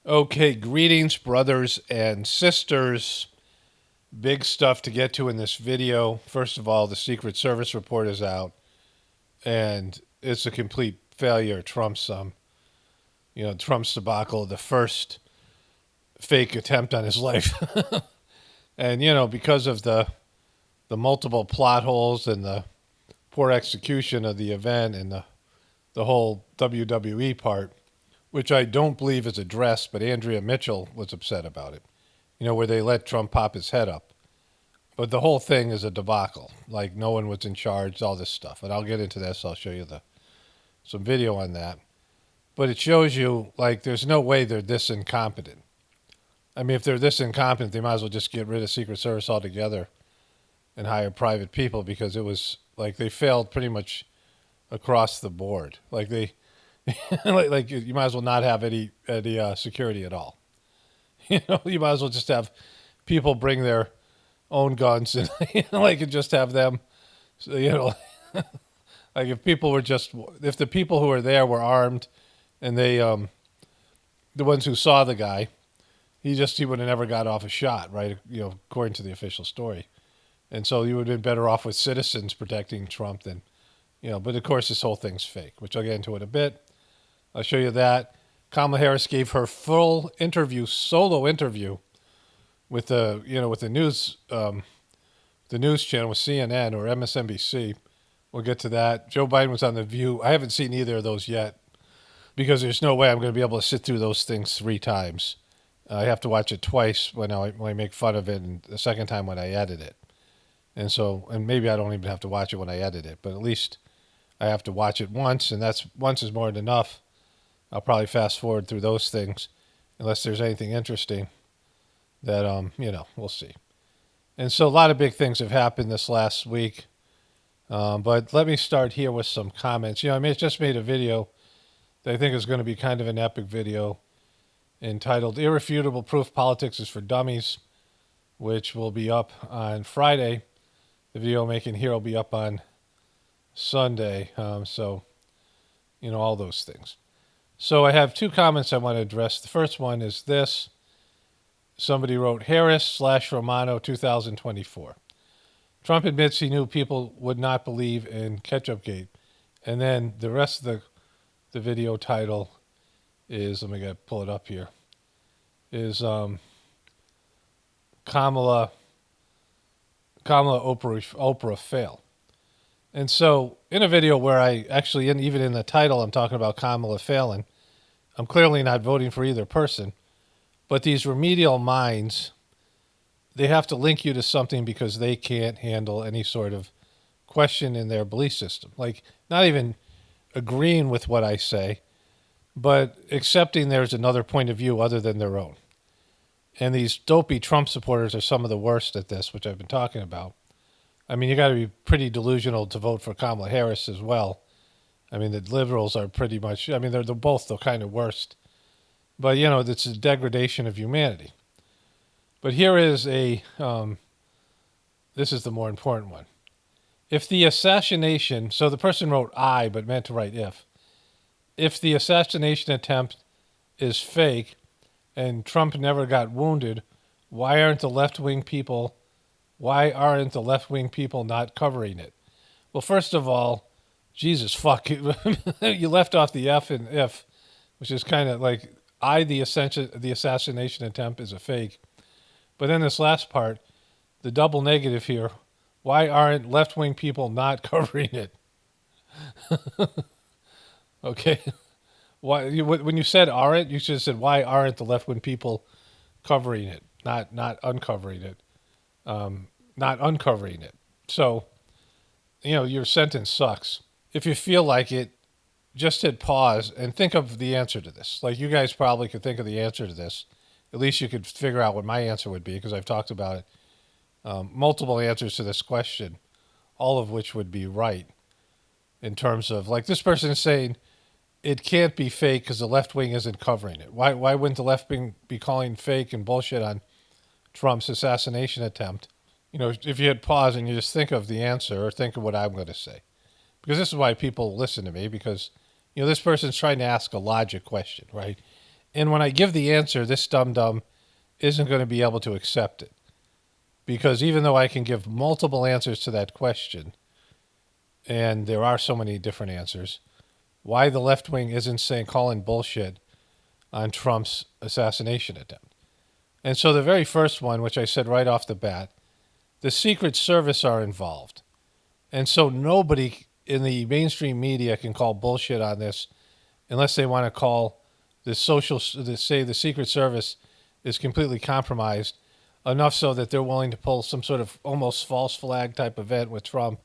Okay, greetings, brothers and sisters. Big stuff to get to in this video. First of all, the Secret Service report is out, and it's a complete failure. Trump's debacle, the first fake attempt on his life. And, because of the multiple plot holes and the poor execution of the event and the whole WWE part, which I don't believe is addressed, but Andrea Mitchell was upset about it, where they let Trump pop his head up. But the whole thing is a debacle. Like no one was in charge, all this stuff. And I'll get into this. I'll show you some video on that. But it shows you like there's no way they're this incompetent. I mean, if they're this incompetent, they might as well just get rid of Secret Service altogether and hire private people because it was like they failed pretty much across the board. Like they, like you might as well not have any security at all. You might as well just have people bring their own guns and and just have them, so, like if the people who were there were armed and they the ones who saw the guy, he would have never got off a shot, right? According to the official story. And so you would have been better off with citizens protecting Trump than, but of course this whole thing's fake, which I'll get into in a bit. I'll show you that. Kamala Harris gave her full solo interview with the news channel with CNN or MSNBC. We'll get to that. Joe Biden was on The View. I haven't seen either of those yet because there's no way I'm going to be able to sit through those things 3 times. I have to watch it twice when I make fun of it, and the second time when I edit it. And maybe I don't even have to watch it when I edit it, but at least I have to watch it once, and that's once is more than enough. I'll probably fast forward through those things unless there's anything interesting that, we'll see. And so a lot of big things have happened this last week. But let me start here with some comments. I just made a video that I think is going to be kind of an epic video entitled Irrefutable Proof Politics is for Dummies, which will be up on Friday. The video I'm making here will be up on Sunday. All those things. So I have 2 comments I want to address. The first one is this. Somebody wrote Harris/Romano 2024. Trump admits he knew people would not believe in Ketchupgate. And then the rest of the video title is, let me pull it up here, is Kamala Oprah fail. And so in a video where I actually, even in the title, I'm talking about Kamala failing, I'm clearly not voting for either person. But these remedial minds, they have to link you to something because they can't handle any sort of question in their belief system. Like not even agreeing with what I say, but accepting there's another point of view other than their own. And these dopey Trump supporters are some of the worst at this, which I've been talking about. I mean, you got to be pretty delusional to vote for Kamala Harris as well. I mean, the liberals are pretty much, they're both the kind of worst. But, it's a degradation of humanity. But here is this is the more important one. If the assassination, so the person wrote I, but meant to write if the assassination attempt is fake and Trump never got wounded, why aren't the left-wing people not covering it? Well, first of all, Jesus, fuck, you left off the F in if, which is kind of like, the assassination attempt is a fake. But then this last part, the double negative here, why aren't left-wing people not covering it? Okay. When you said aren't, you should have said, why aren't the left-wing people covering it, not uncovering it, not uncovering it. So, your sentence sucks. If you feel like it, just hit pause and think of the answer to this. Like you guys probably could think of the answer to this. At least you could figure out what my answer would be because I've talked about it. Multiple answers to this question, all of which would be right in terms of like this person is saying it can't be fake because the left wing isn't covering it. Why wouldn't the left wing be calling fake and bullshit on Trump's assassination attempt? If you hit pause and you just think of the answer or think of what I'm going to say. Because this is why people listen to me because, this person's trying to ask a logic question, right? And when I give the answer, this dum-dum isn't going to be able to accept it. Because even though I can give multiple answers to that question, and there are so many different answers, why the left wing isn't saying calling bullshit on Trump's assassination attempt. And so the very first one, which I said right off the bat, the Secret Service are involved. And so nobody in the mainstream media can call bullshit on this unless they want to call say the Secret Service is completely compromised, enough so that they're willing to pull some sort of almost false flag type event with Trump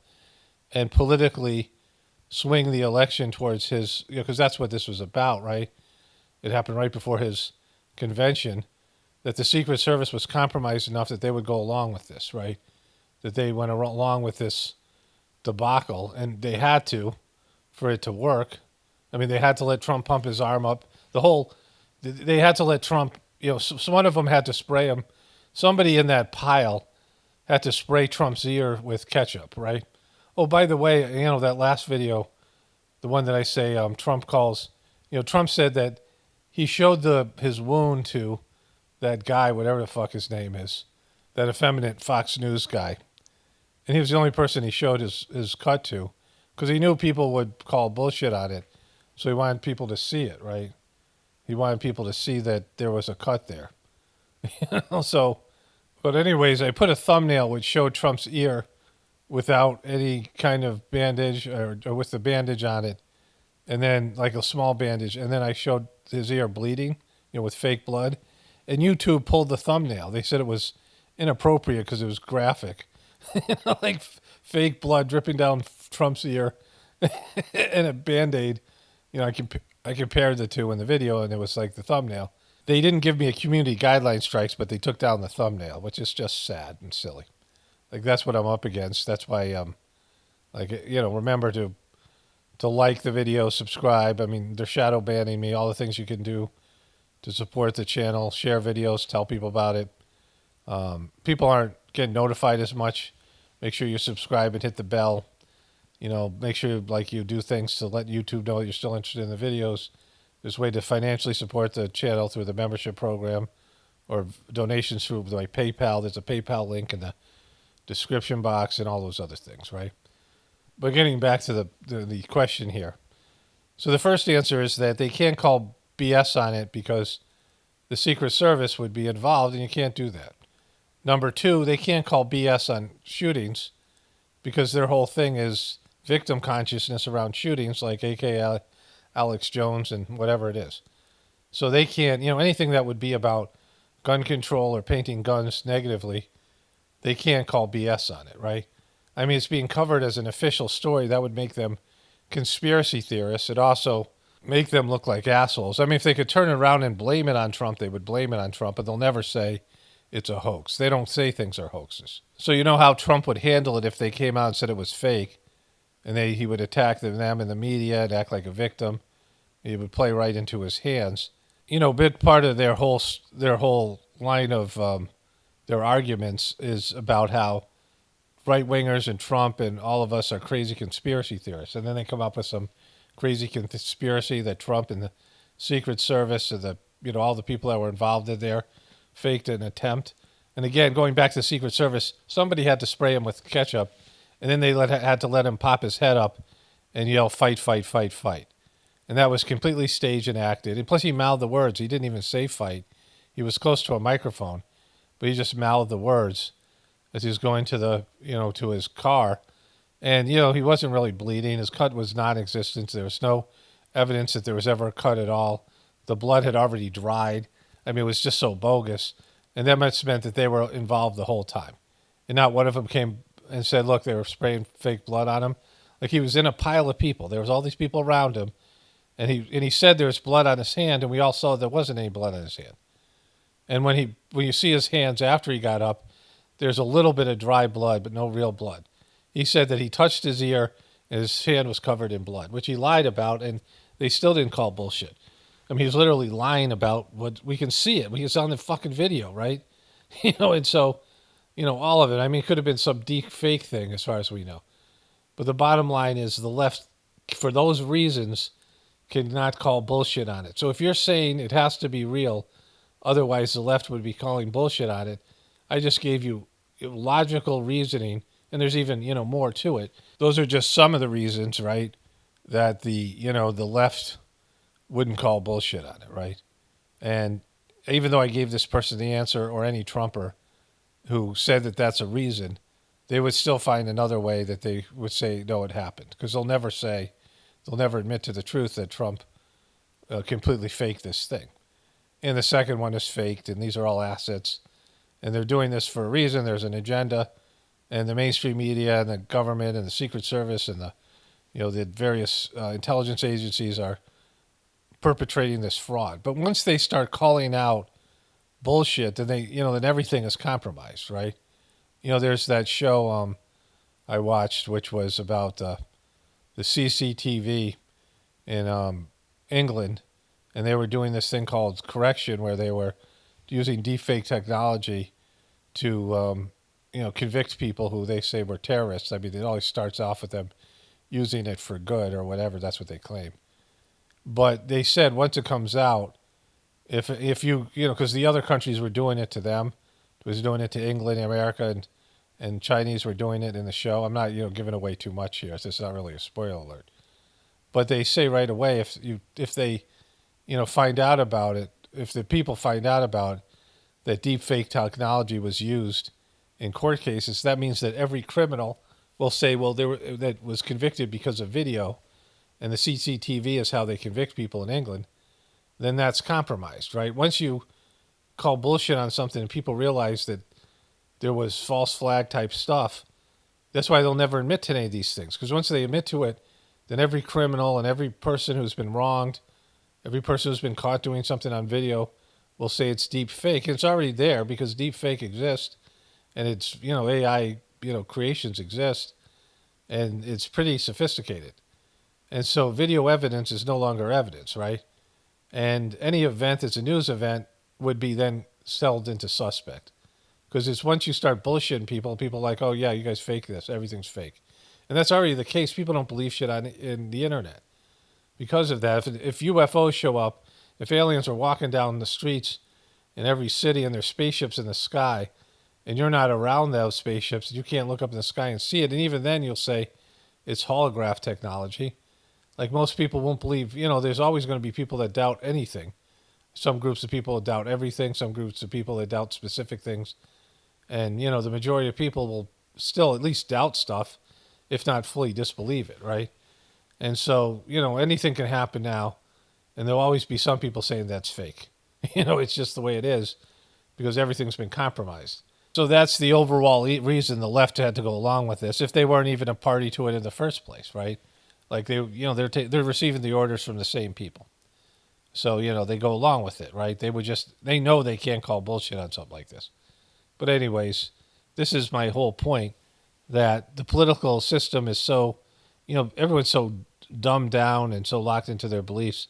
and politically swing the election towards his, because that's what this was about, right? It happened right before his convention, that the Secret Service was compromised enough that they would go along with this, right? That they went along with this debacle, and they had to for it to work. I mean, they had to let Trump pump his arm up. They had to let Trump, so one of them had to spray him. Somebody in that pile had to spray Trump's ear with ketchup, right? Oh, by the way, that last video, the one that I say Trump calls, Trump said that he showed his wound to that guy, whatever the fuck his name is, that effeminate Fox News guy. And he was the only person he showed his cut to because he knew people would call bullshit on it. So he wanted people to see it, right? He wanted people to see that there was a cut there. But anyways, I put a thumbnail which showed Trump's ear without any kind of bandage or with the bandage on it, and then like a small bandage, and then I showed his ear bleeding, with fake blood. And YouTube pulled the thumbnail. They said it was inappropriate because it was graphic. Like fake blood dripping down Trump's ear and a Band-Aid. I compared the two in the video, and it was like the thumbnail. They didn't give me a community guideline strikes, but they took down the thumbnail, which is just sad and silly. Like, that's what I'm up against. That's why, remember to like the video, subscribe. I mean, they're shadow banning me, all the things you can do to support the channel, share videos, tell people about it. People aren't getting notified as much. Make sure you subscribe and hit the bell. Make sure you do things to let YouTube know you're still interested in the videos. There's a way to financially support the channel through the membership program or donations through my PayPal. There's a PayPal link in the description box and all those other things, right? But getting back to the question here. So the first answer is that they can't call BS on it because the Secret Service would be involved, and you can't do that. Number two, they can't call BS on shootings because their whole thing is victim consciousness around shootings, like A.K.A. Alex Jones and whatever it is. So they can't, anything that would be about gun control or painting guns negatively, they can't call BS on it, right? I mean, it's being covered as an official story. That would make them conspiracy theorists. It also make them look like assholes. I mean, if they could turn around and blame it on Trump, they would blame it on Trump, but they'll never say it's a hoax. They don't say things are hoaxes. So you know how Trump would handle it if they came out and said it was fake, and he would attack them in the media and act like a victim. He would play right into his hands. Big part of their whole line of their arguments is about how right-wingers and Trump and all of us are crazy conspiracy theorists. And then they come up with some crazy conspiracy that Trump and the Secret Service or all the people that were involved in there faked an attempt. And again, going back to the Secret Service, somebody had to spray him with ketchup, and then they had to let him pop his head up and yell, "Fight, fight, fight, fight." And that was completely staged and acted. And plus he mouthed the words. He didn't even say fight. He was close to a microphone, but he just mouthed the words as he was going to to his car. And, he wasn't really bleeding. His cut was non-existent. There was no evidence that there was ever a cut at all. The blood had already dried. I mean, it was just so bogus. And that must have meant that they were involved the whole time. And not one of them came and said, look, they were spraying fake blood on him. Like, he was in a pile of people. There was all these people around him. And he said there was blood on his hand, and we all saw there wasn't any blood on his hand. And when you see his hands after he got up, there's a little bit of dry blood, but no real blood. He said that he touched his ear and his hand was covered in blood, which he lied about, and they still didn't call bullshit. I mean, he was literally lying about what we can see it. It's on the fucking video, right? And so, all of it. I mean, it could have been some deep fake thing as far as we know. But the bottom line is the left, for those reasons, cannot call bullshit on it. So if you're saying it has to be real, otherwise the left would be calling bullshit on it, I just gave you logical reasoning, and there's even, more to it. Those are just some of the reasons, right, that the left wouldn't call bullshit on it, right? And even though I gave this person the answer, or any Trumper who said that that's a reason, they would still find another way that they would say, no, it happened. Because they'll never admit to the truth that Trump completely faked this thing. And the second one is faked, and these are all assets. And they're doing this for a reason. There's an agenda. And the mainstream media and the government and the Secret Service and the various intelligence agencies are perpetrating this fraud. But once they start calling out bullshit, then then everything is compromised, right? There's that show I watched, which was about the CCTV in England, and they were doing this thing called correction, where they were using deepfake technology to convict people who they say were terrorists. I mean, it always starts off with them using it for good or whatever. That's what they claim. But they said once it comes out, if you because the other countries were doing it to them, it was doing it to England, America, and Chinese were doing it in the show. I'm not giving away too much here. So it's not really a spoiler alert. But they say right away, if they find out about it, if the people find out about that deep fake technology was used in court cases, that means that every criminal will say, well, that was convicted because of video, and the CCTV is how they convict people in England, then that's compromised, right? Once you call bullshit on something and people realize that there was false flag type stuff, that's why they'll never admit to any of these things. Because once they admit to it, then every criminal and every person who's been wronged, every person who's been caught doing something on video will say it's deep fake. And it's already there because deep fake exists, and it's, AI, creations exist, and it's pretty sophisticated. And so video evidence is no longer evidence, right? And any event that's a news event would be then sold into suspect. Because it's once you start bullshitting people are like, oh, yeah, you guys fake this. Everything's fake. And that's already the case. People don't believe shit in the internet. Because of that, if UFOs show up, if aliens are walking down the streets in every city and there's spaceships in the sky, and you're not around those spaceships, you can't look up in the sky and see it. And even then you'll say it's holograph technology. Like most people won't believe, there's always going to be people that doubt anything. Some groups of people that doubt everything. Some groups of people that doubt specific things. And, the majority of people will still at least doubt stuff, if not fully disbelieve it, right? And so, anything can happen now. And there'll always be some people saying that's fake. It's just the way it is because everything's been compromised. So that's the overall reason the left had to go along with this, if they weren't even a party to it in the first place, right? Like they're receiving the orders from the same people. So, they go along with it, right? They know they can't call bullshit on something like this. But anyways, this is my whole point, that the political system is so, everyone's so dumbed down and so locked into their beliefs.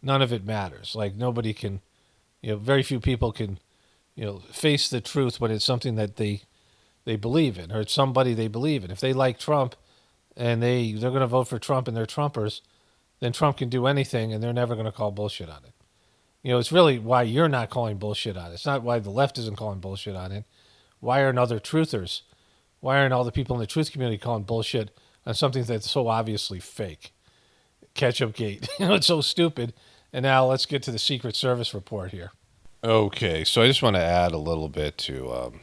None of it matters. Like nobody can, very few people can, face the truth when it's something that they believe in, or it's somebody they believe in. If they like Trump and they're going to vote for Trump and they're Trumpers, then Trump can do anything and they're never going to call bullshit on it. It's really why you're not calling bullshit on it. It's not why the left isn't calling bullshit on it. Why aren't other truthers? Why aren't all the people in the truth community calling bullshit on something that's so obviously fake? Ketchupgate. It's so stupid. And now let's get to the Secret Service report here. Okay, so I just want to add a little bit to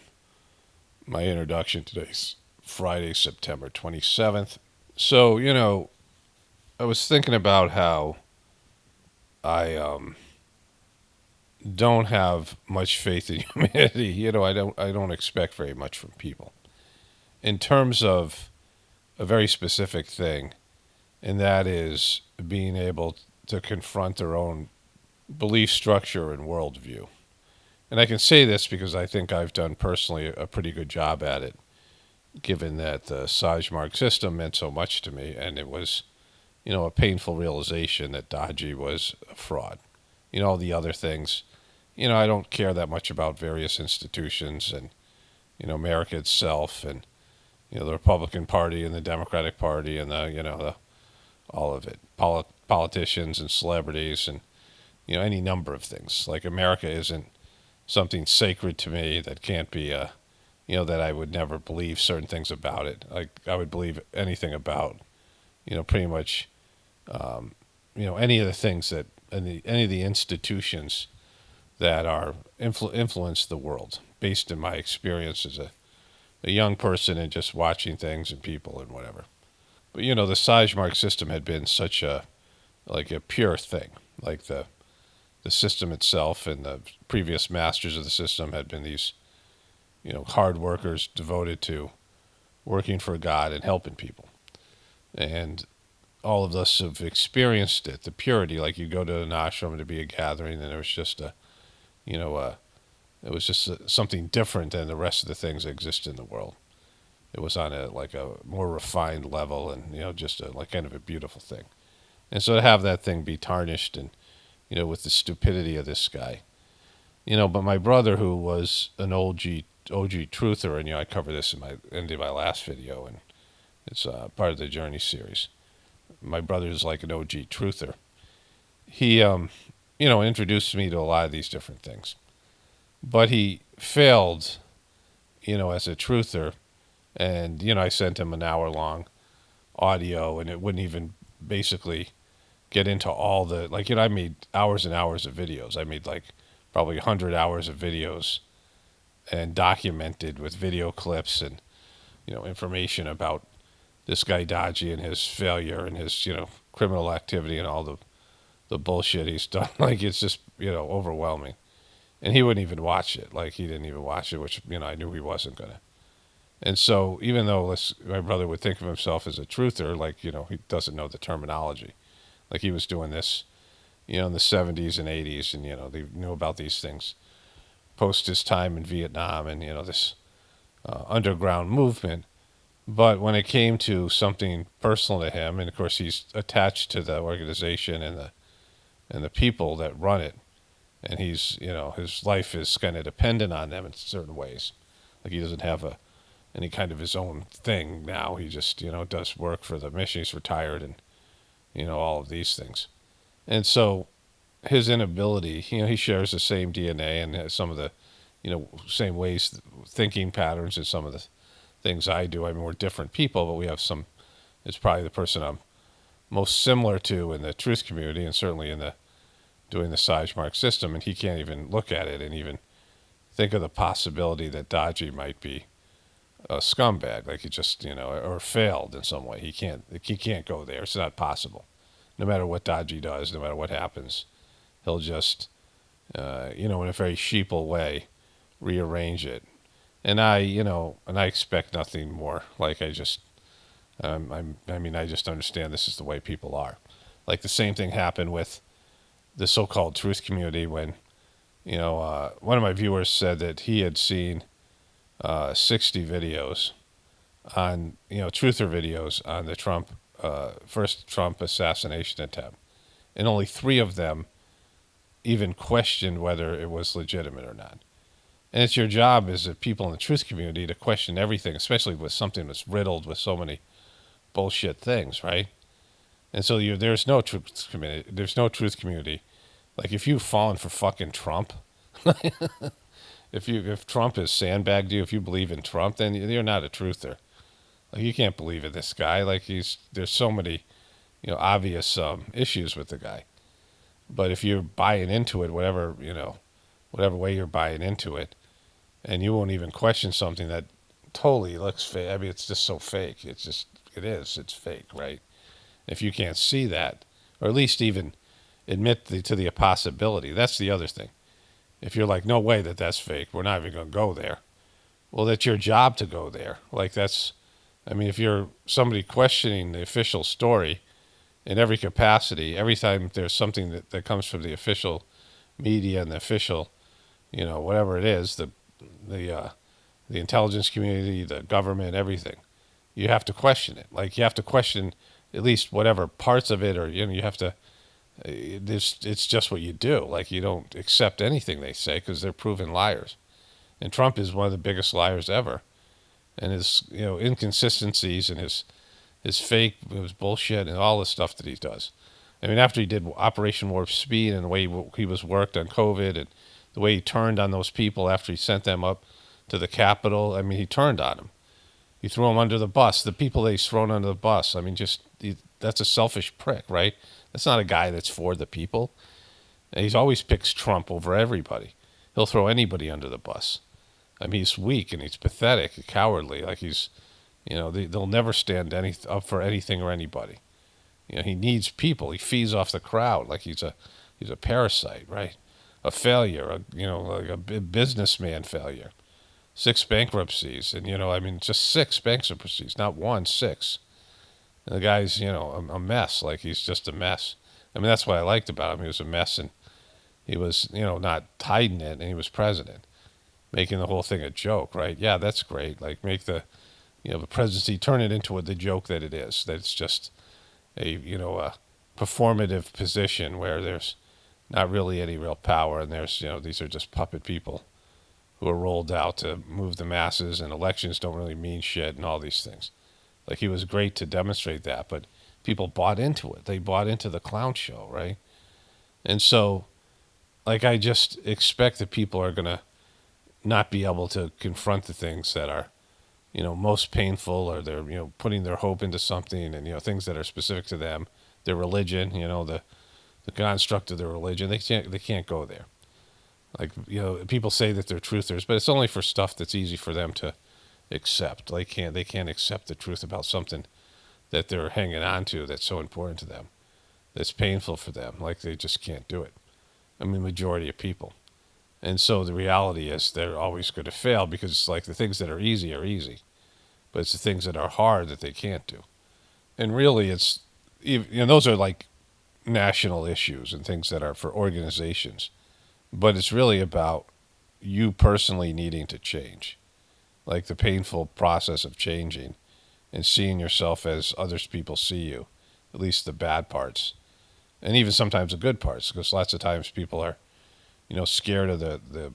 my introduction. Today's Friday, September 27th. So, I was thinking about how I don't have much faith in humanity. I don't expect very much from people in terms of a very specific thing, and that is being able to confront their own belief structure and worldview. And I can say this because I think I've done personally a pretty good job at it, given that the Sajmark system meant so much to me, and it was, a painful realization that Dodgy was a fraud. All the other things, I don't care that much about various institutions and, America itself and, the Republican Party and the Democratic Party and the all of it, politicians and celebrities and, any number of things. Like America isn't something sacred to me that can't be, that I would never believe certain things about it. Like I would believe anything about, pretty much, any of the things that, any of the institutions that are influence the world based in my experience as a young person and just watching things and people and whatever. But the Sizemore system had been such a pure thing. Like the system itself and the previous masters of the system had been these hard workers devoted to working for God and helping people. And all of us have experienced it, the purity. Like you go to an ashram to be a gathering, and there was just it was just something different than the rest of the things that exist in the world. It was on a more refined level, and just kind of a beautiful thing. And so to have that thing be tarnished, and with the stupidity of this guy, but my brother, who was an OG truther, and I cover this in my last video, and it's part of the Journey series. My brother is like an OG truther. He introduced me to a lot of these different things, but he failed as a truther. And I sent him an hour-long audio, and it wouldn't even basically get into all the I made hours and hours of videos. I made probably 100 hours of videos, and documented with video clips and information about this guy Dodgy and his failure and his criminal activity and all the bullshit he's done. It's just overwhelming. And he wouldn't even watch it. He didn't even watch it, which I knew he wasn't gonna. And so even though my brother would think of himself as a truther, he doesn't know the terminology. He was doing this, in the 70s and 80s, and, they knew about these things post his time in Vietnam and, this underground movement. But when it came to something personal to him, and of course he's attached to the organization and the people that run it, and he's, his life is kind of dependent on them in certain ways. He doesn't have any kind of his own thing now. He just, does work for the mission. He's retired and, all of these things. And so his inability, he shares the same DNA and has some of the, same ways, thinking patterns and some of the things I do. I mean, we're different people, but we have some, it's probably the person I'm most similar to in the truth community, and certainly in doing the Sizemore system. And he can't even look at it and even think of the possibility that Dodgy might be a scumbag, he just, or failed in some way. He can't go there. It's not possible. No matter what Dodgy does, no matter what happens, he'll just, in a very sheeple way, rearrange it. And I expect nothing more. I just understand this is the way people are. The same thing happened with the so-called truth community when, one of my viewers said that he had seen 60 videos on, truther videos on the first Trump assassination attempt. And only 3 of them even questioned whether it was legitimate or not. And it's your job as people in the truth community to question everything, especially with something that's riddled with so many bullshit things, right? And so there's no truth community. There's no truth community. If you've fallen for fucking Trump, if Trump has sandbagged you, if you believe in Trump, then you're not a truther. You can't believe in this guy. There's so many, obvious issues with the guy. But if you're buying into it, whatever way you're buying into it, and you won't even question something that totally looks fake. I mean, it's just so fake. It's fake, right? If you can't see that, or at least even admit to the possibility, that's the other thing. If you're no way that's fake, we're not even going to go there. Well, that's your job to go there. If you're somebody questioning the official story in every capacity, every time there's something that comes from the official media and the official, whatever it is, the intelligence community, the government, everything, you have to question it. You have to question at least whatever parts of it, or you have to. It's just what you do. You don't accept anything they say because they're proven liars. And Trump is one of the biggest liars ever. And his inconsistencies and his fake, his bullshit and all the stuff that he does. I mean, after he did Operation Warp Speed and the way he was worked on COVID and the way he turned on those people after he sent them up to the Capitol, I mean, he turned on them. He threw them under the bus. The people that he's thrown under the bus, I mean, that's a selfish prick, right? That's not a guy that's for the people. And he's always picks Trump over everybody. He'll throw anybody under the bus. I mean, he's weak and he's pathetic, cowardly. Like they'll never stand up for anything or anybody. He needs people. He feeds off the crowd like he's a parasite, right? A failure, like a businessman failure. 6 bankruptcies, and I mean, just 6 bankruptcies, not 1, 6. And the guy's, a mess. Like he's just a mess. I mean, that's what I liked about him. He was a mess, and he was, not hiding it, and he was president, making the whole thing a joke, right? Yeah, that's great. Like make the presidency, turn it into the joke that it is. That it's just a performative position where there's not really any real power, and there's these are just puppet people who are rolled out to move the masses, and elections don't really mean shit and all these things. Like he was great to demonstrate that, but people bought into it. They bought into the clown show, right? And so, like, I just expect that people are gonna not be able to confront the things that are most painful, or they're putting their hope into something, and things that are specific to them, their religion, the construct of their religion. They can't go there. Like people say that they're truthers, but it's only for stuff that's easy for them to accept. They can't accept the truth about something that they're hanging on to that's so important to them, that's painful for them. Like they just can't do it. I mean, majority of people. And so the reality is they're always going to fail, because it's like the things that are easy, but it's the things that are hard that they can't do. And really, it's those are like national issues and things that are for organizations, but it's really about you personally needing to change, like the painful process of changing and seeing yourself as others people see you, at least the bad parts, and even sometimes the good parts, because lots of times people are scared of the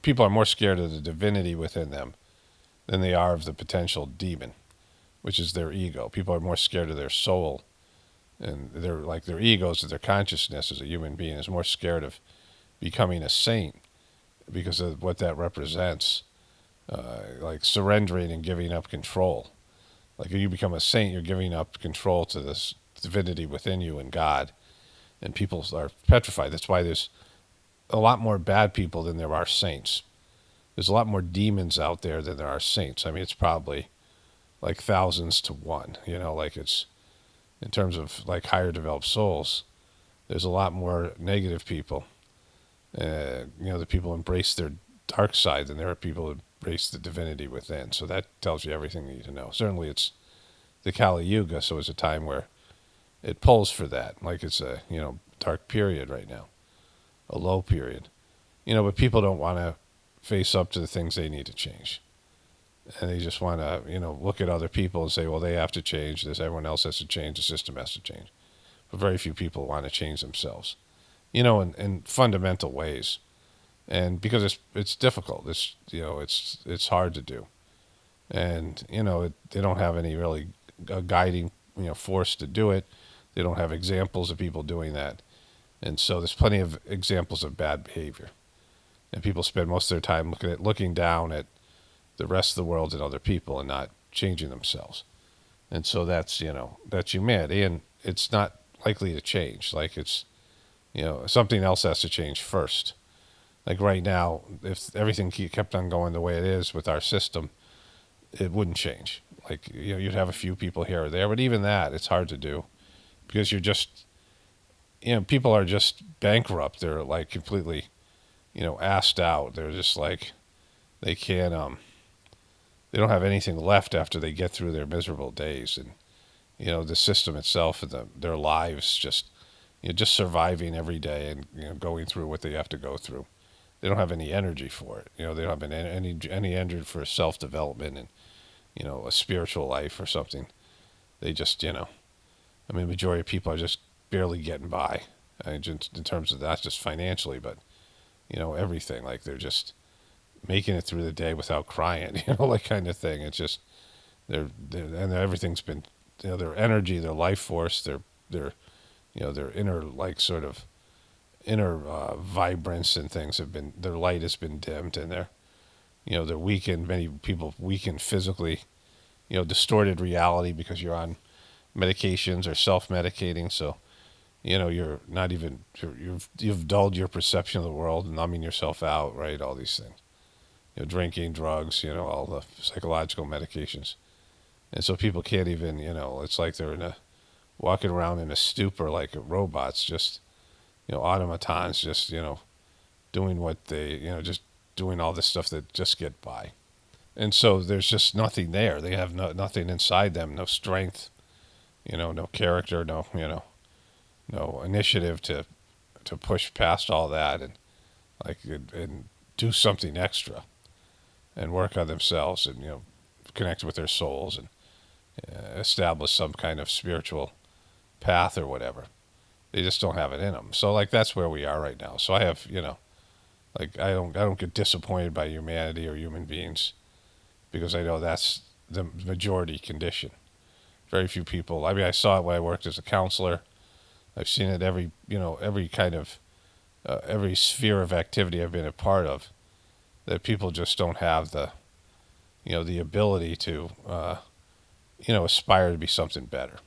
people are more scared of the divinity within them than they are of the potential demon, which is their ego. People are more scared of their soul, and their egos, their consciousness as a human being is more scared of becoming a saint because of what that represents, like surrendering and giving up control. Like when you become a saint, you're giving up control to this divinity within you and God, and people are petrified. That's why there's a lot more bad people than there are saints. There's a lot more demons out there than there are saints. I mean, it's probably like thousands to one, like it's in terms of like higher developed souls. There's a lot more negative people. The people embrace their dark side than there are people who embrace the divinity within. So that tells you everything you need to know. Certainly it's the Kali Yuga, so it's a time where it pulls for that. Like it's a, dark period right now. A low period, but people don't want to face up to the things they need to change, and they just want to, look at other people and say, well, they have to change this, everyone else has to change, the system has to change. But very few people want to change themselves, in fundamental ways, and because it's difficult, it's hard to do, and they don't have any really guiding force to do it. They don't have examples of people doing that. And so there's plenty of examples of bad behavior. And people spend most of their time looking down at the rest of the world and other people and not changing themselves. And so that's humanity, and it's not likely to change. Like it's, something else has to change first. Like right now, if everything kept on going the way it is with our system, it wouldn't change. Like, you'd have a few people here or there, but even that, it's hard to do because you're just, people are just bankrupt. They're like completely, assed out. They're just like, they can't, they don't have anything left after they get through their miserable days. And, the system itself and their lives just, just surviving every day and, going through what they have to go through. They don't have any energy for it. They don't have any energy for self-development and, a spiritual life or something. They just, the majority of people are just barely getting by. Just in terms of not just financially, but, everything. Like they're just making it through the day without crying, like kind of thing. It's just, and everything's been, their energy, their life force, their their inner sort of inner vibrance and things their light has been dimmed, and they're weakened. Many people weakened physically, distorted reality because you're on medications or self-medicating. So, you're not even, you've dulled your perception of the world and numbing yourself out, right? All these things, drinking, drugs, all the psychological medications. And so people can't even, it's like they're walking around in a stupor like robots, just, automatons, just, doing what they, just doing all this stuff that just get by. And so there's just nothing there. They have nothing inside them, no strength, no character, no initiative to push past all that and do something extra and work on themselves and connect with their souls and establish some kind of spiritual path or whatever. They just don't have it in them. So that's where we are right now. So I have I don't get disappointed by humanity or human beings, because I know that's the majority condition. Very few people. I mean, I saw it when I worked as a counselor. I've seen it every kind of every sphere of activity I've been a part of, that people just don't have the the ability to aspire to be something better.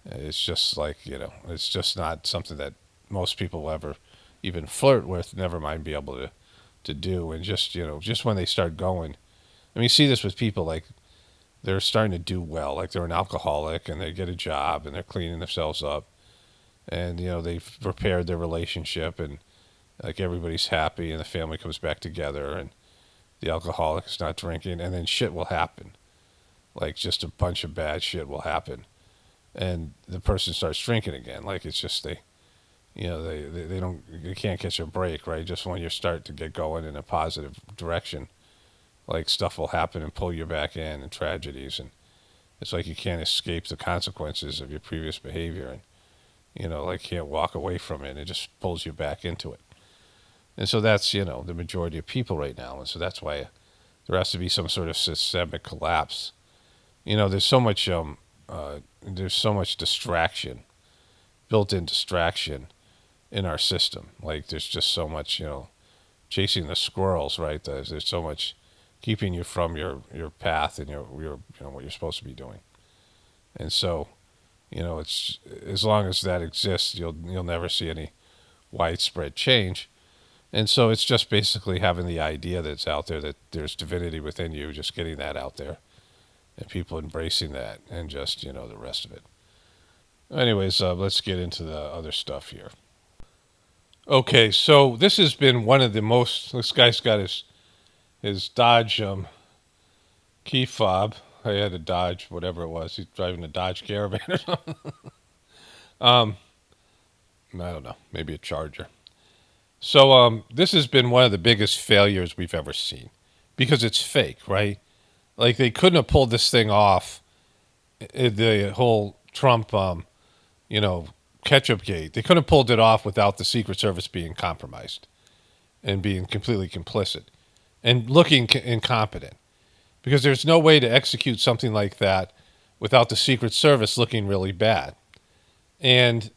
It's just it's just not something that most people will ever even flirt with, never mind be able to do. And just just when they start going, I mean, you see this with people they're starting to do well, like they're an alcoholic and they get a job and they're cleaning themselves up, and they've repaired their relationship, and everybody's happy and the family comes back together and the alcoholic is not drinking, and then shit will happen, just a bunch of bad shit will happen, and the person starts drinking again. It's just they can't catch a break, right? Just when you start to get going in a positive direction, stuff will happen and pull you back in, and tragedies, and it's you can't escape the consequences of your previous behavior, and can't walk away from it, and it just pulls you back into it. And so that's the majority of people right now, and so that's why there has to be some sort of systemic collapse. There's so much distraction, built-in distraction in our system. There's just so much chasing the squirrels, right? There's so much keeping you from your path and your what you're supposed to be doing. And so it's, as long as that exists, you'll never see any widespread change. And so it's just basically having the idea that's out there that there's divinity within you, just getting that out there, and people embracing that, and just the rest of it. Anyways, let's get into the other stuff here. Okay, so this has been one of the most. This guy's got his Dodge key fob. I had a Dodge, whatever it was. He's driving a Dodge Caravan or something. I don't know, maybe a Charger. So this has been one of the biggest failures we've ever seen, because it's fake, right? They couldn't have pulled this thing off. The whole Trump, Ketchupgate. They couldn't have pulled it off without the Secret Service being compromised and being completely complicit and looking incompetent, because there's no way to execute something like that without the Secret Service looking really bad. And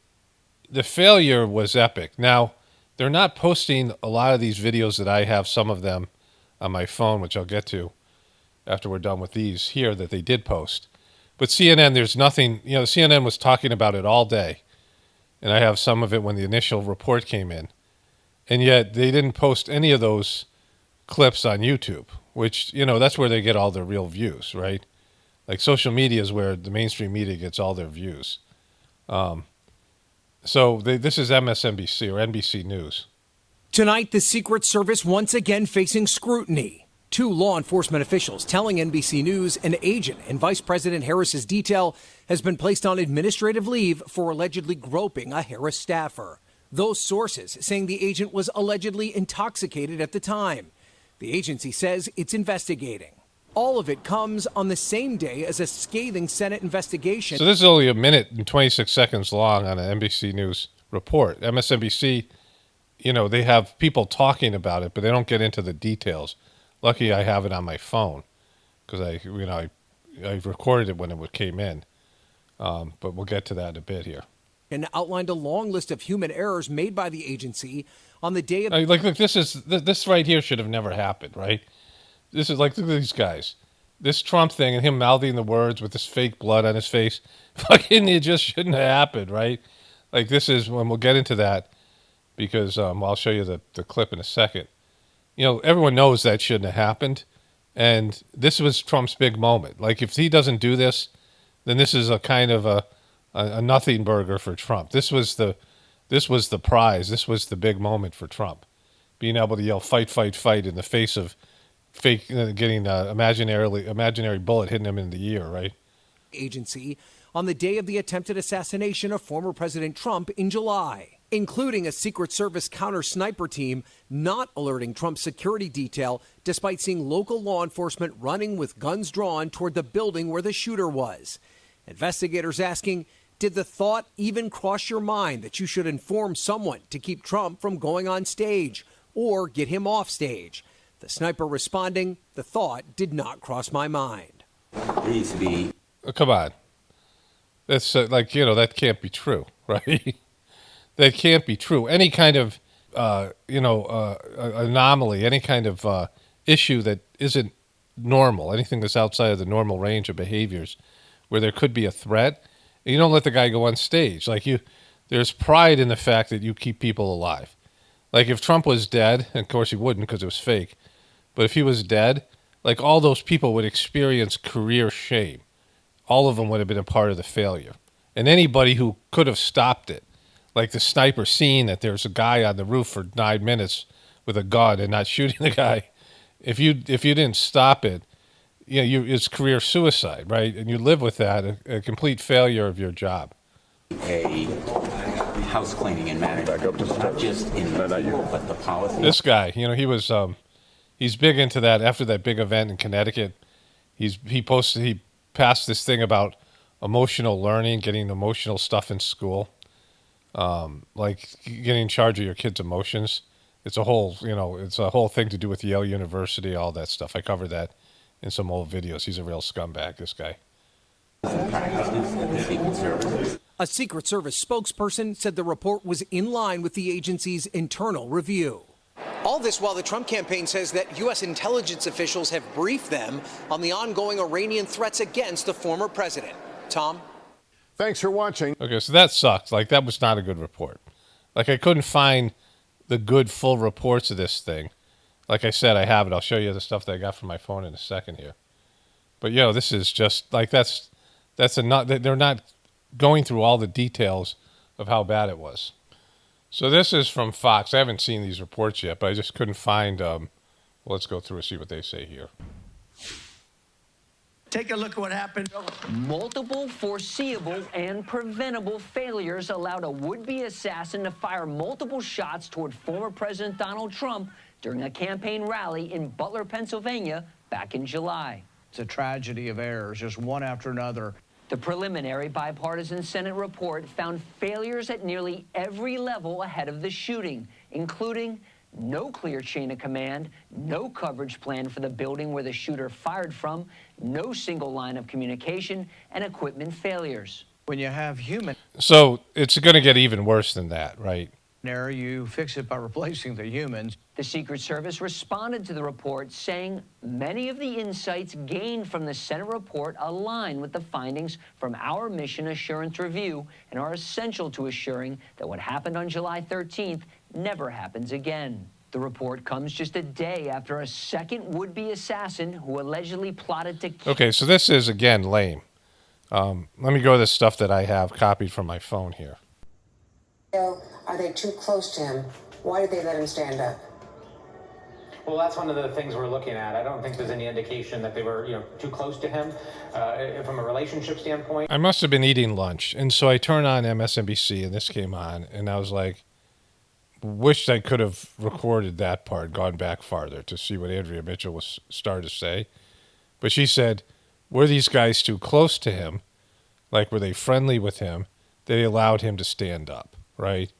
the failure was epic. Now, they're not posting a lot of these videos that I have, some of them on my phone, which I'll get to after we're done with these here, that they did post. But CNN, there's nothing, CNN was talking about it all day. And I have some of it when the initial report came in. And yet they didn't post any of those clips on YouTube, which, that's where they get all their real views, right? Social media is where the mainstream media gets all their views. So this is MSNBC or NBC News. Tonight, the Secret Service once again facing scrutiny. Two law enforcement officials telling NBC News an agent in Vice President Harris's detail has been placed on administrative leave for allegedly groping a Harris staffer. Those sources saying the agent was allegedly intoxicated at the time. The agency says it's investigating. All of it comes on the same day as a scathing Senate investigation. So this is only a minute and 26 seconds long on an NBC News report. MSNBC, they have people talking about it, but they don't get into the details. Lucky I have it on my phone, because I recorded it when it came in. But we'll get to that in a bit here. and outlined a long list of human errors made by the agency on the day of. Like, look, this right here should have never happened, right? This is like, look at these guys. This Trump thing and him mouthing the words with this fake blood on his face, fucking, it just shouldn't have happened, right? Like, this is when we'll get into that because I'll show you the clip in a second. You know, everyone knows that shouldn't have happened, and this was Trump's big moment. Like, if he doesn't do this, then this is a kind of a nothing burger for Trump. This was the prize. This was the big moment for Trump, being able to yell "fight, fight, fight" in the face of fake getting imaginary bullet hitting him in the ear, right? Agency on the day of the attempted assassination of former President Trump in July, including a Secret Service counter sniper team not alerting Trump's security detail despite seeing local law enforcement running with guns drawn toward the building where the shooter was. Investigators asking, did the thought even cross your mind that you should inform someone to keep Trump from going on stage or get him off stage? The sniper responding, the thought did not cross my mind. Come on. That's like, you know, that can't be true, right? That can't be true. Any kind of, anomaly, any kind of issue that isn't normal, anything that's outside of the normal range of behaviors where there could be a threat, you don't let the guy go on stage. Like, there's pride in the fact that you keep people alive. Like, if Trump was dead, and of course he wouldn't because it was fake, but if he was dead, like, all those people would experience career shame. All of them would have been a part of the failure. And anybody who could have stopped it, like the sniper seeing that there's a guy on the roof for 9 minutes with a gun and not shooting the guy, if you didn't stop it, it's career suicide, right? And you live with that, a complete failure of your job. A house cleaning and management, not just in the field, but the policy. This guy, he was, he's big into that. After that big event in Connecticut, he passed this thing about emotional learning, getting emotional stuff in school, like getting in charge of your kids' emotions. It's a whole thing to do with Yale University, all that stuff. I covered that in some old videos. He's a real scumbag, this guy. A Secret Service spokesperson said the report was in line with the agency's internal review. All this while the Trump campaign says that U.S. intelligence officials have briefed them on the ongoing Iranian threats against the former president. Tom? Thanks for watching. Okay, so that sucked. Like, that was not a good report. Like, I couldn't find the good full reports of this thing. Like I said, I have it. I'll show you the stuff that I got from my phone in a second here. But, this is just, like, they're not going through all the details of how bad it was. So this is from Fox. I haven't seen these reports yet, but I just couldn't find, let's go through and see what they say here. Take a look at what happened. Multiple foreseeable and preventable failures allowed a would-be assassin to fire multiple shots toward former President Donald Trump during a campaign rally in Butler, Pennsylvania, back in July. It's a tragedy of errors, just one after another. The preliminary bipartisan Senate report found failures at nearly every level ahead of the shooting, including no clear chain of command, no coverage plan for the building where the shooter fired from, no single line of communication, and equipment failures. When you have human So it's going to get even worse than that, right? error, you fix it by replacing the humans. The Secret Service responded to the report, saying many of the insights gained from the Senate report align with the findings from our mission assurance review and are essential to assuring that what happened on July 13th never happens again. The report comes just a day after a second would-be assassin who allegedly plotted to kill. Okay, so this is, again, lame. Let me go to the stuff that I have copied from my phone here. Are they too close to him? Why did they let him stand up? Well, that's one of the things we're looking at. I don't think there's any indication that they were, too close to him from a relationship standpoint. I must have been eating lunch, and so I turned on MSNBC, and this came on, and I was like, wished I could have recorded that part, gone back farther to see what Andrea Mitchell was starting to say. But she said, were these guys too close to him? Like, were they friendly with him? They allowed him to stand up, right?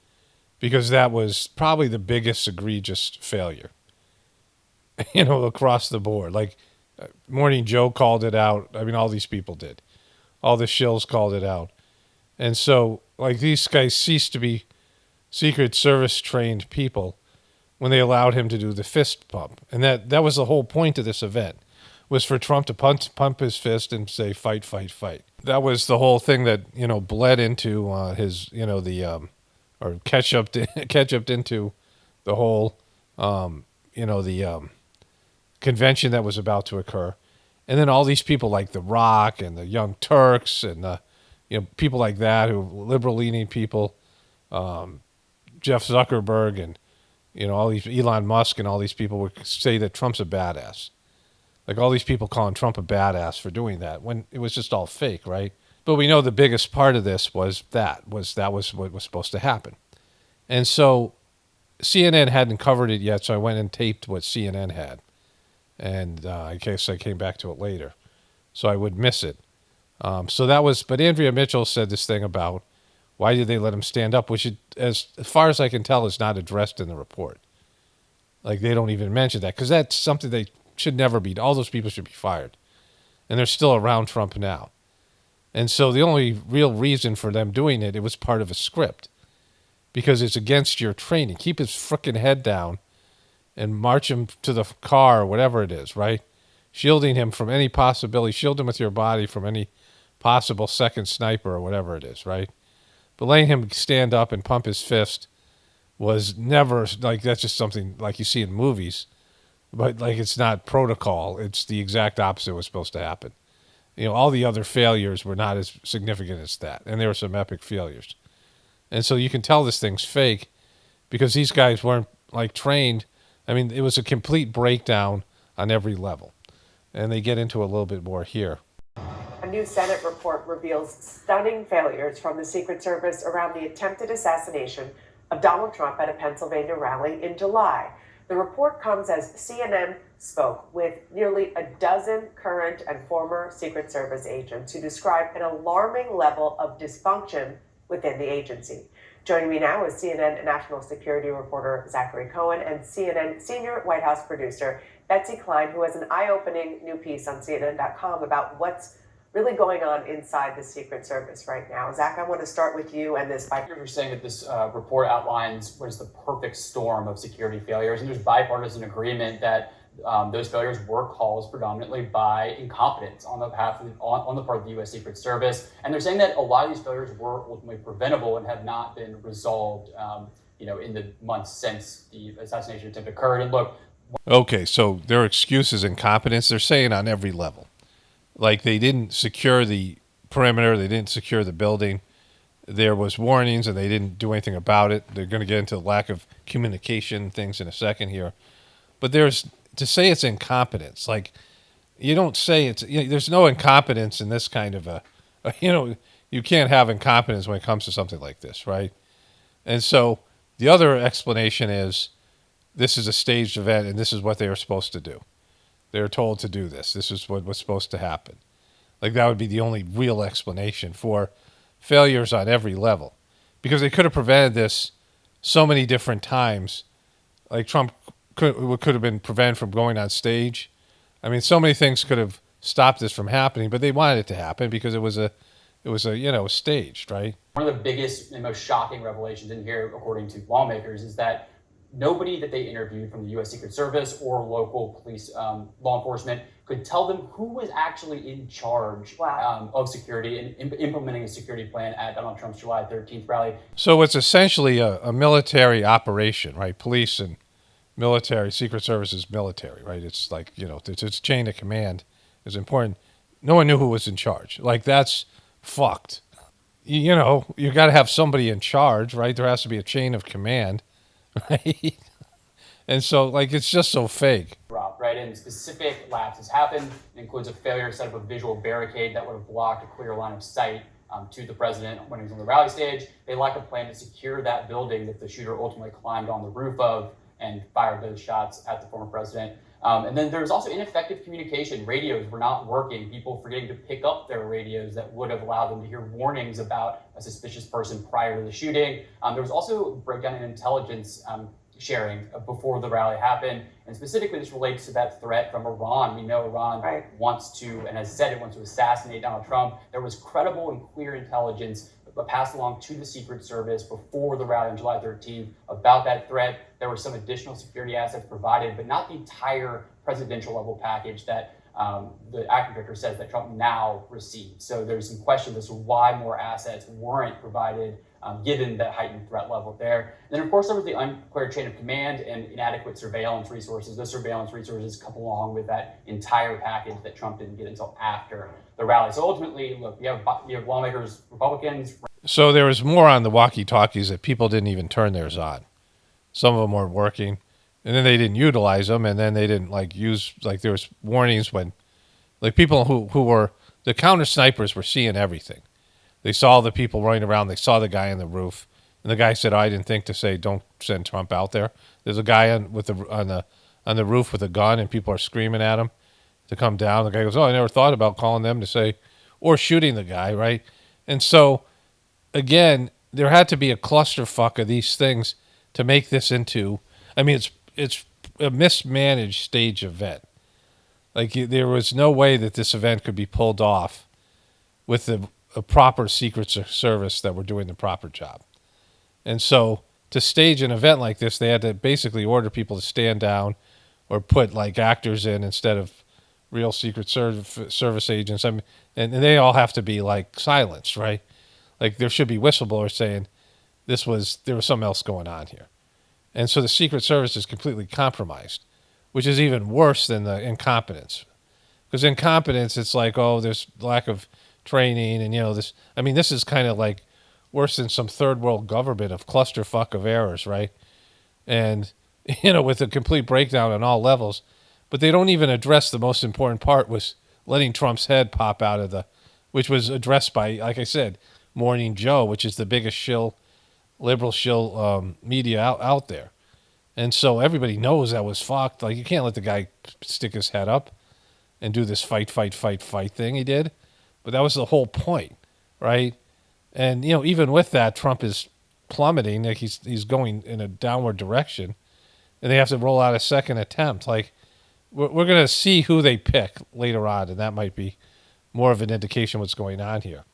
Because that was probably the biggest egregious failure, across the board. Like, Morning Joe called it out. I mean, all these people did. All the shills called it out. And so, like, these guys ceased to be Secret Service trained people when they allowed him to do the fist pump. And that was the whole point of this event, was for Trump to pump his fist and say, fight, fight, fight. That was the whole thing that, bled into his, or ketchuped into the whole, convention that was about to occur. And then all these people like The Rock and the Young Turks and, people like that, who liberal-leaning people, Jeff Zuckerberg and, all these Elon Musk and all these people would say that Trump's a badass. Like all these people calling Trump a badass for doing that when it was just all fake, right? But we know the biggest part of this was that was what was supposed to happen. And so CNN hadn't covered it yet, so I went and taped what CNN had. And I guess I came back to it later, so I would miss it. But Andrea Mitchell said this thing about why did they let him stand up, which, as far as I can tell, is not addressed in the report. Like, they don't even mention that, because that's something they should never be. All those people should be fired. And they're still around Trump now. And so the only real reason for them doing it was part of a script, because it's against your training. Keep his frickin' head down and march him to the car or whatever it is, right? Shielding him from any possibility. Shield him with your body from any possible second sniper or whatever it is, right? But letting him stand up and pump his fist was never, like, that's just something like you see in movies. But, like, it's not protocol. It's the exact opposite was supposed to happen. All the other failures were not as significant as that. And there were some epic failures. And so you can tell this thing's fake because these guys weren't, like, trained. I mean, it was a complete breakdown on every level. And they get into a little bit more here. A new Senate report reveals stunning failures from the Secret Service around the attempted assassination of Donald Trump at a Pennsylvania rally in July. The report comes as CNN spoke with nearly a dozen current and former Secret Service agents who describe an alarming level of dysfunction within the agency. Joining me now is CNN national security reporter Zachary Cohen and CNN senior White House producer Betsy Klein, who has an eye-opening new piece on CNN.com about what's really going on inside the Secret Service right now. Zach, I want to start with you and this. You're saying that this report outlines what is the perfect storm of security failures, and there's bipartisan agreement that those failures were caused predominantly by incompetence on the part of the U.S. Secret Service. And they're saying that a lot of these failures were ultimately preventable and have not been resolved, in the months since the assassination attempt occurred. And look. Okay, so their excuse is incompetence. They're saying on every level. Like, they didn't secure the perimeter. They didn't secure the building. There was warnings, and they didn't do anything about it. They're going to get into the lack of communication things in a second here. But to say it's incompetence, like, you don't say it's, there's no incompetence in this kind of you can't have incompetence when it comes to something like this, right? And so the other explanation is this is a staged event, and this is what they were supposed to do. They were told to do this. This is what was supposed to happen. Like, that would be the only real explanation for failures on every level. Because they could have prevented this so many different times. Like, Trump could have been prevented from going on stage. I mean, so many things could have stopped this from happening, but they wanted it to happen because it was staged, right? One of the biggest and most shocking revelations in here, according to lawmakers, is that nobody that they interviewed from the U.S. Secret Service or local police law enforcement could tell them who was actually in charge of security and implementing a security plan at Donald Trump's July 13th rally. So it's essentially a military operation, right? Police and military, Secret Service is military, right? It's like, its chain of command is important. No one knew who was in charge. Like, that's fucked. You got to have somebody in charge, right? There has to be a chain of command. Right? And so, like, it's just so fake. Right, and specific lapses happened. It includes a failure to set up a visual barricade that would have blocked a clear line of sight to the president when he was on the rally stage. They lacked a plan to secure that building that the shooter ultimately climbed on the roof of and fired those shots at the former president. And then there was also ineffective communication. Radios were not working. People forgetting to pick up their radios that would have allowed them to hear warnings about a suspicious person prior to the shooting. There was also a breakdown in intelligence sharing before the rally happened. And specifically, this relates to that threat from Iran. We know Iran wants to, and has said it wants to assassinate Donald Trump. There was credible and clear intelligence passed along to the Secret Service before the rally on July 13th about that threat. There were some additional security assets provided, but not the entire presidential level package that the acting director says that Trump now received. So there's some questions as to why more assets weren't provided given the heightened threat level there. And then, of course, there was the unclear chain of command and inadequate surveillance resources. Those surveillance resources come along with that entire package that Trump didn't get until after the rally. So ultimately, look, you have lawmakers, Republicans. So there was more on the walkie-talkies that people didn't even turn theirs on. Some of them weren't working, and then they didn't utilize them, and then they didn't use there was warnings when people who were the counter snipers were seeing everything. They saw the people running around. They saw the guy on the roof, and the guy said, "I didn't think to say don't send Trump out there." There's a guy on the roof with a gun, and people are screaming at him to come down. The guy goes, "Oh, I never thought about calling them to say," or shooting the guy, right? And so, again, there had to be a clusterfuck of these things to make this into. I mean, it's a mismanaged stage event. There was no way that this event could be pulled off with a proper Secret Service that were doing the proper job. And so to stage an event like this, they had to basically order people to stand down or put actors in instead of real Secret Service agents. I mean, and they all have to be silenced, right? There should be whistleblowers saying there was something else going on here. And so the Secret Service is completely compromised, which is even worse than the incompetence. Because incompetence, it's there's lack of training and, this. I mean, this is kind of worse than some third world government of clusterfuck of errors, right? And, with a complete breakdown on all levels. But they don't even address the most important part was letting Trump's head pop out of which was addressed by, like I said, Morning Joe, which is the biggest liberal shill media out there. And so everybody knows that was fucked. You can't let the guy stick his head up and do this fight thing he did. But that was the whole point, right? And, even with that, Trump is plummeting. He's going in a downward direction. And they have to roll out a second attempt. We're going to see who they pick later on, and that might be more of an indication what's going on here.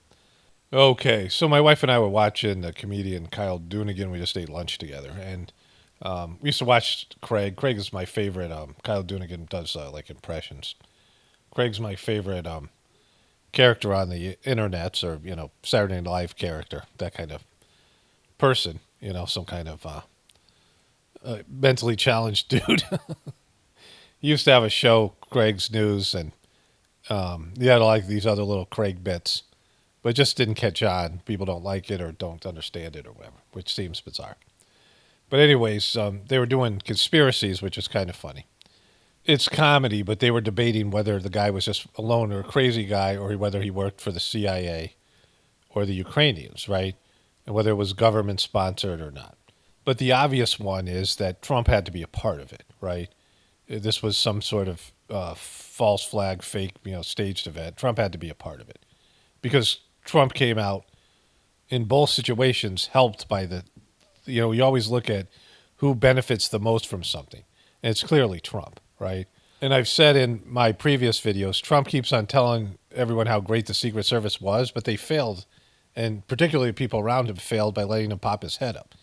Okay, so my wife and I were watching the comedian Kyle Doonigan. We just ate lunch together, and we used to watch Craig. Craig is my favorite. Kyle Doonigan does impressions. Craig's my favorite character on the internets, or Saturday Night Live character, that kind of person. Some kind of mentally challenged dude. He used to have a show, Craig's News, and he had these other little Craig bits. But it just didn't catch on. People don't like it or don't understand it or whatever, which seems bizarre. But anyways, they were doing conspiracies, which is kind of funny. It's comedy, but they were debating whether the guy was just a lone or a crazy guy or whether he worked for the CIA or the Ukrainians, right? And whether it was government-sponsored or not. But the obvious one is that Trump had to be a part of it, right? This was some sort of false flag, fake, staged event. Trump had to be a part of it. Because Trump came out in both situations helped by you always look at who benefits the most from something. And it's clearly Trump, right? And I've said in my previous videos, Trump keeps on telling everyone how great the Secret Service was, but they failed. And particularly people around him failed by letting him pop his head up.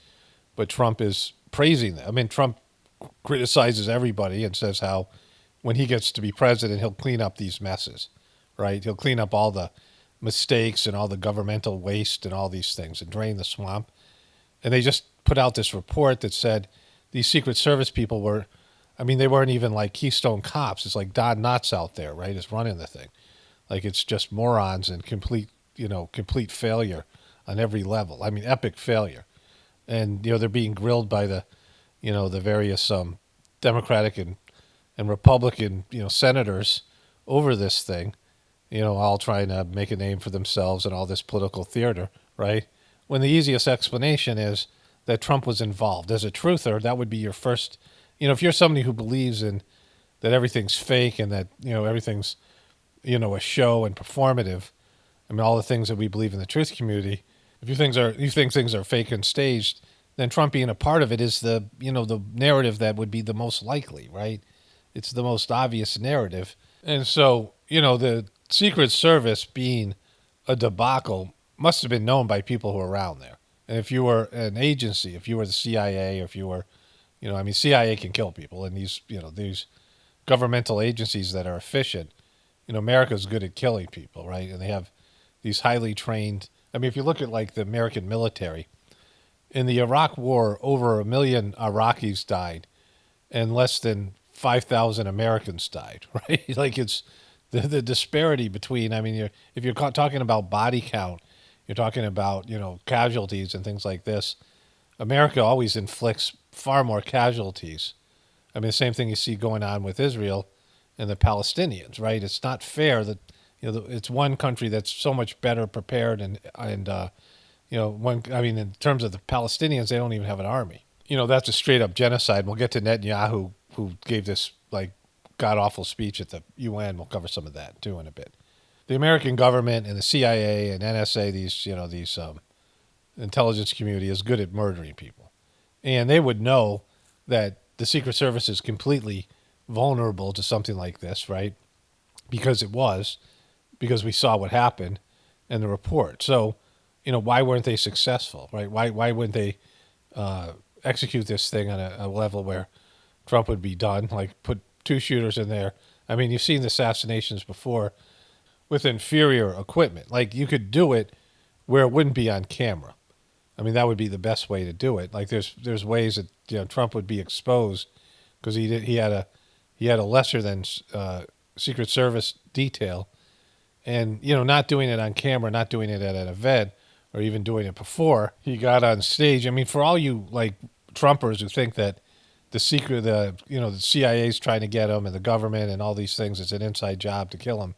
But Trump is praising them. I mean, Trump criticizes everybody and says how when he gets to be president, he'll clean up these messes, right? He'll clean up all the mistakes and all the governmental waste and all these things and drain the swamp. And they just put out this report that said these Secret Service people they weren't even Keystone Cops. It's Don Knotts out there, right? Is running the thing. It's just morons and complete failure on every level. I mean, epic failure. And, they're being grilled by the various Democratic and Republican, senators over this thing. All trying to make a name for themselves and all this political theater, right? When the easiest explanation is that Trump was involved. As a truther, that would be your first, if you're somebody who believes in that everything's fake and that, everything's, a show and performative, I mean, all the things that we believe in the truth community, if you think things are fake and staged, then Trump being a part of it is the narrative that would be the most likely, right? It's the most obvious narrative. And so, the Secret Service being a debacle must have been known by people who were around there. And if you were an agency, if you were the CIA, or if you were, I mean, CIA can kill people, and these governmental agencies that are efficient, America's good at killing people, right? And they have these highly trained. I mean, if you look at like the American military, in the Iraq War, over 1 million Iraqis died, and less than 5,000 Americans died, right? Like it's the disparity between. I mean, if you're talking about body count, you're talking about casualties and things like this. America always inflicts far more casualties. I mean, the same thing you see going on with Israel and the Palestinians, right? It's not fair that it's one country that's so much better prepared and I mean, in terms of the Palestinians, they don't even have an army. That's a straight up genocide. We'll get to Netanyahu, who gave this like god awful speech at the UN. We'll cover some of that too in a bit. The American government and the CIA and NSA, these intelligence community, is good at murdering people, and they would know that the Secret Service is completely vulnerable to something like this, right? Because we saw what happened in the report. So, why weren't they successful, right? Why wouldn't they execute this thing on a level where Trump would be done? Like put 2 shooters in there. I mean, you've seen the assassinations before with inferior equipment. Like you could do it where it wouldn't be on camera. I mean, that would be the best way to do it. Like there's ways that Trump would be exposed because he had a lesser than Secret Service detail, and not doing it on camera, not doing it at an event, or even doing it before he got on stage. I mean, for all you like Trumpers who think that the CIA's trying to get him and the government and all these things, it's an inside job to kill him.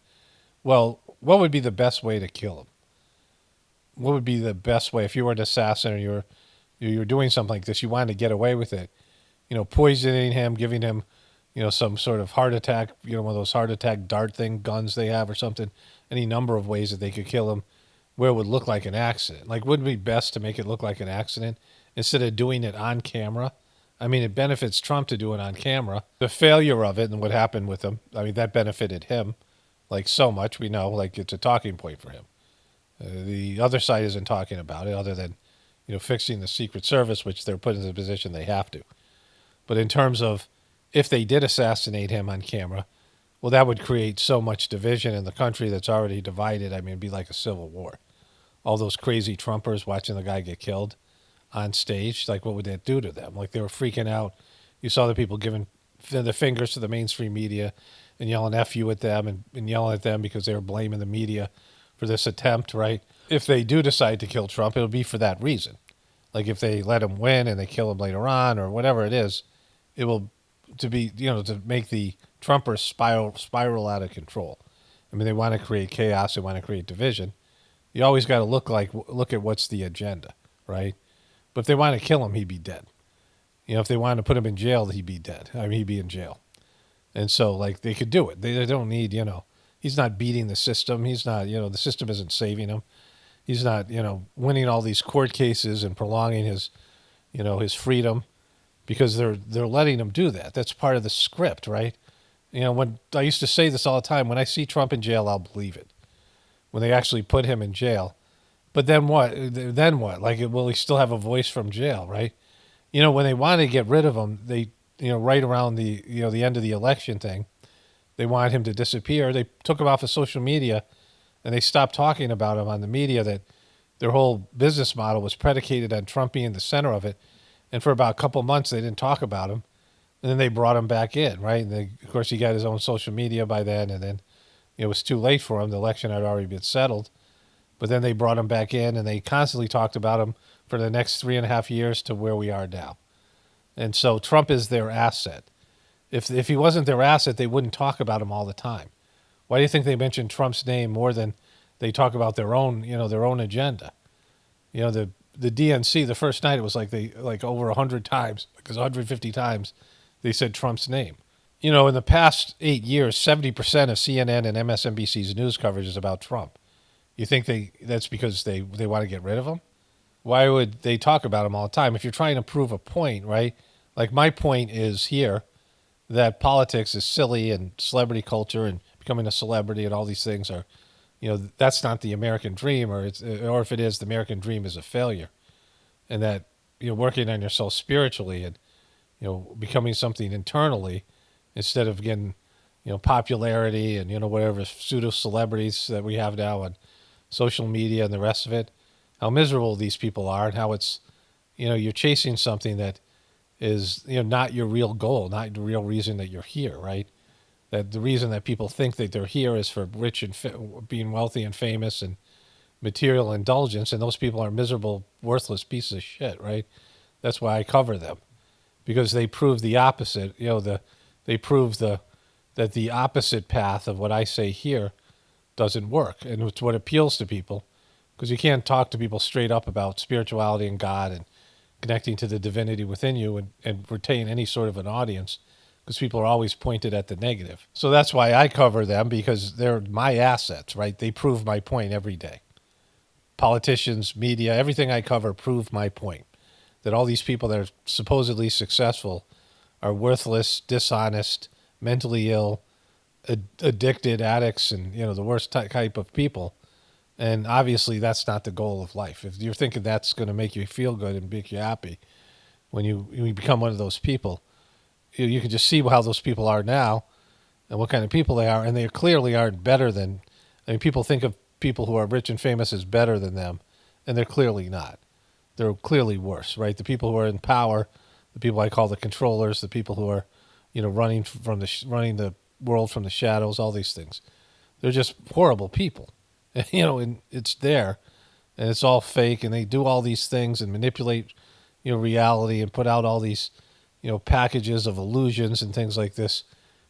Well, what would be the best way to kill him? What would be the best way if you were an assassin or you're doing something like this? You wanted to get away with it, poisoning him, giving him, some sort of heart attack, one of those heart attack dart thing guns they have or something. Any number of ways that they could kill him, where it would look like an accident. Like, wouldn't it be best to make it look like an accident instead of doing it on camera? I mean, it benefits Trump to do it on camera. The failure of it and what happened with him, I mean, that benefited him, like so much. We know, like it's a talking point for him. The other side isn't talking about it, other than fixing the Secret Service, which they're put in the position they have to. But in terms of if they did assassinate him on camera, well, that would create so much division in the country that's already divided. I mean, it'd be like a civil war. All those crazy Trumpers watching the guy get killed on stage, like what would that do to them? Like they were freaking out. You saw the people giving the fingers to the mainstream media and yelling F you at them and yelling at them because they were blaming the media for this attempt, right? If they do decide to kill Trump, it'll be for that reason. Like if they let him win and they kill him later on or whatever it is, it will to be, to make the Trumpers spiral out of control. I mean, they want to create chaos. They want to create division. You always got to look at what's the agenda, right? But if they want to kill him, he'd be dead. If they wanted to put him in jail, he'd be dead. I mean, he'd be in jail. And so, like, they could do it. They don't need, he's not beating the system. He's not, the system isn't saving him. He's not, winning all these court cases and prolonging his, his freedom because they're letting him do that. That's part of the script, right? When I used to say this all the time, when I see Trump in jail, I'll believe it. When they actually put him in jail. But then what? Like, will he still have a voice from jail, right? When they wanted to get rid of him, they, right around the, the end of the election thing, they wanted him to disappear. They took him off of social media and they stopped talking about him on the media, that their whole business model was predicated on Trump being the center of it. And for about a couple months, they didn't talk about him. And then they brought him back in, right? And of course, he got his own social media by then. And then it was too late for him. The election had already been settled. But then they brought him back in, and they constantly talked about him for the next 3.5 years to where we are now. And so Trump is their asset. If he wasn't their asset, they wouldn't talk about him all the time. Why do you think they mention Trump's name more than they talk about their own agenda? The DNC, the first night, it was like over 100 times, because 150 times they said Trump's name. In the past 8 years, 70% of CNN and MSNBC's news coverage is about Trump. You think that's because they want to get rid of him? Why would they talk about him all the time? If you're trying to prove a point, right? Like my point is here that politics is silly and celebrity culture and becoming a celebrity and all these things are that's not the American dream, or if it is, the American dream is a failure, and that working on yourself spiritually and becoming something internally instead of getting popularity and whatever pseudo celebrities that we have now on social media and the rest of it, how miserable these people are, and how it's you're chasing something that is not your real goal, not the real reason that you're here, right? That the reason that people think that they're here is for rich and being wealthy and famous and material indulgence, and those people are miserable, worthless pieces of shit, right? That's why I cover them, because they prove the opposite. They prove that the opposite path of what I say here doesn't work, and it's what appeals to people, because you can't talk to people straight up about spirituality and God and connecting to the divinity within you and retain any sort of an audience, because people are always pointed at the negative. So that's why I cover them, because they're my assets, right? They prove my point every day. Politicians, media, everything I cover prove my point, that all these people that are supposedly successful are worthless, dishonest, mentally ill, addicted, addicts, and the worst type of people. And obviously that's not the goal of life. If you're thinking that's going to make you feel good and make you happy when you become one of those people, you can just see how those people are now and what kind of people they are, and they clearly aren't better than, people think of people who are rich and famous as better than them, and they're clearly not. They're clearly worse, right? The people who are in power, the people I call the controllers, the people who are, running the world from the shadows, all these things. They're just horrible people. And it's there, and it's all fake, and they do all these things and manipulate, reality, and put out all these, packages of illusions and things like this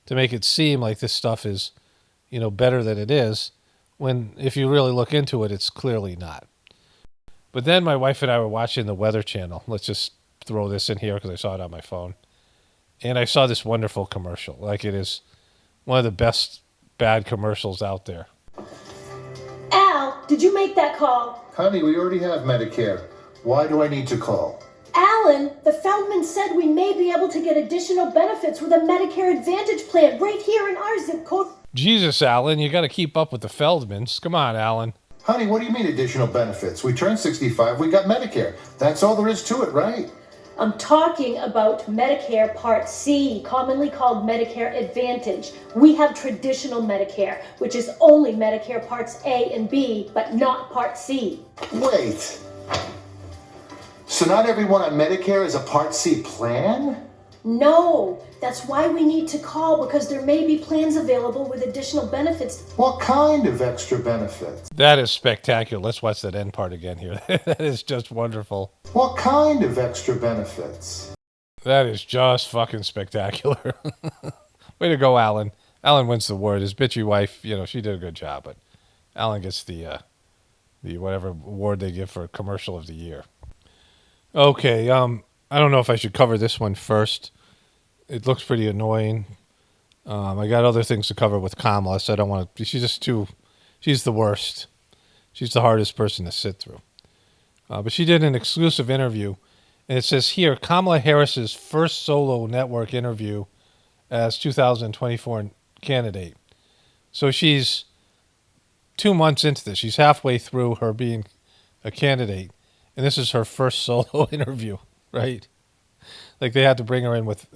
to make it seem like this stuff is, better than it is, when if you really look into it, it's clearly not. But then my wife and I were watching the Weather Channel. Let's just throw this in here because I saw it on my phone. And I saw this wonderful commercial. Like, it is one of the best bad commercials out there. Al, did you make that call? Honey, we already have Medicare. Why do I need to call? Alan, the Feldman said we may be able to get additional benefits with a Medicare Advantage plan right here in our zip code. Jesus, Alan, you got to keep up with the Feldmans. Come on, Alan. Honey, what do you mean additional benefits? We turned 65, we got Medicare. That's all there is to it, right? I'm talking about Medicare Part C, commonly called Medicare Advantage. We have traditional Medicare, which is only Medicare Parts A and B, but not Part C. Wait. So not everyone on Medicare is a Part C plan? No, that's why we need to call, because there may be plans available with additional benefits. What kind of extra benefits? That is spectacular. Let's watch that end part again here. That is just wonderful. What kind of extra benefits? That is just fucking spectacular. Way to go, Alan. Alan wins the award. His bitchy wife, she did a good job, but Alan gets the whatever award they give for commercial of the year. Okay, I don't know if I should cover this one first. It looks pretty annoying. I got other things to cover with Kamala, so I don't want to. She's the worst. She's the hardest person to sit through. But she did an exclusive interview, and it says here, Kamala Harris's first solo network interview as 2024 candidate. So she's 2 months into this. She's halfway through her being a candidate, and this is her first solo interview, right? Like, they had to bring her in with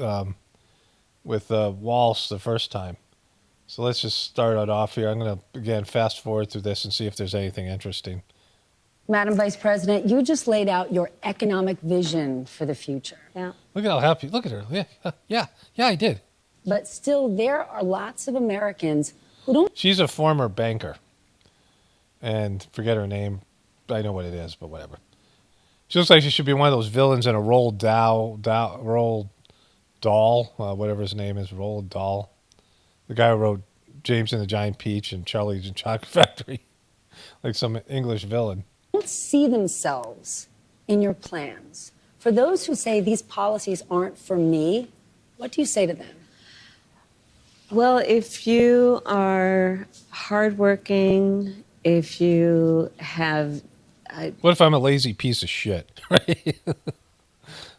Walsh the first time. So let's just start it off here. I'm going to, again, fast forward through this and see if there's anything interesting. Madam Vice President, you just laid out your economic vision for the future. Yeah. Look at how happy. Look at her. Yeah, I did. But still, there are lots of Americans who don't. She's a former banker. And forget her name. I know what it is, but whatever. She looks like she should be one of those villains in a Roald Dahl, whatever his name is, Roald Dahl. The guy who wrote James and the Giant Peach and Charlie and Chocolate Factory. Like some English villain. Don't see themselves in your plans. For those who say these policies aren't for me, what do you say to them? Well, if you are hardworking, if you have... What if I'm a lazy piece of shit, right?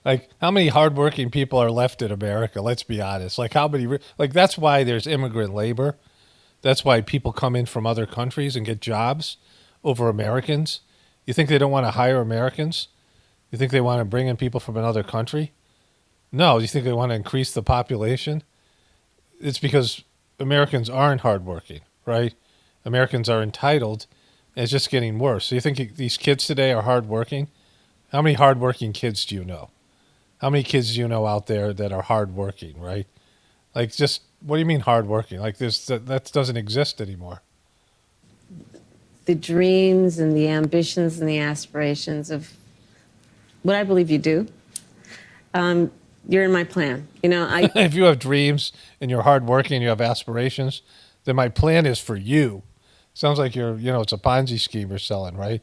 Like, how many hardworking people are left in America? Let's be honest. Like, how many... Like, that's why there's immigrant labor. That's why people come in from other countries and get jobs over Americans. You think they don't want to hire Americans? You think they want to bring in people from another country? No. You think they want to increase the population? It's because Americans aren't hardworking, right? Americans are entitled, and it's just getting worse. So you think these kids today are hardworking? How many hardworking kids do you know? How many kids do you know out there that are hardworking, right? Like, just, what do you mean hardworking? Like, that doesn't exist anymore. The dreams and the ambitions and the aspirations of what I believe you do, you're in my plan. You know, if you have dreams and you're hardworking and you have aspirations, then my plan is for you. Sounds like it's a Ponzi scheme you're selling, right?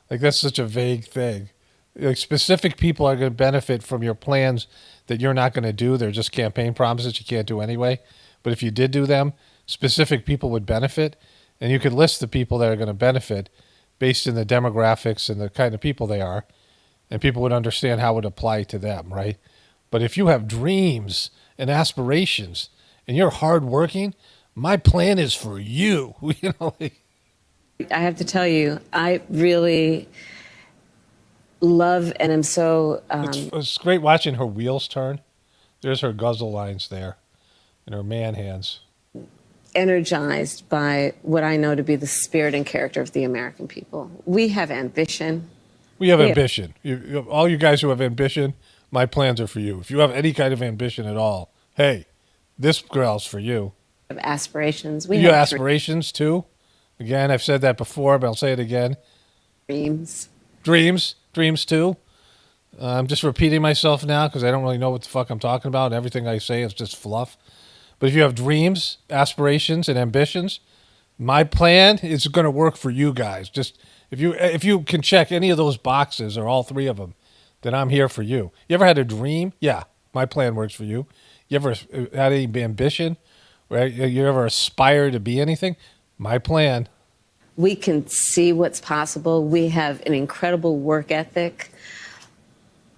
Like, that's such a vague thing. Like, specific people are going to benefit from your plans that you're not going to do. They're just campaign promises you can't do anyway. But if you did do them, specific people would benefit. And you could list the people that are going to benefit based in the demographics and the kind of people they are. And people would understand how it would apply to them, right? But if you have dreams and aspirations and you're hardworking, my plan is for you. I have to tell you, I really love and am so... it's great watching her wheels turn. There's her guzzle lines there and her man hands. Energized by what I know to be the spirit and character of the American people. We have ambition. We have ambition. All you guys who have ambition, my plans are for you. If you have any kind of ambition at all, hey, this girl's for you. Have aspirations. You have aspirations too? Again, I've said that before, but I'll say it again. Dreams. Dreams too. I'm just repeating myself now because I don't really know what the fuck I'm talking about. Everything I say is just fluff. But if you have dreams, aspirations, and ambitions, my plan is going to work for you guys. Just if you can check any of those boxes or all three of them, then I'm here for you. You ever had a dream? Yeah, my plan works for you. You ever had any ambition? Right? You ever aspire to be anything? My plan. We can see what's possible. We have an incredible work ethic.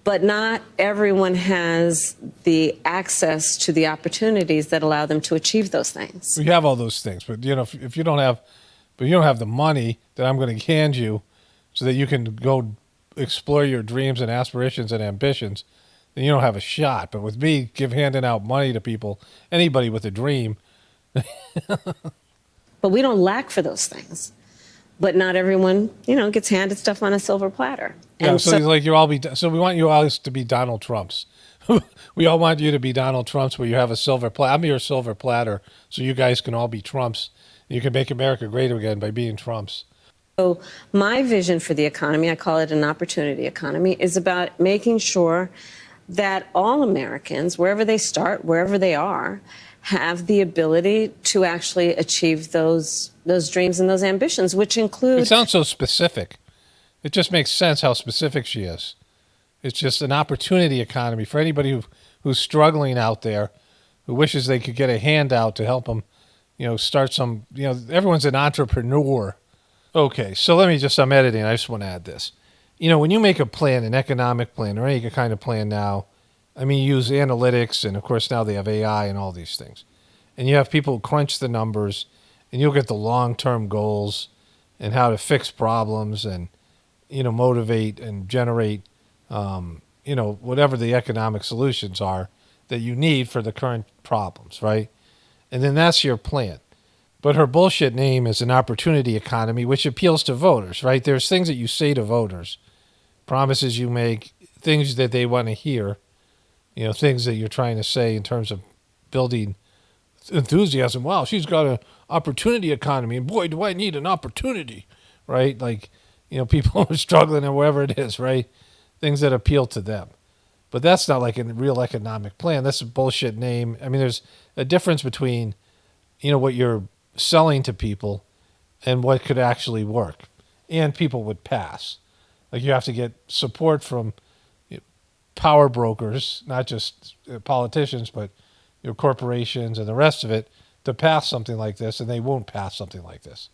But not everyone has the access to the opportunities that allow them to achieve those things. We have all those things, but if you don't have the money that I'm going to hand you, so that you can go explore your dreams and aspirations and ambitions, then you don't have a shot. But with me, handing out money to people, anybody with a dream. But we don't lack for those things. But not everyone, gets handed stuff on a silver platter. Yeah, and so we want you all to be Donald Trumps. We all want you to be Donald Trumps where you have a silver platter. I'm your silver platter so you guys can all be Trumps. You can make America great again by being Trumps. So my vision for the economy, I call it an opportunity economy, is about making sure that all Americans, wherever they start, wherever they are, have the ability to actually achieve those dreams and those ambitions, which include... It sounds so specific. It just makes sense how specific she is. It's just an opportunity economy for anybody who's struggling out there, who wishes they could get a handout to help them, start some, everyone's an entrepreneur. Okay, so I'm editing. I just want to add this. When you make a plan, an economic plan, or any kind of plan now, you use analytics, and of course now they have AI and all these things. And you have people crunch the numbers, and you'll get the long-term goals and how to fix problems and, motivate and generate, whatever the economic solutions are that you need for the current problems, right? And then that's your plan. But her bullshit name is an opportunity economy, which appeals to voters, right? There's things that you say to voters, promises you make, things that they want to hear, things that you're trying to say in terms of building enthusiasm. Wow, she's got an opportunity economy, and boy, do I need an opportunity, right? Like, people are struggling or wherever it is, right? Things that appeal to them. But that's not like a real economic plan. That's a bullshit name. There's a difference between, what you're selling to people and what could actually work. And people would pass. Like, you have to get support from power brokers, not just politicians, but corporations and the rest of it, to pass something like this, and they won't pass something like this.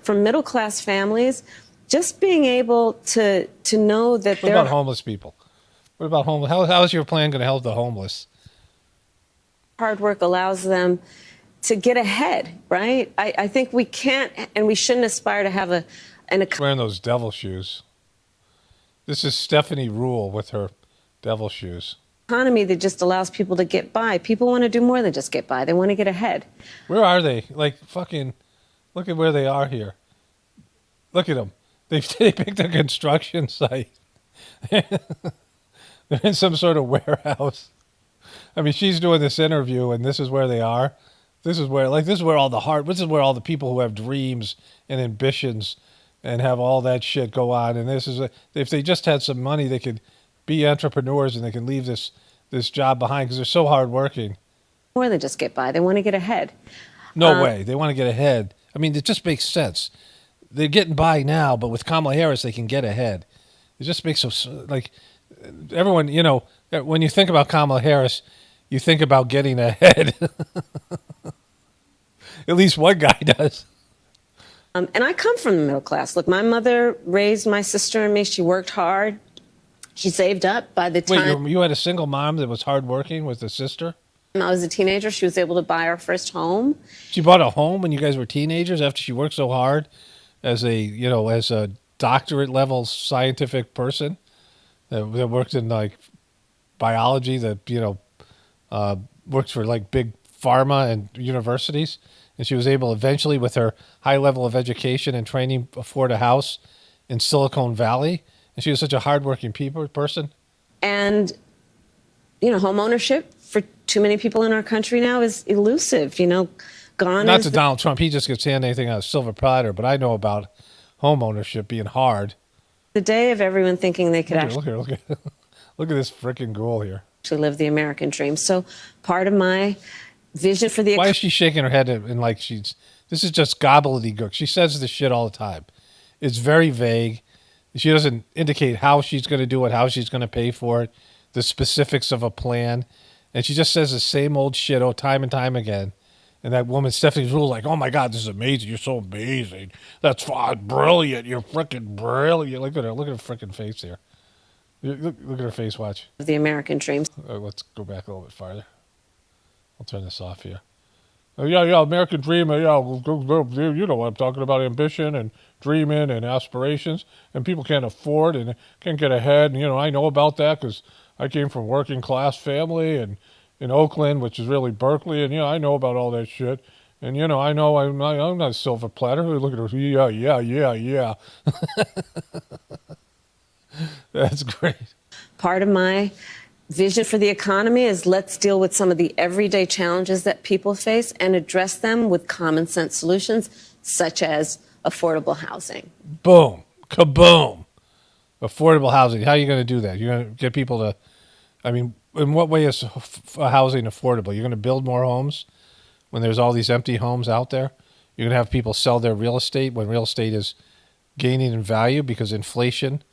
For middle-class families, just being able to know that What about homeless people? What about homeless? How is your plan going to help the homeless? Hard work allows them to get ahead, right? I think we can't and we shouldn't aspire to have an Wearing those devil shoes. This is Stephanie Rule with her devil shoes. economy that just allows people to get by. People want to do more than just get by. They want to get ahead. Where are they? Like, fucking, look at where they are here. Look at them. They picked a construction site. They're in some sort of warehouse. I mean, she's doing this interview, and this is where they are. This is where all the heart. This is where all the people who have dreams and ambitions and have all that shit go on. And this is if they just had some money, they could be entrepreneurs and they can leave this job behind because they're so hardworking. More than just get by. They want to get ahead. No way. They want to get ahead. I mean, it just makes sense. They're getting by now, but with Kamala Harris, they can get ahead. It just makes so like everyone. You know, when you think about Kamala Harris, you think about getting ahead. At least one guy does. And I come from the middle class. Look, my mother raised my sister and me. She worked hard. She saved up. By the time you had a single mom that was hardworking with a sister? I was a teenager, she was able to buy our first home. She bought a home when you guys were teenagers after she worked so hard as a doctorate level scientific person that worked in like biology, that works for like big pharma and universities. And she was able eventually, with her high level of education and training, afford a house in Silicon Valley. And she was such a hardworking person. And, home ownership for too many people in our country now is elusive. Gone. Not to Donald Trump. He just gets handed anything on a silver platter. But I know about home ownership being hard. The day of everyone thinking they could look at this freaking ghoul here. Actually live the American dream. So part of my vision for the... Why is she shaking her head and like this is just gobbledygook? She says this shit all the time. It's very vague. She doesn't indicate how she's going to do it, how she's going to pay for it, the specifics of a plan. And she just says the same old shit time and time again. And that woman, Stephanie Rule, like, oh my God, this is amazing. You're so amazing. That's brilliant. You're freaking brilliant. Look at her. Look at her freaking face here. Look at her face. Watch. The American dream. Let's go back a little bit farther. I'll turn this off here. Yeah, American dream. You know what I'm talking about, ambition and dreaming and aspirations. And people can't afford and can't get ahead. And, I know about that because I came from a working class family and in Oakland, which is really Berkeley. And, I know about all that shit. And, I know I'm not a silver platter. Look at her. Yeah. That's great. Part of my vision for the economy is let's deal with some of the everyday challenges that people face and address them with common sense solutions, such as affordable housing. Boom. Kaboom. Affordable housing. How are you going to do that? You're going to get people to, in what way is housing affordable? You're going to build more homes when there's all these empty homes out there? You're going to have people sell their real estate when real estate is gaining in value because inflation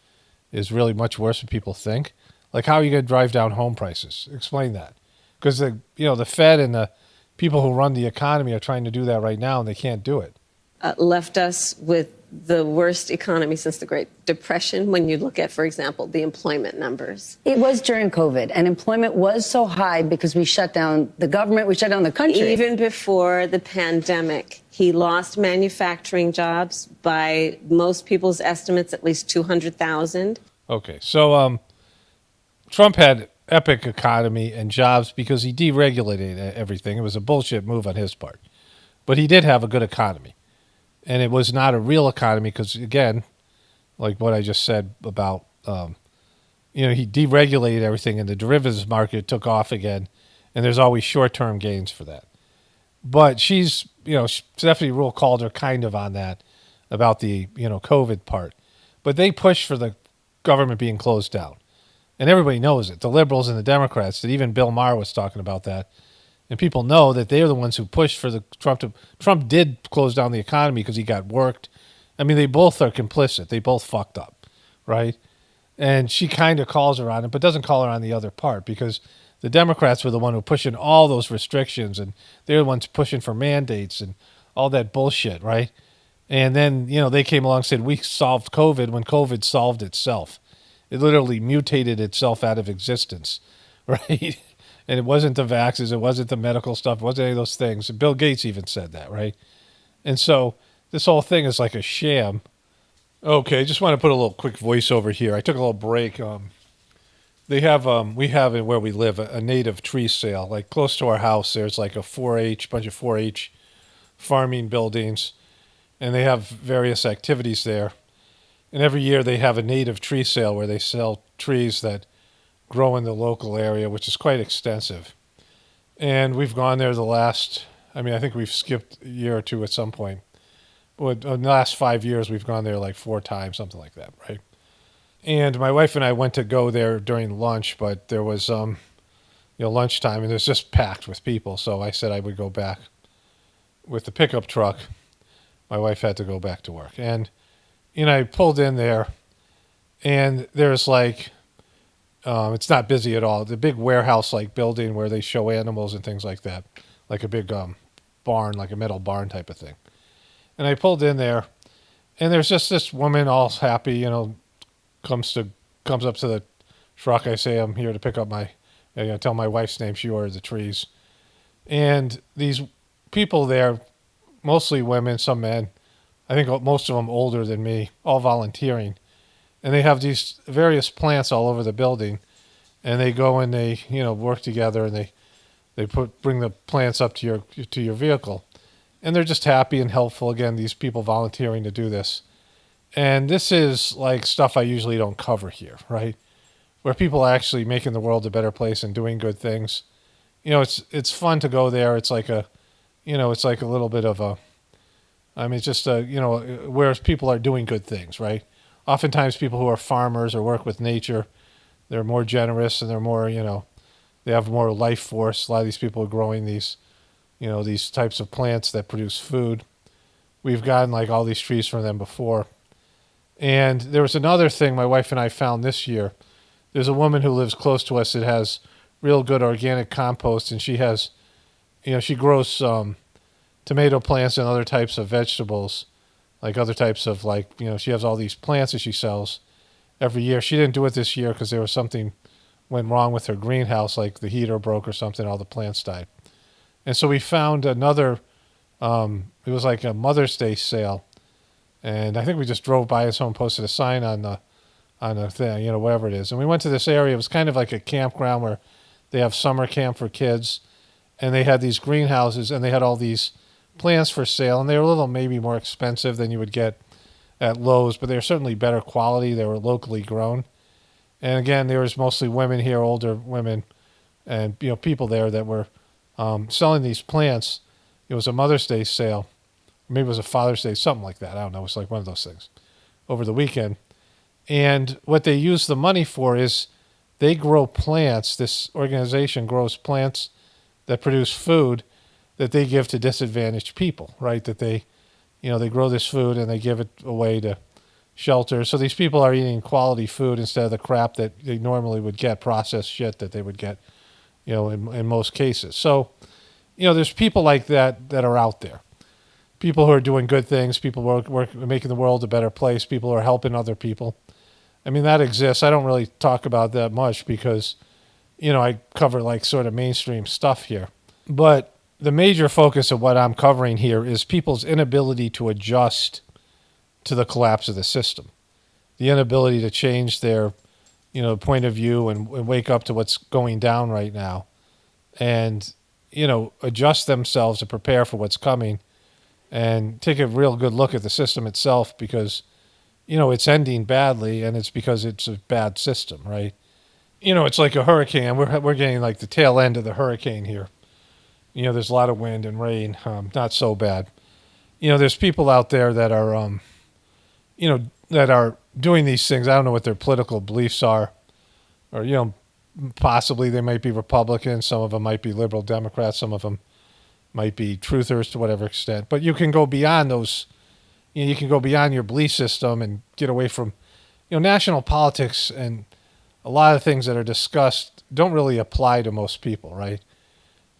is really much worse than people think. Like, how are you going to drive down home prices? Explain that. Because the Fed and the people who run the economy are trying to do that right now, and they can't do it. Left us with the worst economy since the Great Depression when you look at, for example, the employment numbers. It was during COVID, and employment was so high because we shut down the government, we shut down the country. Even before the pandemic, he lost manufacturing jobs by most people's estimates, at least 200,000. Okay, so Trump had epic economy and jobs because he deregulated everything. It was a bullshit move on his part. But he did have a good economy. And it was not a real economy because, again, like what I just said about, he deregulated everything and the derivatives market took off again. And there's always short-term gains for that. But Stephanie Rule called her kind of on that about the, COVID part. But they pushed for the government being closed down. And everybody knows it. The liberals and the Democrats, that even Bill Maher was talking about that. And people know that they're the ones who pushed for the Trump did close down the economy because he got worked. I mean, they both are complicit. They both fucked up, right? And she kind of calls her on it, but doesn't call her on the other part because the Democrats were the one who pushing all those restrictions, and they're the ones pushing for mandates and all that bullshit, right? And then, they came along and said, we solved COVID when COVID solved itself. It literally mutated itself out of existence, right? And it wasn't the vaxxers, it wasn't the medical stuff, it wasn't any of those things. Bill Gates even said that, right? And so this whole thing is like a sham. Okay, just want to put a little quick voiceover here. I took a little break. We have where we live a native tree sale. Like close to our house, there's like a 4-H, bunch of 4-H farming buildings, and they have various activities there. And every year they have a native tree sale where they sell trees that grow in the local area, which is quite extensive. And we've gone there I think we've skipped a year or two at some point. But in the last 5 years, we've gone there like 4 times, something like that, right? And my wife and I went to go there during lunch, but there was, lunchtime, and it was just packed with people. So I said I would go back with the pickup truck. My wife had to go back to work. And, I pulled in there, and there's like, it's not busy at all. The big warehouse-like building where they show animals and things like that, like a big barn, like a metal barn type of thing. And I pulled in there, and there's just this woman all happy, comes up to the truck. I say, I'm here to pick up tell my wife's name. She ordered the trees. And these people there, mostly women, some men, I think most of them older than me, all volunteering. And they have these various plants all over the building. And they go and they, work together, and they bring the plants up to your vehicle. And they're just happy and helpful. Again, these people volunteering to do this. And this is like stuff I usually don't cover here, right? Where people are actually making the world a better place and doing good things. It's fun to go there. It's like it's like a little bit of where people are doing good things, right? Oftentimes people who are farmers or work with nature, they're more generous and they're more, they have more life force. A lot of these people are growing these types of plants that produce food. We've gotten like all these trees from them before. And there was another thing my wife and I found this year. There's a woman who lives close to us that has real good organic compost, and she has, she grows tomato plants and other types of vegetables, like other types of she has all these plants that she sells every year. She didn't do it this year because there was something went wrong with her greenhouse, like the heater broke or something, all the plants died. And so we found another, it was like a Mother's Day sale. And I think we just drove by and someone posted a sign on the thing, whatever it is. And we went to this area. It was kind of like a campground where they have summer camp for kids. And they had these greenhouses, and they had all these plants for sale. And they were a little maybe more expensive than you would get at Lowe's, but they were certainly better quality. They were locally grown. And again, there was mostly women here, older women, and people there that were selling these plants. It was a Mother's Day sale. Maybe it was a Father's Day, something like that. I don't know. It was like one of those things over the weekend. And what they use the money for is they grow plants. This organization grows plants that produce food that they give to disadvantaged people, right? That they grow this food and they give it away to shelters. So these people are eating quality food instead of the crap that they normally would get, processed shit that they would get, in most cases. So, there's people like that are out there. People who are doing good things, people who are making the world a better place, people who are helping other people. I mean, that exists. I don't really talk about that much because, I cover like sort of mainstream stuff here. But the major focus of what I'm covering here is people's inability to adjust to the collapse of the system. The inability to change their, point of view and wake up to what's going down right now and, adjust themselves to prepare for what's coming. And take a real good look at the system itself because, it's ending badly, and it's because it's a bad system, right? It's like a hurricane. We're getting like the tail end of the hurricane here. There's a lot of wind and rain, not so bad. There's people out there that are, that are doing these things. I don't know what their political beliefs are, or, possibly they might be Republicans. Some of them might be liberal Democrats. Some of them might be truthers to whatever extent, but you can go beyond those. You can go beyond your belief system and get away from, national politics, and a lot of things that are discussed don't really apply to most people, right?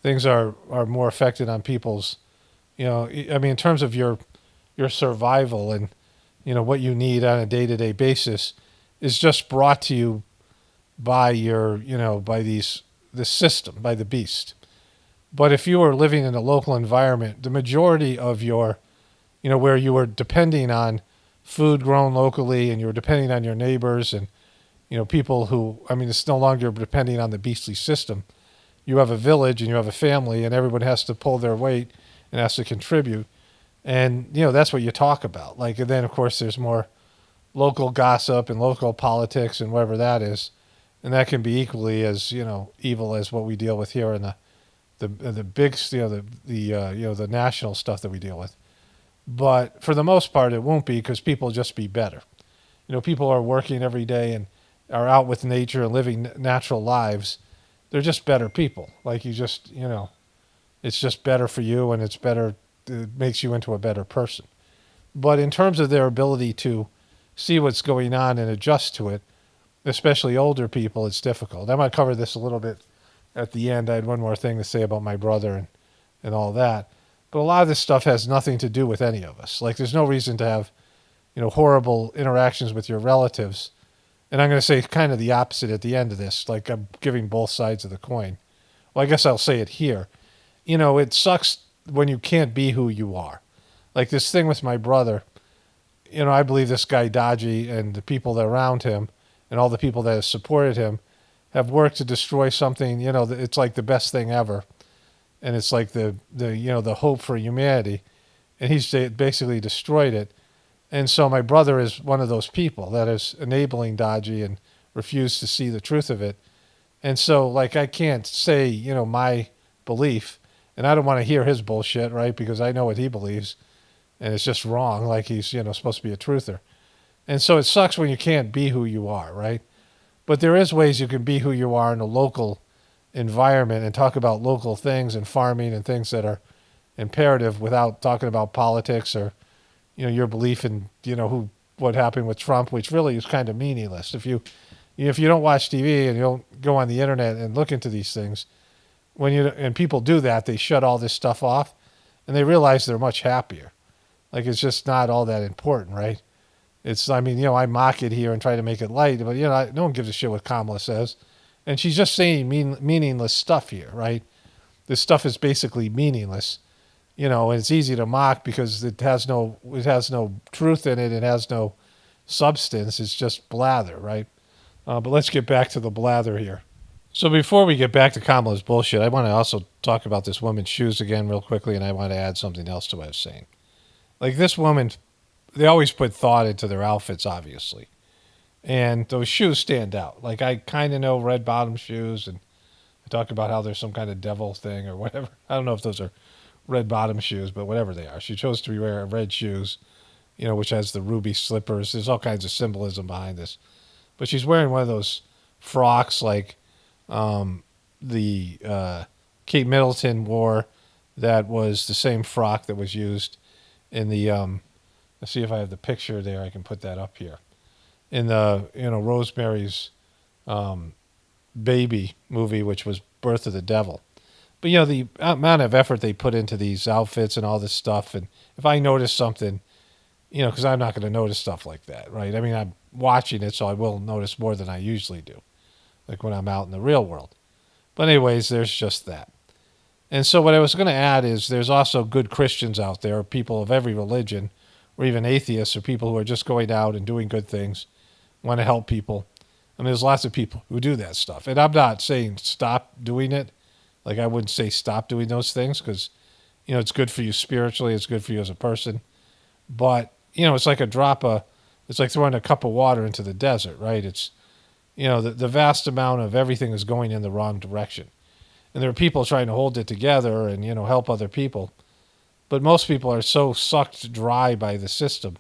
Things are more affected on people's, in terms of your survival and, what you need on a day-to-day basis is just brought to you by your, by these the system, by the beast. But if you were living in a local environment, the majority of your, where you were depending on food grown locally and you were depending on your neighbors and, people who, it's no longer depending on the beastly system. You have a village and you have a family and everyone has to pull their weight and has to contribute. And, that's what you talk about. Like, and then, of course, there's more local gossip and local politics and whatever that is. And that can be equally as, evil as what we deal with here in the big, the national stuff that we deal with. But for the most part, it won't be because people just be better. People are working every day and are out with nature and living natural lives. They're just better people. Like you just, it's just better for you and it makes you into a better person. But in terms of their ability to see what's going on and adjust to it, especially older people, it's difficult. I might cover this a little bit at the end. I had one more thing to say about my brother and all that. But a lot of this stuff has nothing to do with any of us. Like there's no reason to have, horrible interactions with your relatives. And I'm going to say kind of the opposite at the end of this. Like I'm giving both sides of the coin. Well, I guess I'll say it here. It sucks when you can't be who you are. Like this thing with my brother, I believe this guy Dodgy and the people that are around him and all the people that have supported him have worked to destroy something, it's like the best thing ever. And it's like the hope for humanity. And he's basically destroyed it. And so my brother is one of those people that is enabling Dodgy and refused to see the truth of it. And so, like, I can't say, my belief, and I don't want to hear his bullshit, right? Because I know what he believes, and it's just wrong, like he's, supposed to be a truther. And so it sucks when you can't be who you are, right? But there is ways you can be who you are in a local environment and talk about local things and farming and things that are imperative without talking about politics or, your belief in, what happened with Trump, which really is kind of meaningless. If you don't watch TV and you don't go on the internet and look into these things, and people do that, they shut all this stuff off and they realize they're much happier. Like it's just not all that important, right? I mock it here and try to make it light, but no one gives a shit what Kamala says. And she's just saying meaningless stuff here, right? This stuff is basically meaningless. And it's easy to mock because it has no truth in it. It has no substance. It's just blather, right? But let's get back to the blather here. So before we get back to Kamala's bullshit, I want to also talk about this woman's shoes again real quickly, and I want to add something else to what I was saying. Like this woman, they always put thought into their outfits, obviously. And those shoes stand out. Like I kind of know red bottom shoes, and I talk about how there's some kind of devil thing or whatever. I don't know if those are red bottom shoes, but whatever they are. She chose to wear red shoes, which has the ruby slippers. There's all kinds of symbolism behind this. But she's wearing one of those frocks like the Kate Middleton wore, that was the same frock that was used in the, let's see if I have the picture there. I can put that up here. In the, Rosemary's Baby movie, which was Birth of the Devil. But, the amount of effort they put into these outfits and all this stuff. And if I notice something, because I'm not going to notice stuff like that, right? I'm watching it, so I will notice more than I usually do, like when I'm out in the real world. But anyways, there's just that. And so what I was going to add is there's also good Christians out there, people of every religion, or even atheists, or people who are just going out and doing good things, want to help people. There's lots of people who do that stuff. And I'm not saying stop doing it. Like I wouldn't say stop doing those things because, it's good for you spiritually. It's good for you as a person. But, it's like it's like throwing a cup of water into the desert, right? It's, the vast amount of everything is going in the wrong direction. And there are people trying to hold it together and, help other people. But most people are so sucked dry by the system.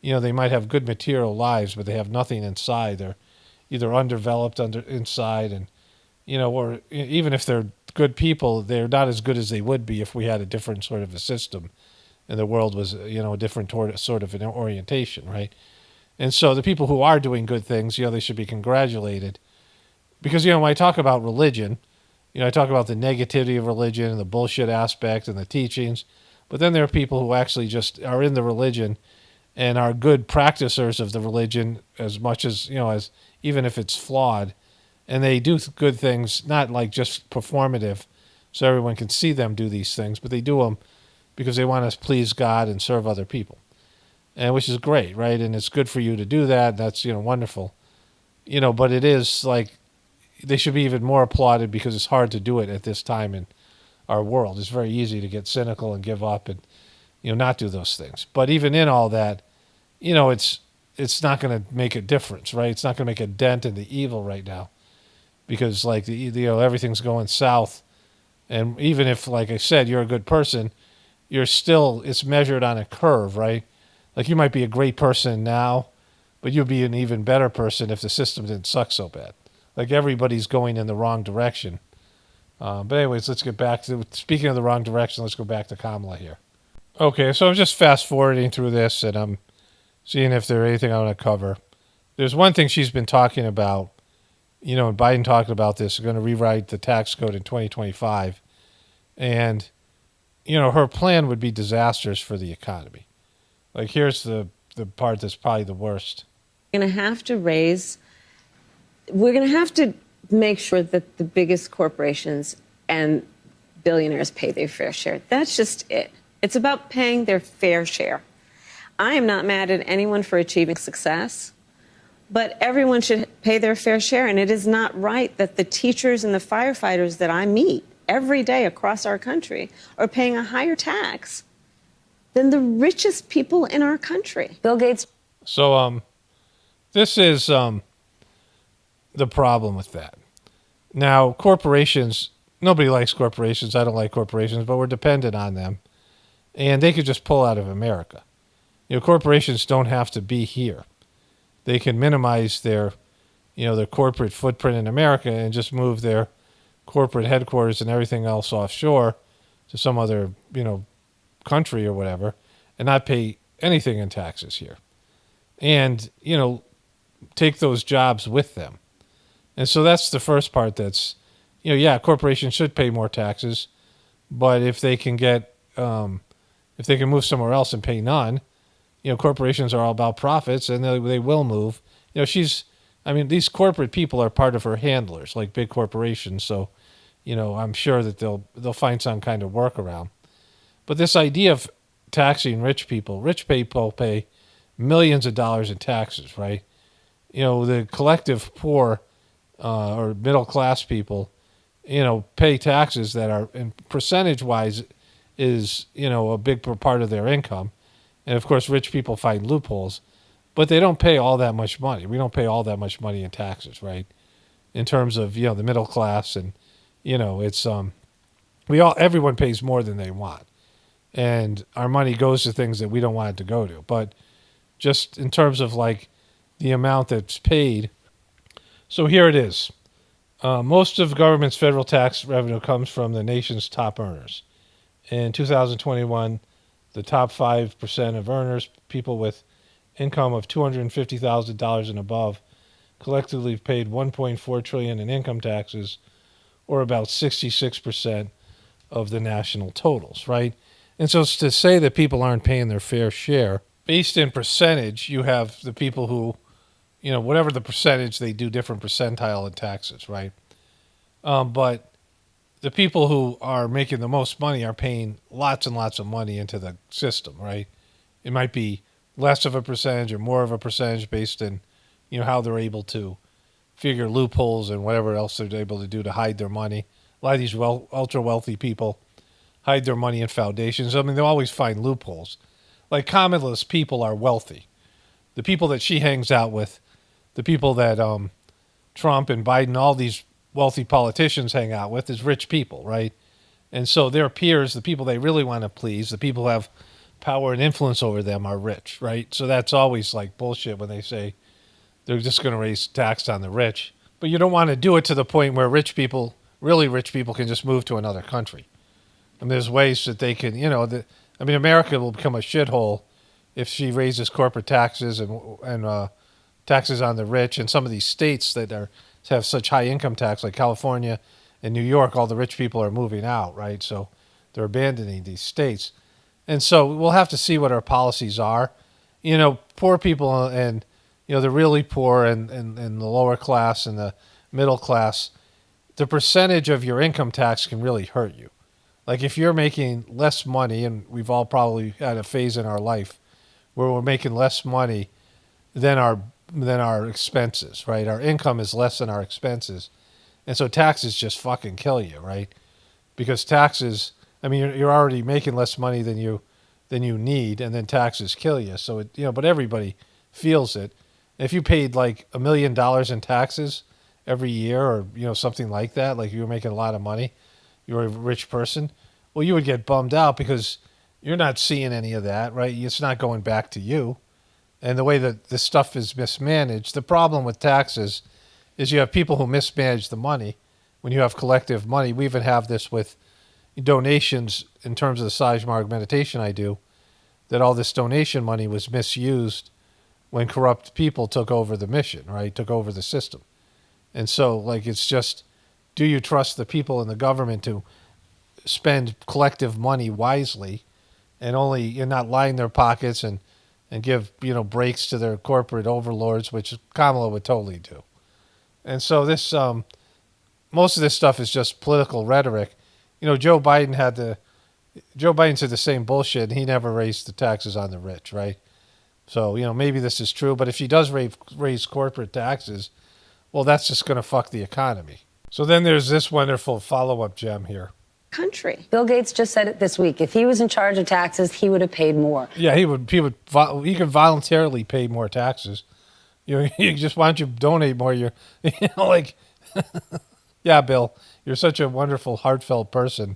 They might have good material lives, but they have nothing inside. They're either undeveloped inside and, or even if they're good people, they're not as good as they would be if we had a different sort of a system and the world was, a different sort of an orientation, right? And so the people who are doing good things, they should be congratulated. Because, when I talk about religion, I talk about the negativity of religion and the bullshit aspect and the teachings. But then there are people who actually just are in the religion and are good practicers of the religion as much as, as even if it's flawed. And they do good things, not like just performative so everyone can see them do these things, but they do them because they want to please God and serve other people. And which is great, right? And it's good for you to do that. That's, wonderful. But it is like they should be even more applauded because it's hard to do it at this time in our world. It's very easy to get cynical and give up and, not do those things. But even in all that, it's not going to make a difference, right? It's not going to make a dent in the evil right now because like everything's going south. And even if, like I said, you're a good person, it's measured on a curve, right? Like you might be a great person now, but you'd be an even better person if the system didn't suck so bad. Like everybody's going in the wrong direction. But anyways, let's get back to, speaking of the wrong direction, let's go back to Kamala here. Okay, so I'm just fast forwarding through this and I'm seeing if there's anything I want to cover. There's one thing she's been talking about, and Biden talked about this, they're going to rewrite the tax code in 2025. And, her plan would be disastrous for the economy. Like here's the part that's probably the worst. We're going to have to make sure that the biggest corporations and billionaires pay their fair share. That's just it. It's about paying their fair share. I am not mad at anyone for achieving success, but everyone should pay their fair share. And it is not right that the teachers and the firefighters that I meet every day across our country are paying a higher tax than the richest people in our country. Bill Gates. So this is the problem with that. Now, corporations, nobody likes corporations. I don't like corporations, but we're dependent on them. And they could just pull out of America. Corporations don't have to be here. They can minimize their corporate footprint in America and just move their corporate headquarters and everything else offshore to some other, country or whatever, and not pay anything in taxes here. And, take those jobs with them. And so that's the first part that's, corporations should pay more taxes, but if they can get, if they can move somewhere else and pay none, corporations are all about profits and they will move. These corporate people are part of her handlers, like big corporations. So, I'm sure that they'll find some kind of workaround. But this idea of taxing rich people pay millions of dollars in taxes, right? The collective poor or middle class people, pay taxes that are, in percentage wise, is, a big part of their income. And of course, rich people find loopholes, but they don't pay all that much money. We don't pay all that much money in taxes, right? In terms of, the middle class and, it's, everyone pays more than they want. And our money goes to things that we don't want it to go to. But just in terms of like the amount that's paid. So here it is. Most of government's federal tax revenue comes from the nation's top earners. In 2021, the top 5% of earners, people with income of $250,000 and above, collectively paid $1.4 trillion in income taxes, or about 66% of the national totals, right? And so to say that people aren't paying their fair share, based in percentage, you have the people who, whatever the percentage, they do different percentile in taxes, right? But the people who are making the most money are paying lots and lots of money into the system, right? It might be less of a percentage or more of a percentage based in, how they're able to figure loopholes and whatever else they're able to do to hide their money. A lot of these ultra wealthy people hide their money in foundations. They'll always find loopholes. Like Kamala's people are wealthy. The people that she hangs out with, the people that Trump and Biden, all these wealthy politicians hang out with is rich people, right? And so their peers, the people they really want to please, the people who have power and influence over them are rich, right? So that's always like bullshit when they say they're just going to raise tax on the rich. But you don't want to do it to the point where rich people, really rich people, can just move to another country. And there's ways that they can, America will become a shithole if she raises corporate taxes and taxes on the rich. And some of these states that have such high income tax, like California and New York, all the rich people are moving out, right? So they're abandoning these states. And so we'll have to see what our policies are. Poor people and, the really poor and the lower class and the middle class, the percentage of your income tax can really hurt you. Like if you're making less money, and we've all probably had a phase in our life where we're making less money than our expenses, right? Our income is less than our expenses. And so taxes just fucking kill you, right? Because taxes, I mean, you're already making less money than you need, and then taxes kill you. So but everybody feels it. If you paid like $1 million in taxes every year, or something like that, like you were making a lot of money, you were a rich person, well, you would get bummed out because you're not seeing any of that, right? It's not going back to you. And the way that this stuff is mismanaged, the problem with taxes is you have people who mismanage the money. When you have collective money, we even have this with donations in terms of the Sajmarg meditation I do, that all this donation money was misused when corrupt people took over the mission, right? Took over the system. And so, like, it's just, do you trust the people in the government to spend collective money wisely and not line their pockets and give, breaks to their corporate overlords, which Kamala would totally do. And so this, most of this stuff is just political rhetoric. Joe Biden said the same bullshit, and he never raised the taxes on the rich, right? So, maybe this is true, but if he does raise corporate taxes, well, that's just going to fuck the economy. So then there's this wonderful follow-up gem here. Country. Bill Gates just said it this week. If he was in charge of taxes, he would have paid more. Yeah, he could voluntarily pay more taxes. You just, why don't you donate more? Yeah, Bill, you're such a wonderful, heartfelt person.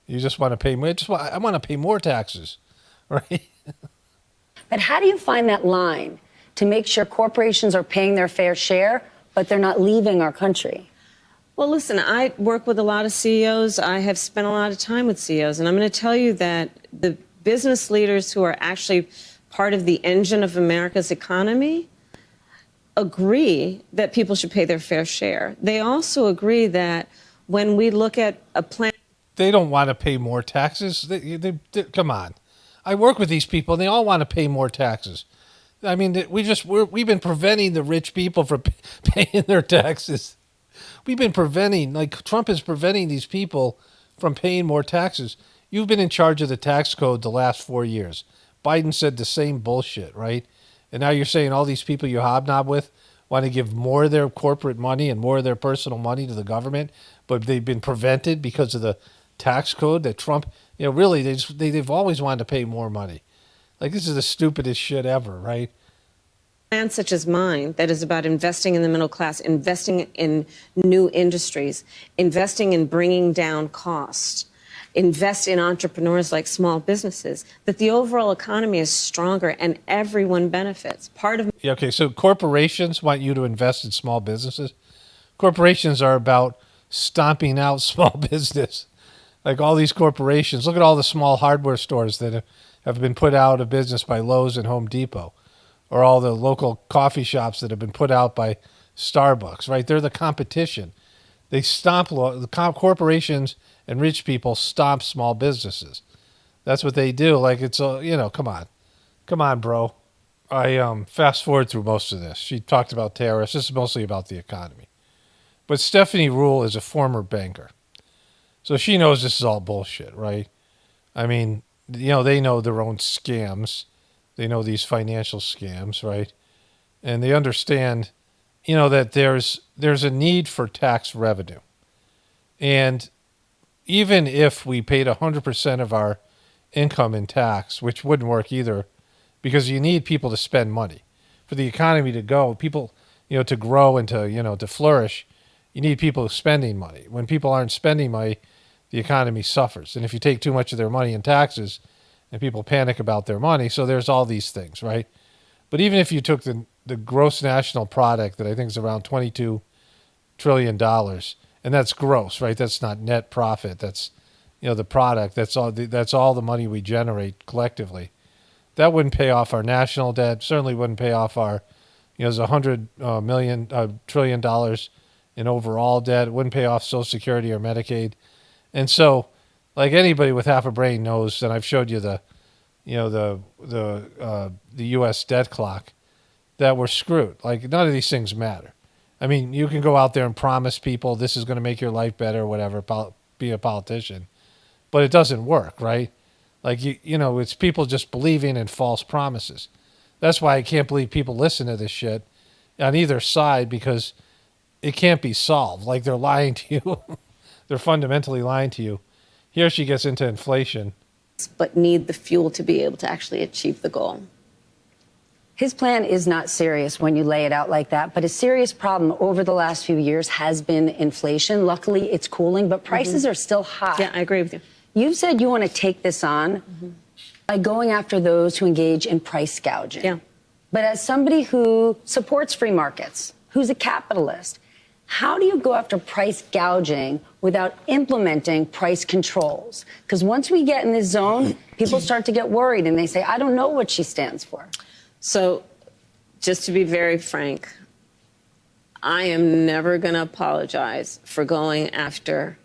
You just want to pay more. I want to pay more taxes, right? But how do you find that line to make sure corporations are paying their fair share, but they're not leaving our country? Well, listen, I work with a lot of CEOs. I have spent a lot of time with CEOs, and I'm going to tell you that the business leaders who are actually part of the engine of America's economy agree that people should pay their fair share. They also agree that when we look at a plan... They don't want to pay more taxes. They come on. I work with these people, and they all want to pay more taxes. I mean, we've been preventing the rich people from paying their taxes. We've been preventing, like Trump is preventing these people from paying more taxes. You've been in charge of the tax code the last 4 years. Biden said the same bullshit, right? And now you're saying all these people you hobnob with want to give more of their corporate money and more of their personal money to the government, but they've been prevented because of the tax code that Trump, really, they've always wanted to pay more money. Like, this is the stupidest shit ever, right? Plan such as mine that is about investing in the middle class, investing in new industries, investing in bringing down costs, invest in entrepreneurs like small businesses, that the overall economy is stronger and everyone benefits. Yeah, okay, so corporations want you to invest in small businesses. Corporations are about stomping out small business. Like all these corporations, look at all the small hardware stores that have been put out of business by Lowe's and Home Depot, or all the local coffee shops that have been put out by Starbucks, right? They're the competition. They stomp, corporations and rich people stomp small businesses. That's what they do. Like, it's, come on, bro. I fast forward through most of this. She talked about terrorists. This is mostly about the economy. But Stephanie Rule is a former banker. So she knows this is all bullshit, right? I mean, they know their own scams. They know these financial scams, right? And they understand, that there's a need for tax revenue. And even if we paid 100% of our income in tax, which wouldn't work either, because you need people to spend money. For the economy to go, people, to grow and to flourish, you need people spending money. When people aren't spending money, the economy suffers. And if you take too much of their money in taxes, and people panic about their money, so there's all these things, right? But even if you took the gross national product that I think is around $22 trillion, and that's gross, right? That's not net profit. That's, the product. That's all the money we generate collectively. That wouldn't pay off our national debt. Certainly wouldn't pay off our, there's $100 trillion in overall debt. It wouldn't pay off Social Security or Medicaid. And so, like anybody with half a brain knows, and I've showed you the U.S. debt clock, that we're screwed. Like, none of these things matter. I mean, you can go out there and promise people this is going to make your life better or whatever, be a politician, but it doesn't work, right? Like, it's people just believing in false promises. That's why I can't believe people listen to this shit on either side, because it can't be solved. Like, they're lying to you. They're fundamentally lying to you. Here she gets into inflation. But need the fuel to be able to actually achieve the goal. His plan is not serious when you lay it out like that, but a serious problem over the last few years has been inflation. Luckily, it's cooling, but prices are still high. Yeah, I agree with you. You've said you want to take this on by going after those who engage in price gouging. Yeah. But as somebody who supports free markets, who's a capitalist, how do you go after price gouging without implementing price controls? Because once we get in this zone, people start to get worried and they say, I don't know what she stands for. So, just to be very frank, I am never going to apologize for going after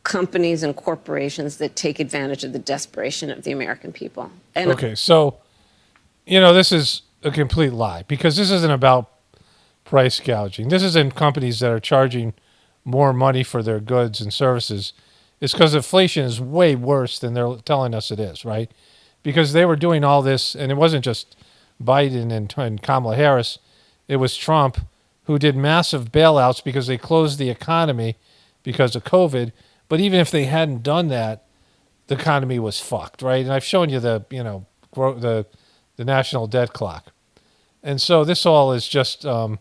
companies and corporations that take advantage of the desperation of the American people. And Okay, so, this is a complete lie, because this isn't about price gouging. This isn't companies that are charging more money for their goods and services. It's because inflation is way worse than they're telling us it is, right? Because they were doing all this, and it wasn't just Biden and Kamala Harris. It was Trump who did massive bailouts because they closed the economy because of COVID. But even if they hadn't done that, the economy was fucked, right? And I've shown you the national debt clock. And so this all is just, for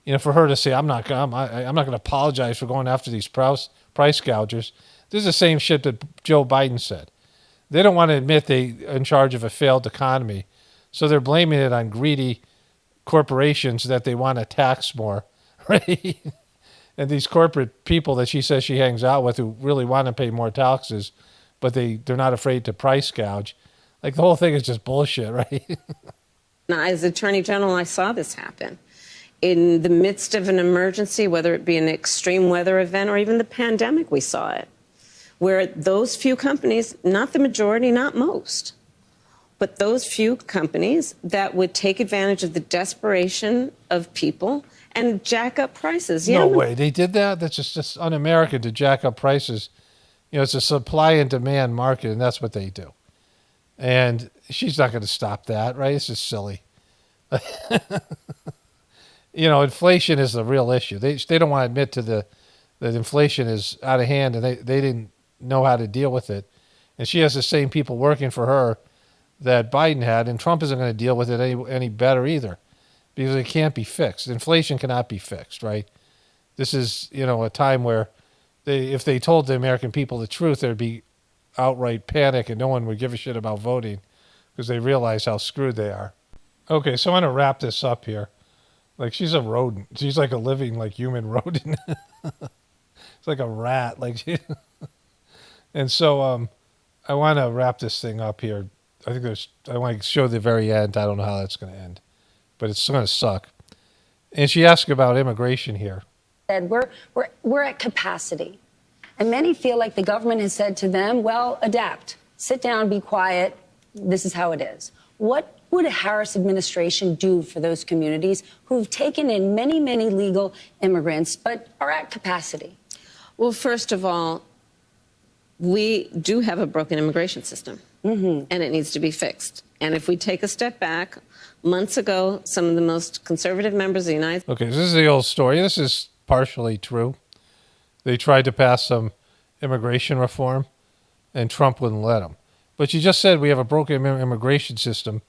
her to say, I'm not going to apologize for going after these price gougers. This is the same shit that Joe Biden said. They don't want to admit they're in charge of a failed economy, so they're blaming it on greedy corporations that they want to tax more, right? And these corporate people that she says she hangs out with who really want to pay more taxes, but they're not afraid to price gouge. Like, the whole thing is just bullshit, right? Now, as Attorney General, I saw this happen. In the midst of an emergency, whether it be an extreme weather event or even the pandemic, we saw it, where those few companies, not the majority, not most, but those few companies that would take advantage of the desperation of people and jack up prices. No way. They did that? That's just un-American to jack up prices. It's a supply and demand market, and that's what they do. And she's not going to stop that, right? It's just silly. Inflation is the real issue. They don't want to admit to that inflation is out of hand, and they didn't know how to deal with it. And she has the same people working for her that Biden had, and Trump isn't going to deal with it any better either, because it can't be fixed. Inflation cannot be fixed, right? This is, a time where if they told the American people the truth, there'd be outright panic and no one would give a shit about voting because they realize how screwed they are. Okay, so I'm going to wrap this up here. Like, she's a rodent. She's like a living, human rodent. It's like a rat. And so I want to wrap this thing up here. I want to show the very end. I don't know how that's going to end, but it's going to suck. And she asked about immigration here. We're at capacity. And many feel like the government has said to them, well, adapt, sit down, be quiet. This is how it is. What would a Harris administration do for those communities who've taken in many, many legal immigrants but are at capacity? Well, first of all, we do have a broken immigration system, and it needs to be fixed. And if we take a step back, months ago, some of the most conservative members of the United States... Okay, so this is the old story. This is partially true. They tried to pass some immigration reform, and Trump wouldn't let them. But you just said we have a broken immigration system.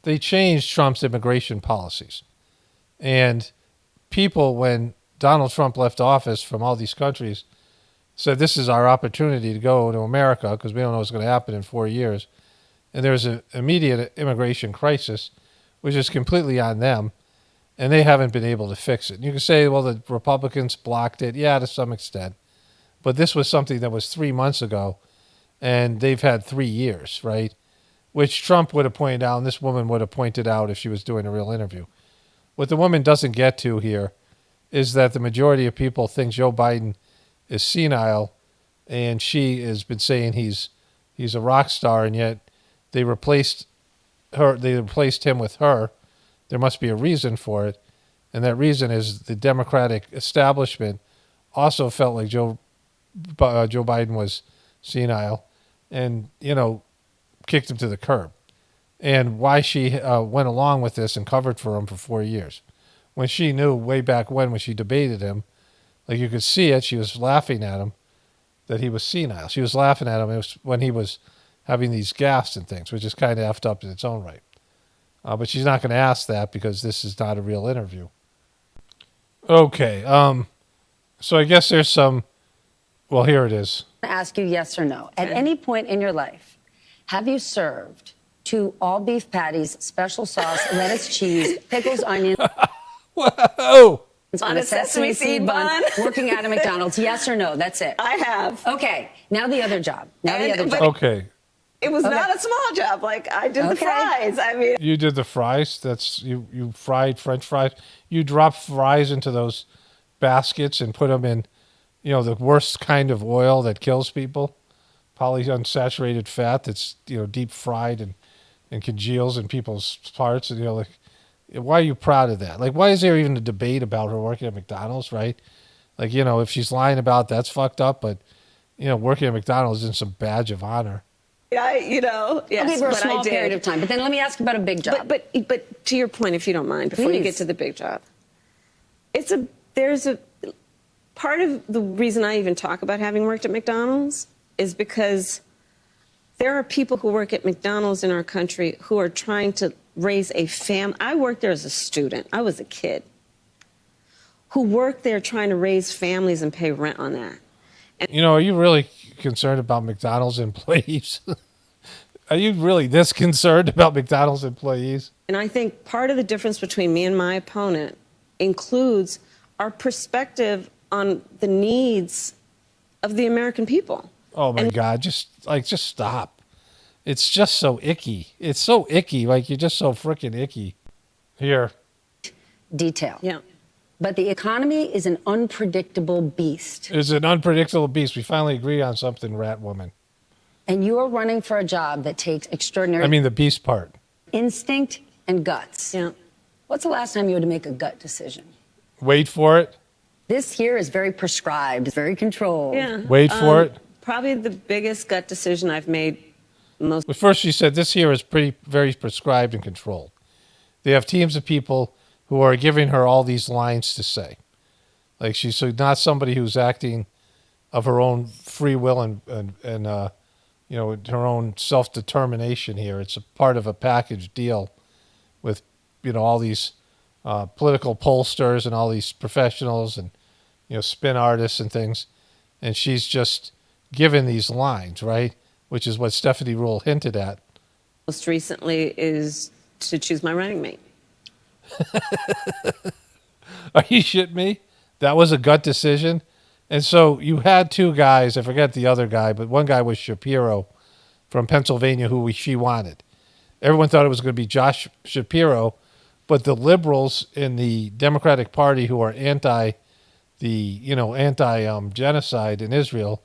They changed Trump's immigration policies. And people, when Donald Trump left office from all these countries, said this is our opportunity to go to America because we don't know what's going to happen in 4 years. And there's an immediate immigration crisis, which is completely on them, and they haven't been able to fix it. And you can say, well, the Republicans blocked it. Yeah, to some extent. But this was something that was 3 months ago, and they've had 3 years, right? Which Trump would have pointed out, and this woman would have pointed out if she was doing a real interview. What the woman doesn't get to here is that the majority of people think Joe Biden is senile, and she has been saying he's a rock star, and yet they replaced him with her. There must be a reason for it. And that reason is the Democratic establishment also felt like Joe Biden was senile and, kicked him to the curb. And why she went along with this and covered for him for 4 years. When she knew way back when she debated him, like you could see it, she was laughing at him that he was senile. She was laughing at him when he was having these gaffes and things, which is kind of effed up in its own right. But she's not going to ask that because this is not a real interview. Okay. So I guess there's some. Well, here it is. I ask you yes or no. At any point in your life, have you served 2 all beef patties, special sauce, lettuce, cheese, pickles, onions? Whoa! On a sesame seed bun, working at a McDonald's. Yes or no? That's it. I have. Okay. Now the other job. Okay. It was not a small job. Like, I did the fries. I mean, You did the fries. That's you fried French fries. You dropped fries into those baskets and put them in, the worst kind of oil that kills people, polyunsaturated fat that's deep fried and congeals in people's parts. And why are you proud of that? Like, why is there even a debate about her working at McDonald's? Right? Like, if she's lying about that's fucked up, but working at McDonald's isn't some badge of honor. yes, okay, for a but small I did. period of time. But then let me ask you about a big job. But to your point, if you don't mind, before you Please. get to the big job, there's a part of the reason I even talk about having worked at McDonald's is because there are people who work at McDonald's in our country who are trying to raise a family. I worked there as a student. I was a kid who worked there trying to raise families and pay rent on that. And, are you really concerned about McDonald's employees? Are you really this concerned about McDonald's employees? And I think part of the difference between me and my opponent includes our perspective on the needs of the American people. Oh my God, just stop. It's just so icky. It's so icky. Like, you're just so freaking icky. Here. Detail. Yeah. But the economy is an unpredictable beast. It's an unpredictable beast. We finally agree on something, rat woman. And you are running for a job that takes extraordinary the beast part. instinct and guts. Yeah. What's the last time you had to make a gut decision? Wait for it. This here is very prescribed, it's very controlled. Yeah. Wait for it. Probably the biggest gut decision I've made. But first, she said this here is very prescribed and controlled. They have teams of people who are giving her all these lines to say. Like, she's not somebody who's acting of her own free will and her own self-determination here. It's a part of a package deal with, all these political pollsters and all these professionals and, spin artists and things. And she's just given these lines, right? Which is what Stephanie Rule hinted at. Most recently is to choose my running mate. Are you shitting me? That was a gut decision. And so you had 2 guys. I forget the other guy, but one guy was Shapiro from Pennsylvania, who she wanted. Everyone thought it was going to be Josh Shapiro, but the liberals in the Democratic Party who are anti genocide in Israel,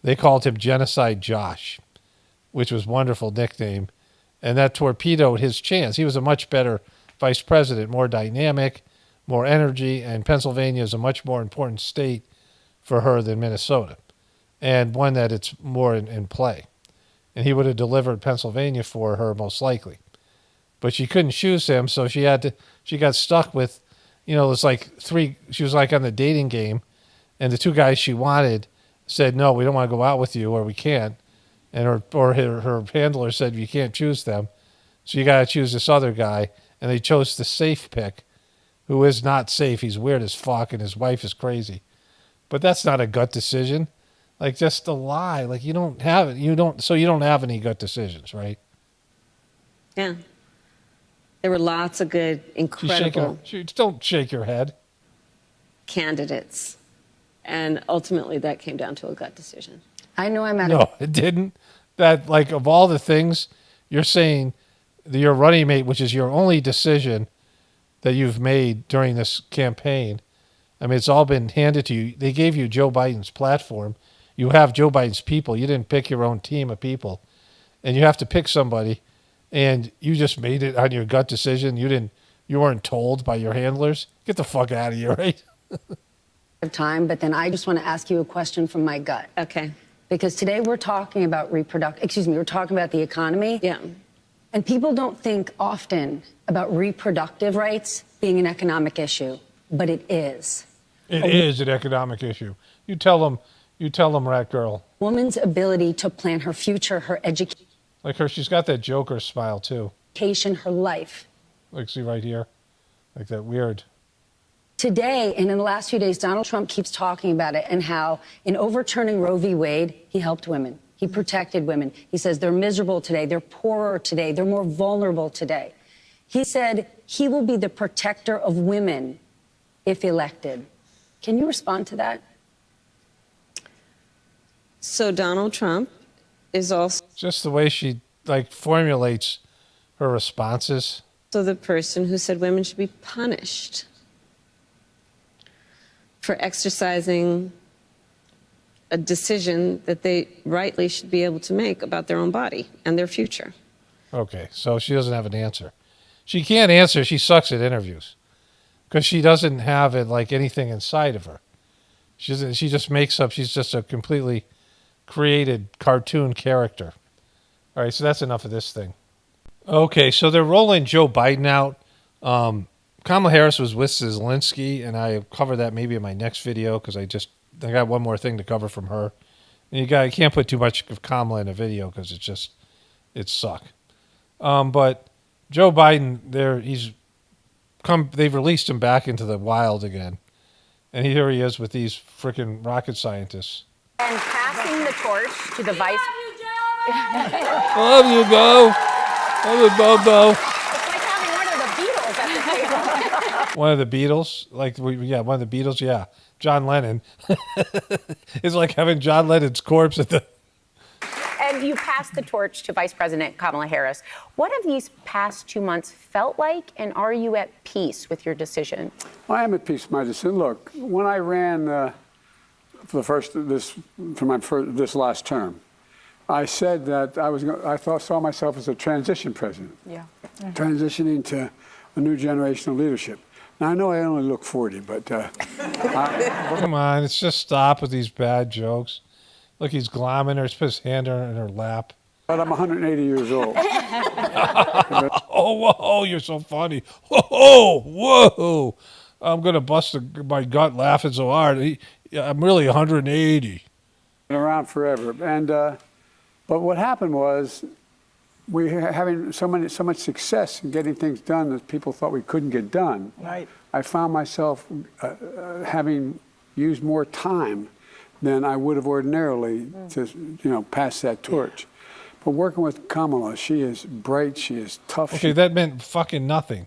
they called him Genocide Josh, which was a wonderful nickname. And that torpedoed his chance. He was a much better vice president, more dynamic, more energy, and Pennsylvania is a much more important state for her than Minnesota, and one that it's more in play. And he would have delivered Pennsylvania for her most likely. But she couldn't choose him, so she got stuck with, it's like she was like on the dating game, and the 2 guys she wanted said, no, we don't want to go out with you, or we can't. And her handler said, you can't choose them. So you got to choose this other guy. And they chose the safe pick, who is not safe. He's weird as fuck, and his wife is crazy. But that's not a gut decision. Like, just a lie. Like, you don't have it. You don't have any gut decisions, right? Yeah. There were lots of good, incredible don't shake your head. candidates. And ultimately, that came down to a gut decision. I know I'm at No, it didn't. That, like, of all the things you're saying, your running mate, which is your only decision that you've made during this campaign, it's all been handed to you. They gave you Joe Biden's platform. You have Joe Biden's people. You didn't pick your own team of people. And you have to pick somebody, and you just made it on your gut decision. You didn't you weren't told by your handlers? Get the fuck out of here, right? Time, but then I just want to ask you a question from my gut. Okay. Because today we're talking about we're talking about the economy. Yeah. And people don't think often about reproductive rights being an economic issue, but it is. It is an economic issue. You tell them, rat girl. Woman's ability to plan her future, her education. Like her, she's got that Joker smile too. Her life. Like, see right here? Like that weird. Today, and in the last few days, Donald Trump keeps talking about it and how in overturning Roe v. Wade, he helped women. He protected women. He says they're miserable today. They're poorer today. They're more vulnerable today. He said he will be the protector of women if elected. Can you respond to that? So Donald Trump is also just the way she like formulates her responses. So the person who said women should be punished for exercising a decision that they rightly should be able to make about their own body and their future. Okay, so she doesn't have an answer. She can't answer. She sucks at interviews because she doesn't have it like anything inside of her. She just makes up. She's just a completely created cartoon character. All right, so that's enough of this thing. Okay, so they're rolling Joe Biden out. Kamala Harris was with Zelensky, and I cover that maybe in my next video because I got one more thing to cover from her. And you can't put too much of Kamala in a video because it suck. But Joe Biden, they've released him back into the wild again, and here he is with these freaking rocket scientists. And passing the torch to the vice. Love you, Bo. Love you, Bobo. It's like having one of the Beatles at the table. One of the Beatles? One of the Beatles, yeah. John Lennon. It's like having John Lennon's corpse at the... And you passed the torch to Vice President Kamala Harris. What have these past 2 months felt like, and are you at peace with your decision? I am at peace with my decision. Look, when I ran this last term, I said that I saw myself as a transition president. Yeah. Transitioning to a new generation of leadership. Now, I know I only look 40, but... Come on, let's just stop with these bad jokes. Look, he's glomming her. He's put his hand in her lap. But I'm 180 years old. Oh, whoa, you're so funny. Whoa, whoa. I'm going to bust my gut laughing so hard. I'm really 180. Been around forever. And, but what happened was we were having so much success in getting things done that people thought we couldn't get done. Right. I found myself having used more time than I would have ordinarily to pass that torch. But working with Kamala, she is bright, she is tough. Okay, that meant fucking nothing.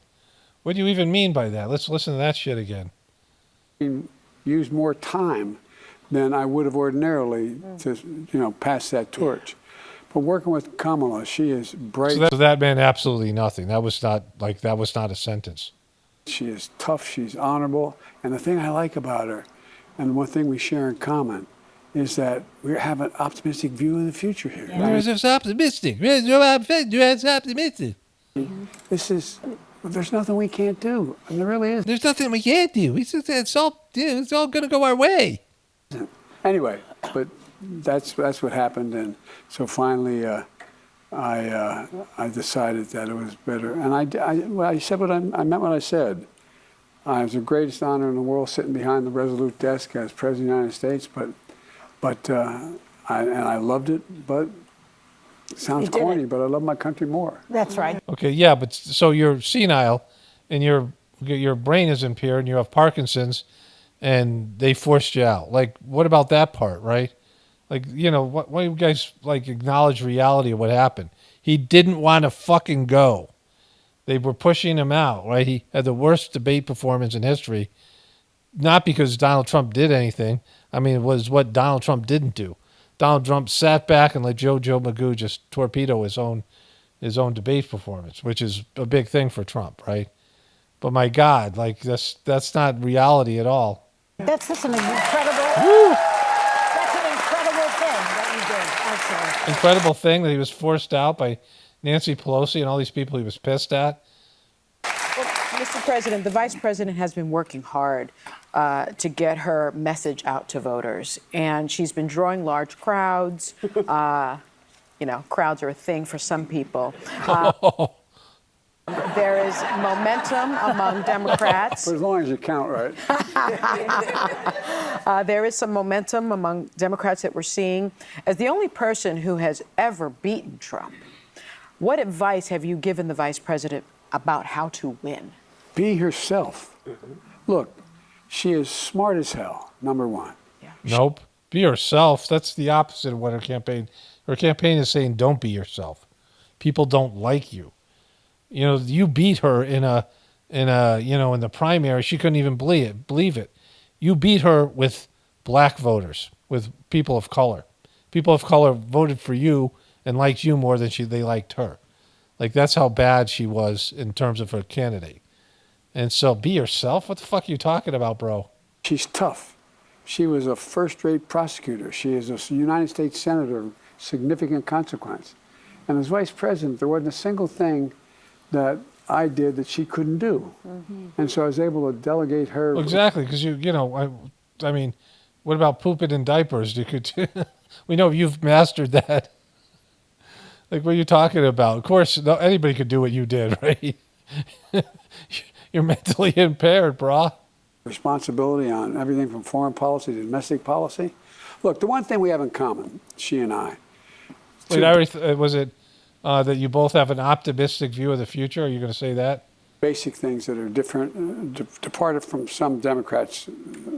What do you even mean by that? Let's listen to that shit again. Use more time than I would have ordinarily to pass that torch. But working with Kamala, she is bright. So that meant absolutely nothing. That was not a sentence. She is tough, she's honorable, and the thing I like about her, and one thing we share in common, is that we have an optimistic view of the future here. Yeah. Where's optimistic? Where's optimistic? There's nothing we can't do. And there really is. There's nothing we can't do. It's all going to go our way. Anyway, but that's what happened, and so finally I decided that it was better. And I said what I meant what I said. It was the greatest honor in the world sitting behind the Resolute desk as President of the United States, but I loved it, but it sounds corny, but I love my country more. That's right. Okay, yeah, but so you're senile, and your brain is impaired, and you have Parkinson's, and they forced you out. Like, what about that part, right? Like, why you guys acknowledge reality of what happened? He didn't want to fucking go. They were pushing him out, right? He had the worst debate performance in history, not because Donald Trump did anything. I mean, it was what Donald Trump didn't do. Donald Trump sat back and let Joe Magoo just torpedo his own debate performance, which is a big thing for Trump, right? But my God, that's not reality at all. That's just an incredible. That's an incredible thing that you did. Actually. Incredible thing that he was forced out by Nancy Pelosi and all these people he was pissed at. Well, Mr. President, the Vice President has been working hard to get her message out to voters, and she's been drawing large crowds. Crowds are a thing for some people. There is momentum among Democrats. For as long as you count right. There is some momentum among Democrats that we're seeing. As the only person who has ever beaten Trump, what advice have you given the Vice President about how to win? Be herself. Look, she is smart as hell, number one. Nope. Be yourself. That's the opposite of what her campaign. Her campaign is saying, don't be yourself. People don't like you. You beat her in the primary. She couldn't even believe it. You beat her with black voters, with people of color. People of color voted for you and liked you more than they liked her. Like, that's how bad she was in terms of her candidate. And so be yourself. What the fuck are you talking about, bro? She's tough. She was a first-rate prosecutor. She is a United States Senator of significant consequence. And as Vice President, there wasn't a single thing that I did that she couldn't do. And so I was able to delegate her. Exactly, because I mean, what about pooping in diapers? We know you've mastered that. Like, what are you talking about? Of course, anybody could do what you did, right? You're mentally impaired, brah. Responsibility on everything from foreign policy to domestic policy. Look, the one thing we have in common, she and I. Wait, was it that you both have an optimistic view of the future? Are you going to say that? Basic things that are different, departed from some Democrats,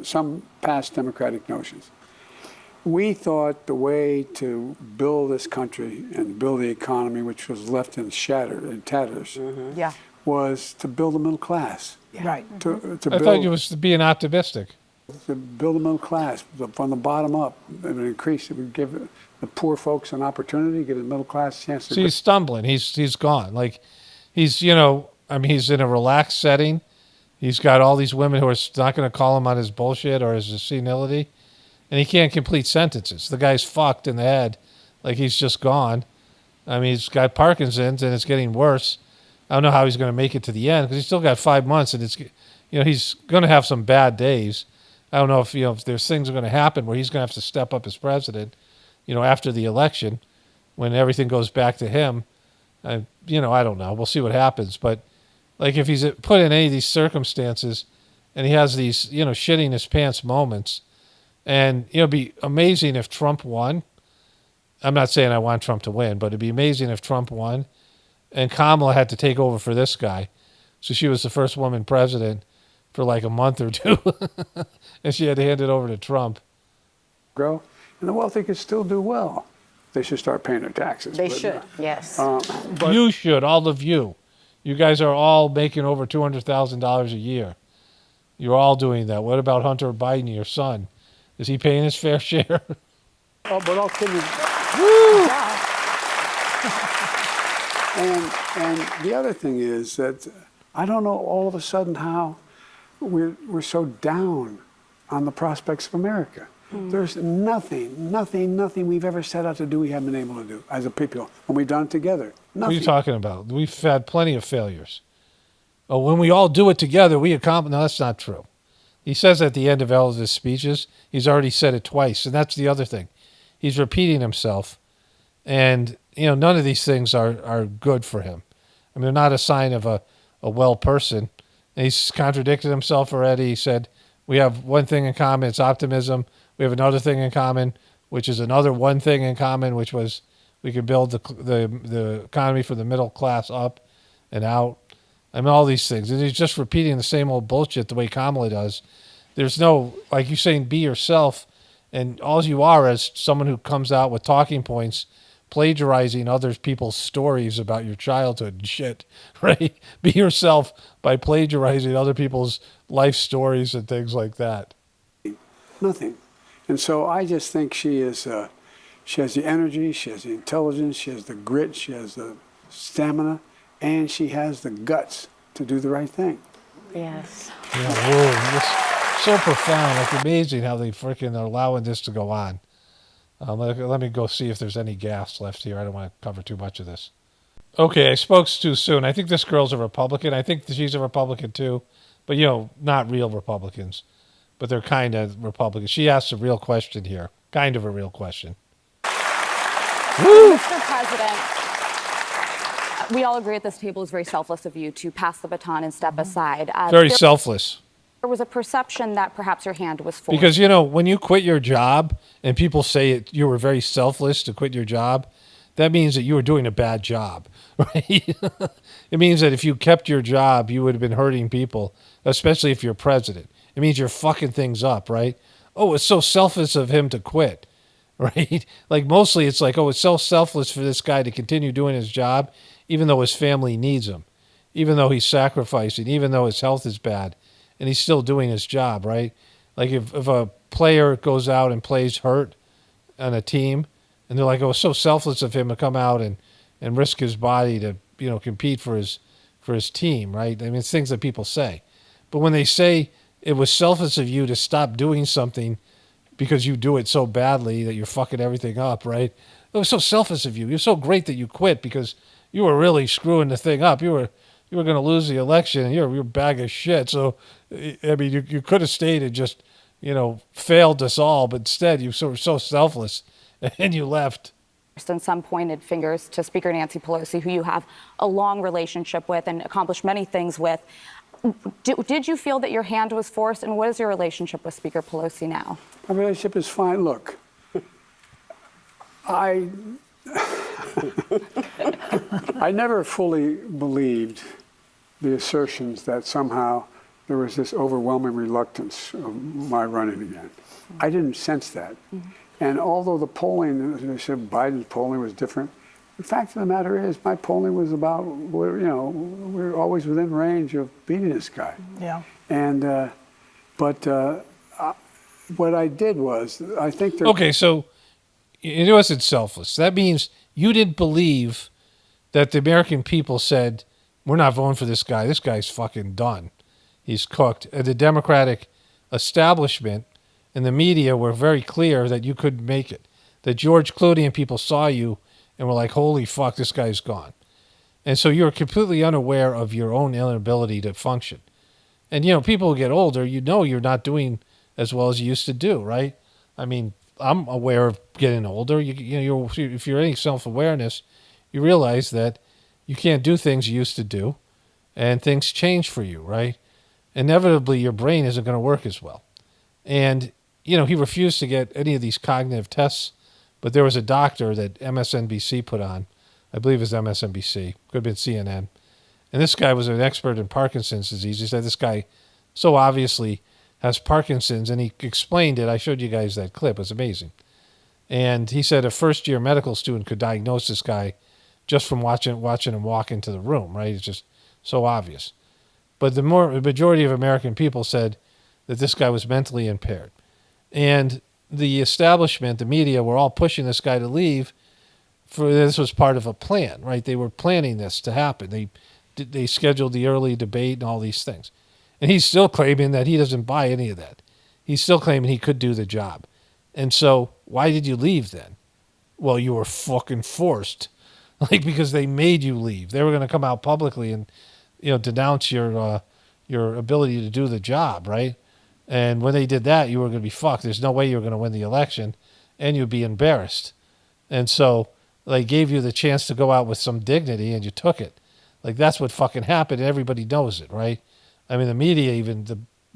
some past Democratic notions. We thought the way to build this country and build the economy, which was left in tatters, was to build a middle class. Right. I thought you was being optimistic. To build a middle class from the bottom up. It would increase. It would give the poor folks an opportunity, give the middle class a chance to. So he's stumbling. He's gone. Like, he's in a relaxed setting. He's got all these women who are not going to call him on his bullshit or his senility, and he can't complete sentences. The guy's fucked in the head. Like, he's just gone. I mean, he's got Parkinson's and it's getting worse. I don't know how he's going to make it to the end because he's still got 5 months and he's going to have some bad days. I don't know if there's things are going to happen where he's going to have to step up as president, after the election, when everything goes back to him. I don't know. We'll see what happens. But, like, if he's put in any of these circumstances and he has these, shitting his pants moments, and, it'd be amazing if Trump won. I'm not saying I want Trump to win, but it'd be amazing if Trump won and Kamala had to take over for this guy. So she was the first woman president for like a month or two. And she had to hand it over to Trump. Grow. And the wealthy could still do well. They should start paying their taxes. They should, yes. You should, all of you. You guys are all making over $200,000 a year. You're all doing that. What about Hunter Biden, your son? Is he paying his fair share? But all kidding. Woo! And the other thing is that I don't know all of a sudden how we're so down on the prospects of America. There's nothing we've ever set out to do we haven't been able to do as a people when we've done it together. Nothing. What are you talking about? We've had plenty of failures. Oh, when we all do it together, we accomplish. No, that's not true. He says at the end of all of his speeches, he's already said it twice, and that's the other thing. He's repeating himself, and none of these things are good for him. I mean, they're not a sign of a well person. And he's contradicted himself already. He said, we have one thing in common, it's optimism. We have another thing in common, which is another one thing in common, which was we can build the economy for the middle class up and out. I mean, all these things. And he's just repeating the same old bullshit the way Kamala does. There's no, like you're saying, be yourself. And all you are as someone who comes out with talking points, plagiarizing other people's stories about your childhood and shit, right? Be yourself by plagiarizing other people's life stories and things like that. Nothing. And so I just think she has the energy, she has the intelligence, she has the grit, she has the stamina, and she has the guts to do the right thing. Yes. Yeah, whoa, it's so profound. Like, amazing how they freaking are allowing this to go on. Let me go see if there's any gas left here. I don't want to cover too much of this. Okay, I spoke too soon. I think this girl's a Republican. I think she's a Republican too, but not real Republicans, but they're kind of Republicans. She asked a real question here, kind of a real question. Mr. President, we all agree at this table it's very selfless of you to pass the baton and step aside. Very selfless. There was a perception that perhaps your hand was forced. Because, when you quit your job and people say you were very selfless to quit your job, that means that you were doing a bad job, right? It means that if you kept your job, you would have been hurting people, especially if you're president. It means you're fucking things up, right? Oh, it's so selfless of him to quit, right? Like mostly it's like, oh, it's so selfless for this guy to continue doing his job, even though his family needs him, even though he's sacrificing, even though his health is bad, and he's still doing his job, right? Like if a player goes out and plays hurt on a team, and they're like, oh, it's so selfless of him to come out and risk his body to, compete for his team, right? I mean, it's things that people say. But when they say it was selfless of you to stop doing something because you do it so badly that you're fucking everything up, right? It was so selfish of you. You're so great that you quit because you were really screwing the thing up. You were going to lose the election, and you're a bag of shit. So, I mean, you could have stayed and just, failed us all, but instead you were so selfless. And you left. And some pointed fingers to Speaker Nancy Pelosi, who you have a long relationship with and accomplished many things with. Did you feel that your hand was forced? And what is your relationship with Speaker Pelosi now? My relationship is fine. Look, I never fully believed the assertions that somehow there was this overwhelming reluctance of my running again. I didn't sense that. And although the polling, as I said, Biden's polling was different, the fact of the matter is my polling was about, we're always within range of beating this guy. Yeah. And, what I did was, I think there... Okay, so it wasn't selfless. That means you didn't believe that the American people said, we're not voting for this guy. This guy's fucking done. He's cooked. And the Democratic establishment and the media were very clear that you couldn't make it. That George Clooney and people saw you and were like, holy fuck, this guy's gone. And so you're completely unaware of your own inability to function. And, people who get older, you're not doing as well as you used to do, right? I mean, I'm aware of getting older. If you're any self-awareness, you realize that you can't do things you used to do, and things change for you, right? Inevitably, your brain isn't going to work as well. And, he refused to get any of these cognitive tests, but there was a doctor that MSNBC put on. I believe it was MSNBC. Could have been CNN. And this guy was an expert in Parkinson's disease. He said this guy so obviously has Parkinson's, and he explained it. I showed you guys that clip. It was amazing. And he said a first-year medical student could diagnose this guy just from watching him walk into the room, right? It's just so obvious. But the majority of American people said that this guy was mentally impaired. And the establishment, the media, were all pushing this guy to leave. This was part of a plan, right? They were planning this to happen. They scheduled the early debate and all these things. And he's still claiming that he doesn't buy any of that. He's still claiming he could do the job. And so why did you leave then? Well, you were fucking forced. Because they made you leave. They were going to come out publicly and, denounce your ability to do the job, right? And when they did that, you were going to be fucked. There's no way you were going to win the election, and you'd be embarrassed. And so they gave you the chance to go out with some dignity, and you took it. That's what fucking happened, and everybody knows it, right? I mean, the media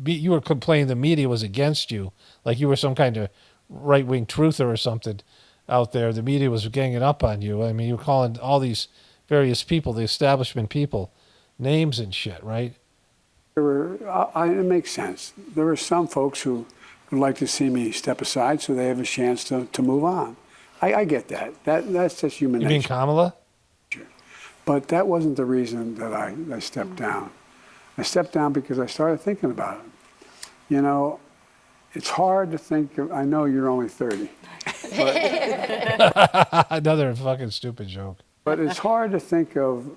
you were complaining the media was against you, like you were some kind of right-wing truther or something out there. The media was ganging up on you. I mean, you were calling all these various people, the establishment people, names and shit, right? It makes sense. There were some folks who would like to see me step aside so they have a chance to move on. I get that. That's just human nature. You mean Kamala? But that wasn't the reason that I stepped down. I stepped down because I started thinking about it. It's hard to think of, I know you're only 30. Another fucking stupid joke. But it's hard to think of,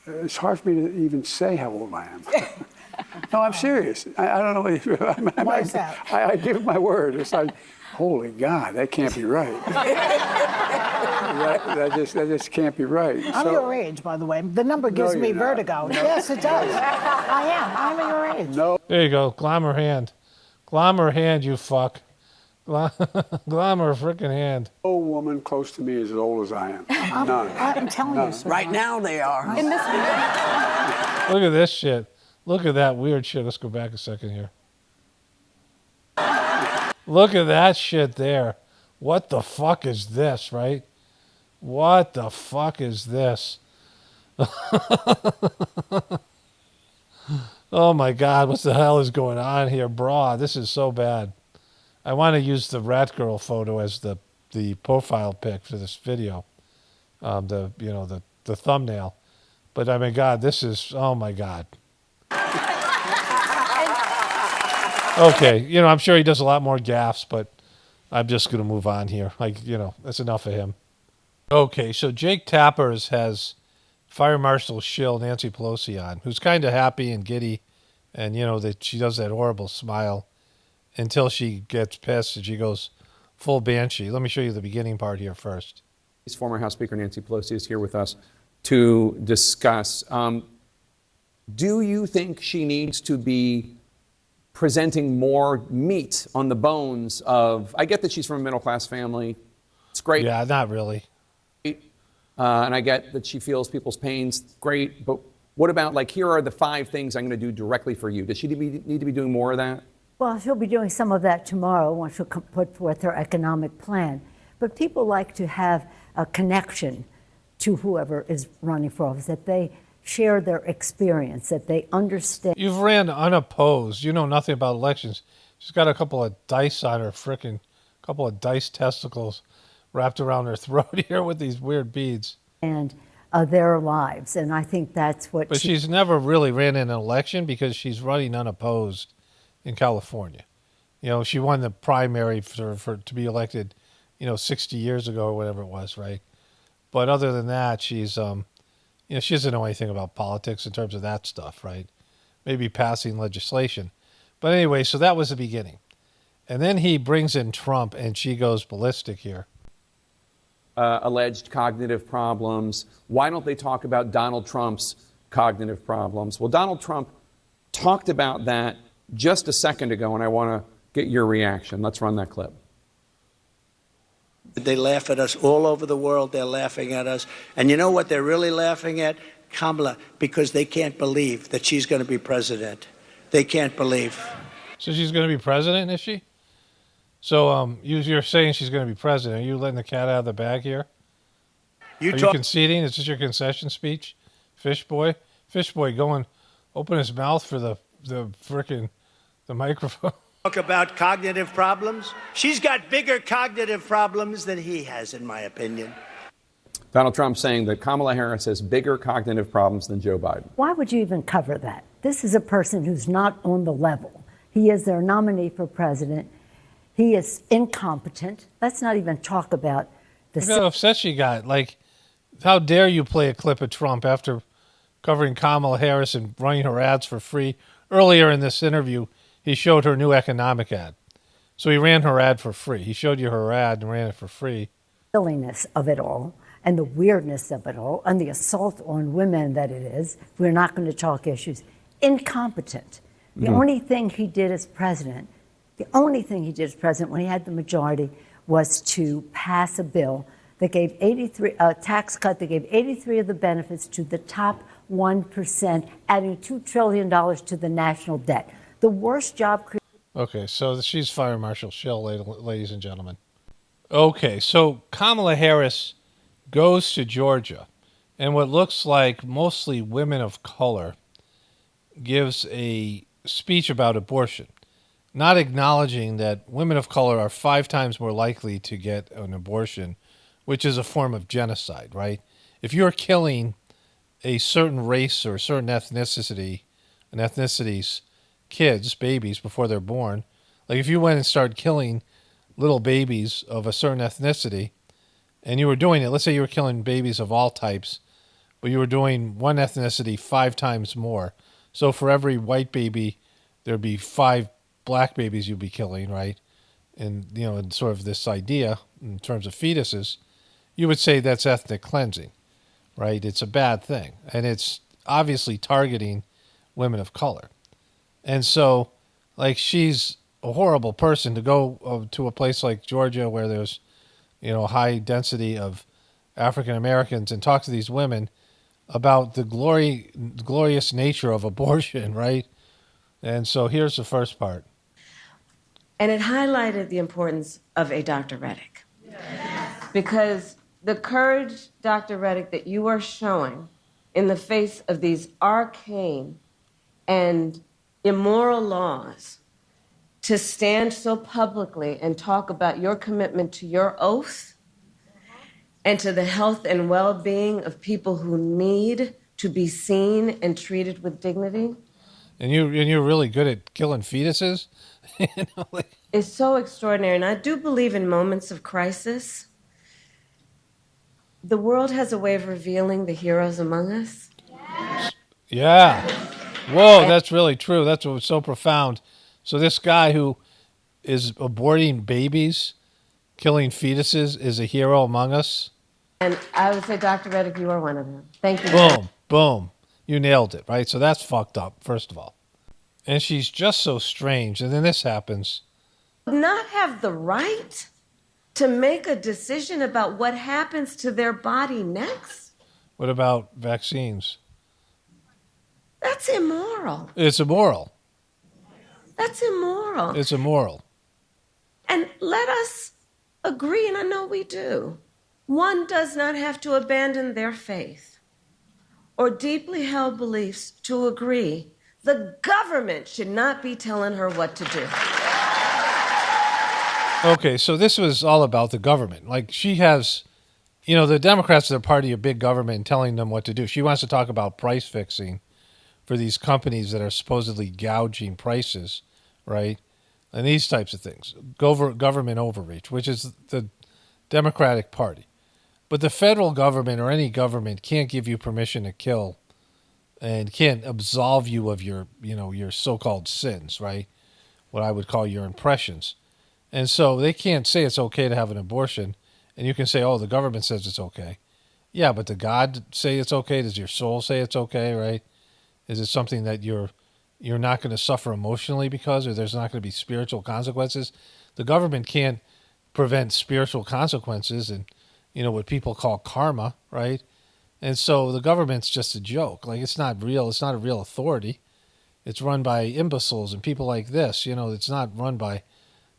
it's hard for me to even say how old I am. No, I'm serious. I don't know. Why is that? I give my word. It's like, holy God, that can't be right. that just can't be right. I'm your age, by the way. The number gives me vertigo. Yes, it does. I am. I'm your age. No. There you go. Glom her hand. Glom her hand, you fuck. Glom her frickin' hand. No woman close to me is as old as I am. None. I'm telling you, sweetheart. Right now they are. In this Look at this shit. Look at that weird shit. Let's go back a second here. Look at that shit there. What the fuck is this, right? What the fuck is this? Oh my God, what the hell is going on here, brah? This is so bad. I want to use the rat girl photo as the profile pic for this video. The thumbnail. But I mean, God, this is, oh my God. Okay, I'm sure he does a lot more gaffes, but I'm just going to move on here. That's enough of him. Okay, so Jake Tappers has Fire Marshal shill Nancy Pelosi on, who's kind of happy and giddy, and that she does that horrible smile until she gets pissed and she goes full banshee. Let me show you the beginning part here first. Former House Speaker Nancy Pelosi is here with us to discuss. Do you think she needs to be presenting more meat on the bones of, I get that she's from a middle-class family. It's great. Yeah, not really. And I get that she feels people's pains. Great. But what about, here are the 5 things I'm going to do directly for you? Does she need to be doing more of that? Well, she'll be doing some of that tomorrow once she'll put forth her economic plan. But people like to have a connection to whoever is running for office, that they share their experience, that they understand. You've ran unopposed. You know nothing about elections. She's got a couple of dice on her couple of dice testicles wrapped around her throat here with these weird beads. And their lives, and I think that's what. But she's never really ran in an election because she's running unopposed in California. She won the primary for to be elected, 60 years ago or whatever it was, right? But other than that, she's she doesn't know anything about politics in terms of that stuff, right? Maybe passing legislation. But anyway, so that was the beginning. And then he brings in Trump and she goes ballistic here. Alleged cognitive problems. Why don't they talk about Donald Trump's cognitive problems? Well, Donald Trump talked about that just a second ago, and I want to get your reaction. Let's run that clip. They laugh at us all over the world. They're laughing at us. And you know what they're really laughing at? Kamala, because they can't believe that she's going to be president. They can't believe. So she's going to be president, is she? So you're saying she's going to be president. Are you letting the cat out of the bag here? Are you conceding? Is this your concession speech? Fish boy, go and open his mouth for the microphone. Talk about cognitive problems. She's got bigger cognitive problems than he has, in my opinion. Donald Trump saying that Kamala Harris has bigger cognitive problems than Joe Biden. Why would you even cover that? This is a person who's not on the level. He is their nominee for president. He is incompetent. Let's not even talk about the. Look how upset she got. How dare you play a clip of Trump after covering Kamala Harris and running her ads for free? Earlier in this interview, he showed her new economic ad. So he ran her ad for free. He showed you her ad and ran it for free. Silliness of it all and the weirdness of it all and the assault on women that it is. We're not going to talk issues. Incompetent. The only thing he did as president when he had the majority was to pass a bill that gave a tax cut that gave 83 of the benefits to the top 1%, adding $2 trillion to the national debt. The worst job creation. Okay, so she's Fire Marshal shill, ladies and gentlemen. Okay, so Kamala Harris goes to Georgia, and what looks like mostly women of color gives a speech about abortion, not acknowledging that women of color are 5 times more likely to get an abortion, which is a form of genocide, right? If you're killing a certain race or a certain ethnicity's kids, babies, before they're born, like if you went and started killing little babies of a certain ethnicity, and you were doing it, let's say you were killing babies of all types, but you were doing one ethnicity 5 times more. So for every white baby, there'd be 5 black babies you'd be killing, right? And, and sort of this idea in terms of fetuses, you would say that's ethnic cleansing, right? It's a bad thing. And it's obviously targeting women of color. And so, like, she's a horrible person to go to a place like Georgia where there's, a high density of African Americans and talk to these women about the glorious nature of abortion, right? And so here's the first part. And it highlighted the importance of a Dr. Reddick. Because the courage, Dr. Reddick, that you are showing in the face of these arcane and immoral laws to stand so publicly and talk about your commitment to your oath and to the health and well-being of people who need to be seen and treated with dignity. And you're really good at killing fetuses. It's so extraordinary. And I do believe in moments of crisis, the world has a way of revealing the heroes among us. Yeah. Whoa, that's really true. That's what was so profound. So this guy who is aborting babies, killing fetuses, is a hero among us. And I would say, Dr. Reddick, you are one of them. Thank you. Boom, boom. You nailed it, right? So that's fucked up, first of all. And she's just so strange. And then this happens. Not have the right to make a decision about what happens to their body next? What about vaccines? That's immoral. It's immoral. That's immoral. It's immoral. And let us agree, and I know we do. One does not have to abandon their faith or deeply held beliefs to agree. The government should not be telling her what to do. Okay, so this was all about the government. Like, she has, the Democrats are the party of big government and telling them what to do. She wants to talk about price fixing for these companies that are supposedly gouging prices, right? And these types of things. Government overreach, which is the Democratic Party. But the federal government or any government can't give you permission to kill and can't absolve you of your so-called sins, right? What I would call your impressions. And so they can't say it's okay to have an abortion. And you can say, oh, the government says it's okay. Yeah, but does God say it's okay? Does your soul say it's okay, right? Is it something that you're not going to suffer emotionally because, or there's not going to be spiritual consequences? The government can't prevent spiritual consequences and, what people call karma, right? And so the government's just a joke. Like, it's not real. It's not a real authority. It's run by imbeciles and people like this. It's not run by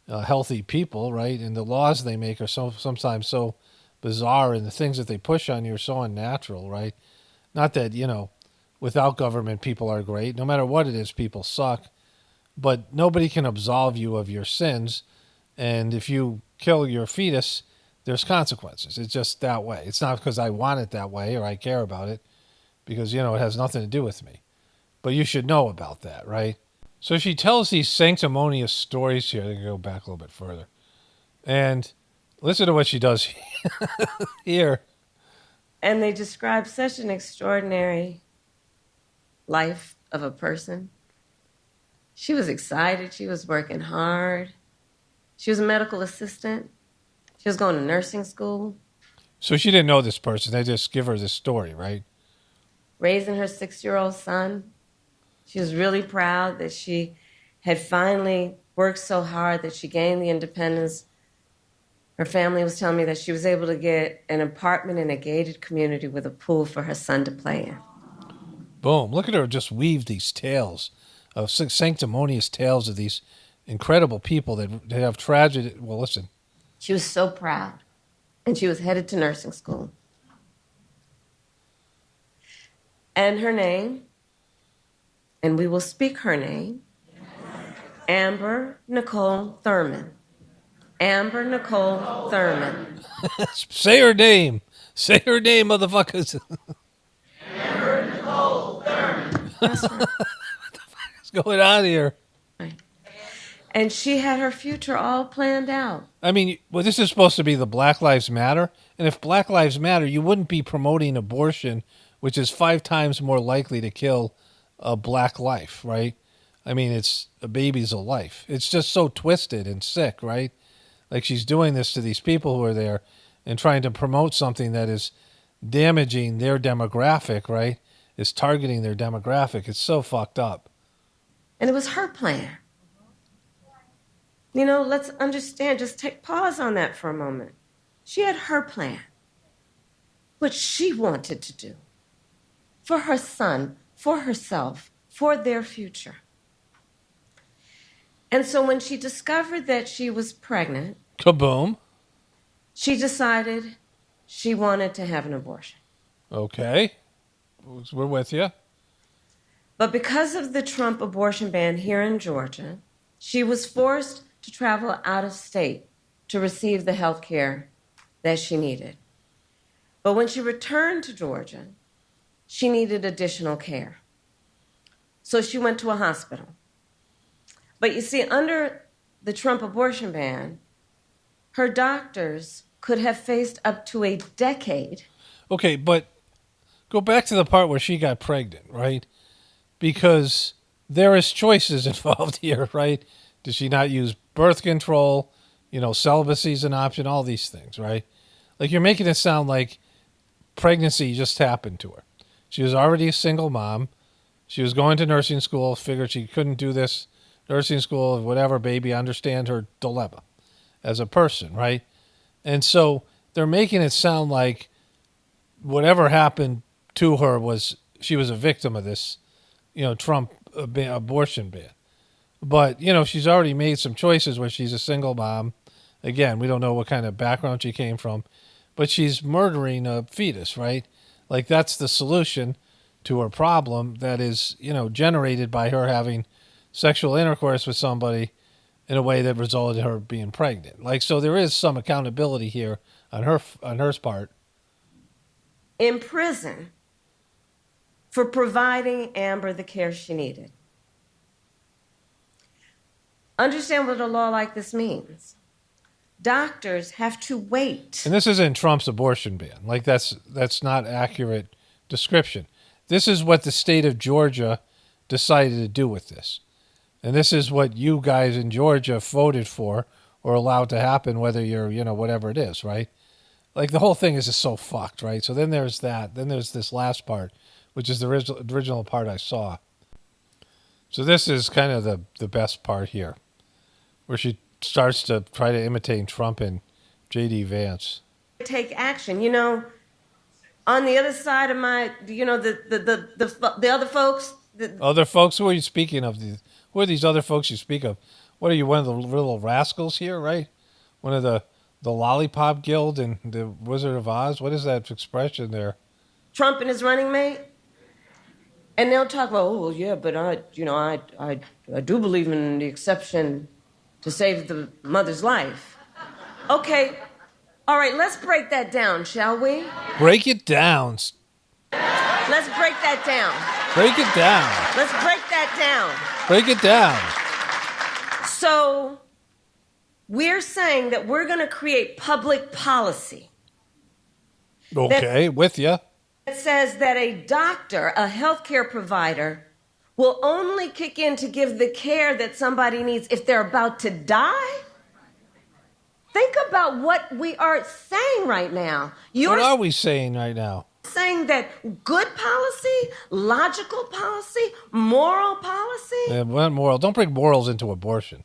healthy people, right? And the laws they make are sometimes so bizarre, and the things that they push on you are so unnatural, right? Not that, without government, people are great. No matter what it is, people suck. But nobody can absolve you of your sins. And if you kill your fetus, there's consequences. It's just that way. It's not because I want it that way or I care about it, because, it has nothing to do with me. But you should know about that, right? So she tells these sanctimonious stories here. They can go back a little bit further. And listen to what she does here. And they describe such an extraordinary life of a person. She was excited. She was working hard. She was a medical assistant. She was going to nursing school. So she didn't know this person. They just give her this story, right? Raising her 6-year-old son. She was really proud that she had finally worked so hard that she gained the independence. Her family was telling me that she was able to get an apartment in a gated community with a pool for her son to play in. Boom. Look at her just weave these tales of sanctimonious tales of these incredible people that have tragedy. Well, listen. She was so proud. And she was headed to nursing school. And her name, and we will speak her name, Amber Nicole Thurman. Amber Nicole Thurman. Say her name. Say her name, motherfuckers. Amber Nicole Thurman. That's right. What the fuck is going on here? And she had her future all planned out. I mean, well, this is supposed to be the Black Lives Matter. And if Black Lives Matter, you wouldn't be promoting abortion, which is 5 times more likely to kill a black life, right? I mean, it's a baby's a life. It's just so twisted and sick, right? Like, she's doing this to these people who are there and trying to promote something that is damaging their demographic, right? Is targeting their demographic. It's so fucked up. And it was her plan. You know, let's understand, just take pause on that for a moment. She had her plan, what she wanted to do for her son, for herself, for their future. And so when she discovered that she was pregnant, Kaboom. she decided she wanted to have an abortion. Okay. We're with you. But because of the Trump abortion ban here in Georgia, she was forced to travel out of state to receive the health care that she needed. But when she returned to Georgia, she needed additional care. So she went to a hospital. But you see, under the Trump abortion ban, her doctors could have faced up to a decade. Okay, but go back to the part where she got pregnant, right? Because there is choices involved here, right? Did she not use birth control? You know, celibacy is an option, all these things, right? Like, you're making it sound like pregnancy just happened to her. She was already a single mom. She was going to nursing school, figured she couldn't do this nursing school, whatever, baby, understand her dilemma as a person, right? And so they're making it sound like whatever happened to her was she was a victim of this, you know, Trump abortion ban. But, you know, she's already made some choices where she's a single mom. Again, we don't know what kind of background she came from, but she's murdering a fetus, right? Like, that's the solution to her problem that is, you know, generated by her having sexual intercourse with somebody in a way that resulted in her being pregnant. Like, so there is some accountability here on her part. In prison for providing Amber the care she needed. Understand what a law like this means. Doctors have to wait. And this isn't Trump's abortion ban. Like, that's not accurate description. This is what the state of Georgia decided to do with this. And this is what you guys in Georgia voted for or allowed to happen, whether you're, you know, whatever it is, right? Like, the whole thing is just so fucked, right? So then there's that. Then there's this last part, which is the original part I saw. So this is kind of the best part here, where she starts to try to imitate Trump and J.D. Vance. Take action. You know, on the other side of my, you know, the other folks. Other folks? Who are you speaking of? Who are these other folks you speak of? What are you, one of the little rascals here, right? One of the Lollipop Guild and the Wizard of Oz? What is that expression there? Trump and his running mate. And they'll talk about, oh, well, yeah, but I do believe in the exception to save the mother's life. Okay, all right, let's break that down, shall we? Break it down. Let's break that down. Break it down. Let's break that down. Break it down. So, we're saying that we're going to create public policy. Okay, with you. It says that a doctor, a healthcare provider, will only kick in to give the care that somebody needs if they're about to die? Think about what we are saying right now. What are we saying right now? Saying that good policy, logical policy, moral policy. Yeah, moral. Don't bring morals into abortion.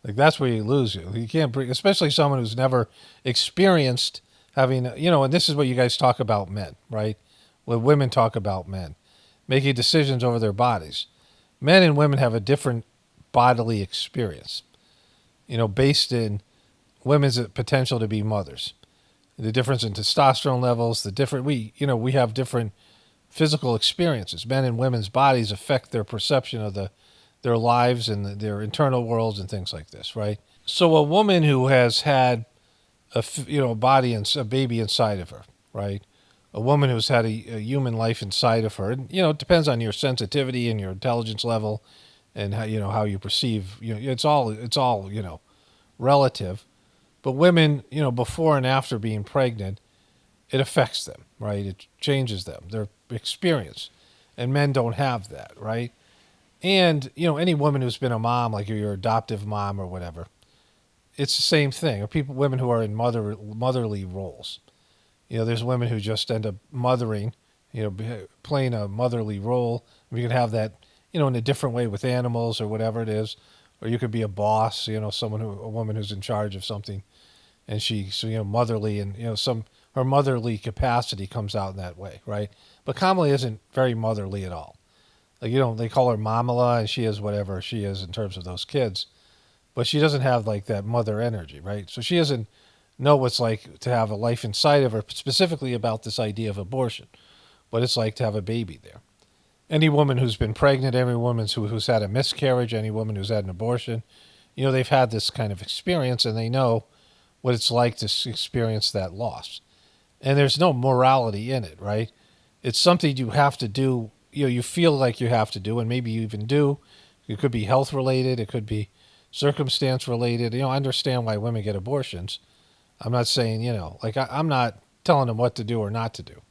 Like, that's where you lose you. You can't bring, especially someone who's never experienced having, you know, and this is what you guys talk about men, right? When women talk about men making decisions over their bodies. Men and women have a different bodily experience, you know, based in women's potential to be mothers. The difference in testosterone levels, we have different physical experiences. Men and women's bodies affect their perception of their lives and their internal worlds and things like this, right? So a woman who has had a body and a baby inside of her, right? A woman who's had a human life inside of her, and, you know, it depends on your sensitivity and your intelligence level and how you perceive, it's all, relative. But women, before and after being pregnant, it affects them, right? It changes them, their experience. And men don't have that, right? And, any woman who's been a mom, like your adoptive mom or whatever, it's the same thing. Or women who are in motherly roles. There's women who just end up mothering, playing a motherly role. You can have that, in a different way with animals or whatever it is. Or you could be a boss, a woman who's in charge of something, and she's, motherly, and her motherly capacity comes out in that way, right? But Kamala isn't very motherly at all. Like, they call her Mamala, and she is whatever she is in terms of those kids, but she doesn't have like that mother energy, right? So she doesn't know what's like to have a life inside of her, specifically about this idea of abortion, what it's like to have a baby there. Any woman who's been pregnant, every woman who's had a miscarriage, any woman who's had an abortion, they've had this kind of experience, and they know what it's like to experience that loss. And there's no morality in it, right? It's something you have to do, you feel like you have to do, and maybe you even do. It could be health related, it could be circumstance related. I understand why women get abortions. I'm not saying, I'm not telling them what to do or not to do.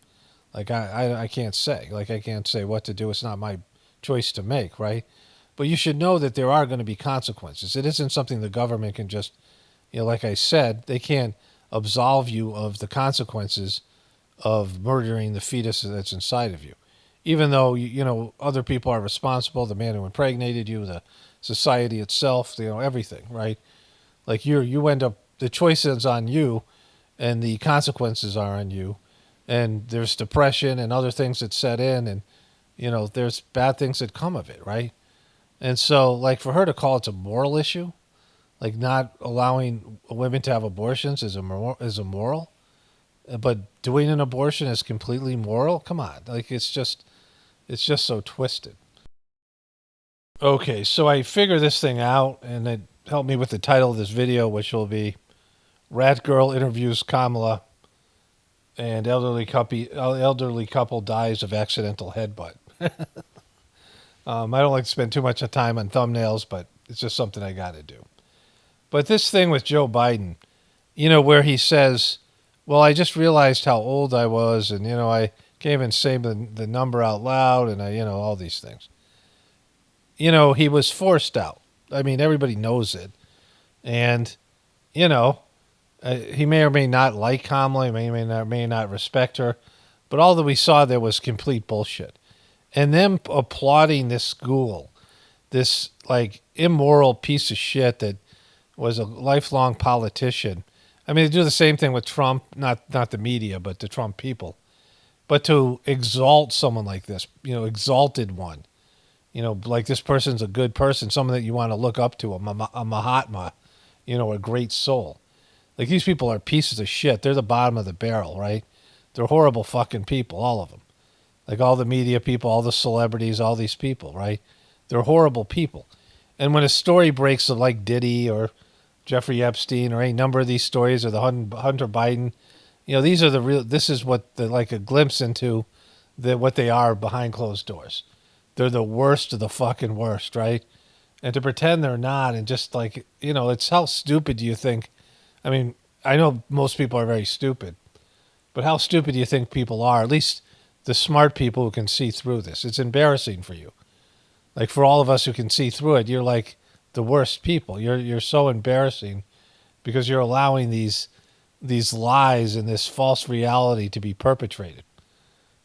Like, I can't say. Like, I can't say what to do. It's not my choice to make, right? But you should know that there are going to be consequences. It isn't something the government can just, like I said, they can't absolve you of the consequences of murdering the fetus that's inside of you. Even though, other people are responsible, the man who impregnated you, the society itself, everything, right? Like, you end up, the choice is on you, and the consequences are on you. And there's depression and other things that set in, and, there's bad things that come of it, right? And so, like, for her to call it a moral issue, like not allowing women to have abortions is immoral, but doing an abortion is completely moral? Come on. Like, it's just so twisted. Okay, so I figured this thing out, and it helped me with the title of this video, which will be Rat Girl Interviews Kamala, and elderly couple dies of accidental headbutt. I don't like to spend too much time on thumbnails, but it's just something I got to do. But this thing with Joe Biden, where he says, well, I just realized how old I was, and, I can't even say the number out loud, and all these things. He was forced out. I mean, everybody knows it. And, he may or may not like Kamala, he may not respect her, but all that we saw there was complete bullshit. And them applauding this ghoul, this like immoral piece of shit that was a lifelong politician. I mean, they do the same thing with Trump, not the media, but the Trump people. But to exalt someone like this, exalted one, like this person's a good person, someone that you want to look up to, a Mahatma, a great soul. Like, these people are pieces of shit. They're the bottom of the barrel, right? They're horrible fucking people, all of them. Like, all the media people, all the celebrities, all these people, right? They're horrible people. And when a story breaks like Diddy or Jeffrey Epstein or any number of these stories, or the Hunter Biden, these are the real, this is what like a glimpse into what they are behind closed doors. They're the worst of the fucking worst, right? And to pretend they're not, and just like, it's how stupid do you think? I mean, I know most people are very stupid, but how stupid do you think people are? At least the smart people who can see through this. It's embarrassing for you. Like, for all of us who can see through it, you're like the worst people. You're so embarrassing because you're allowing these lies and this false reality to be perpetrated.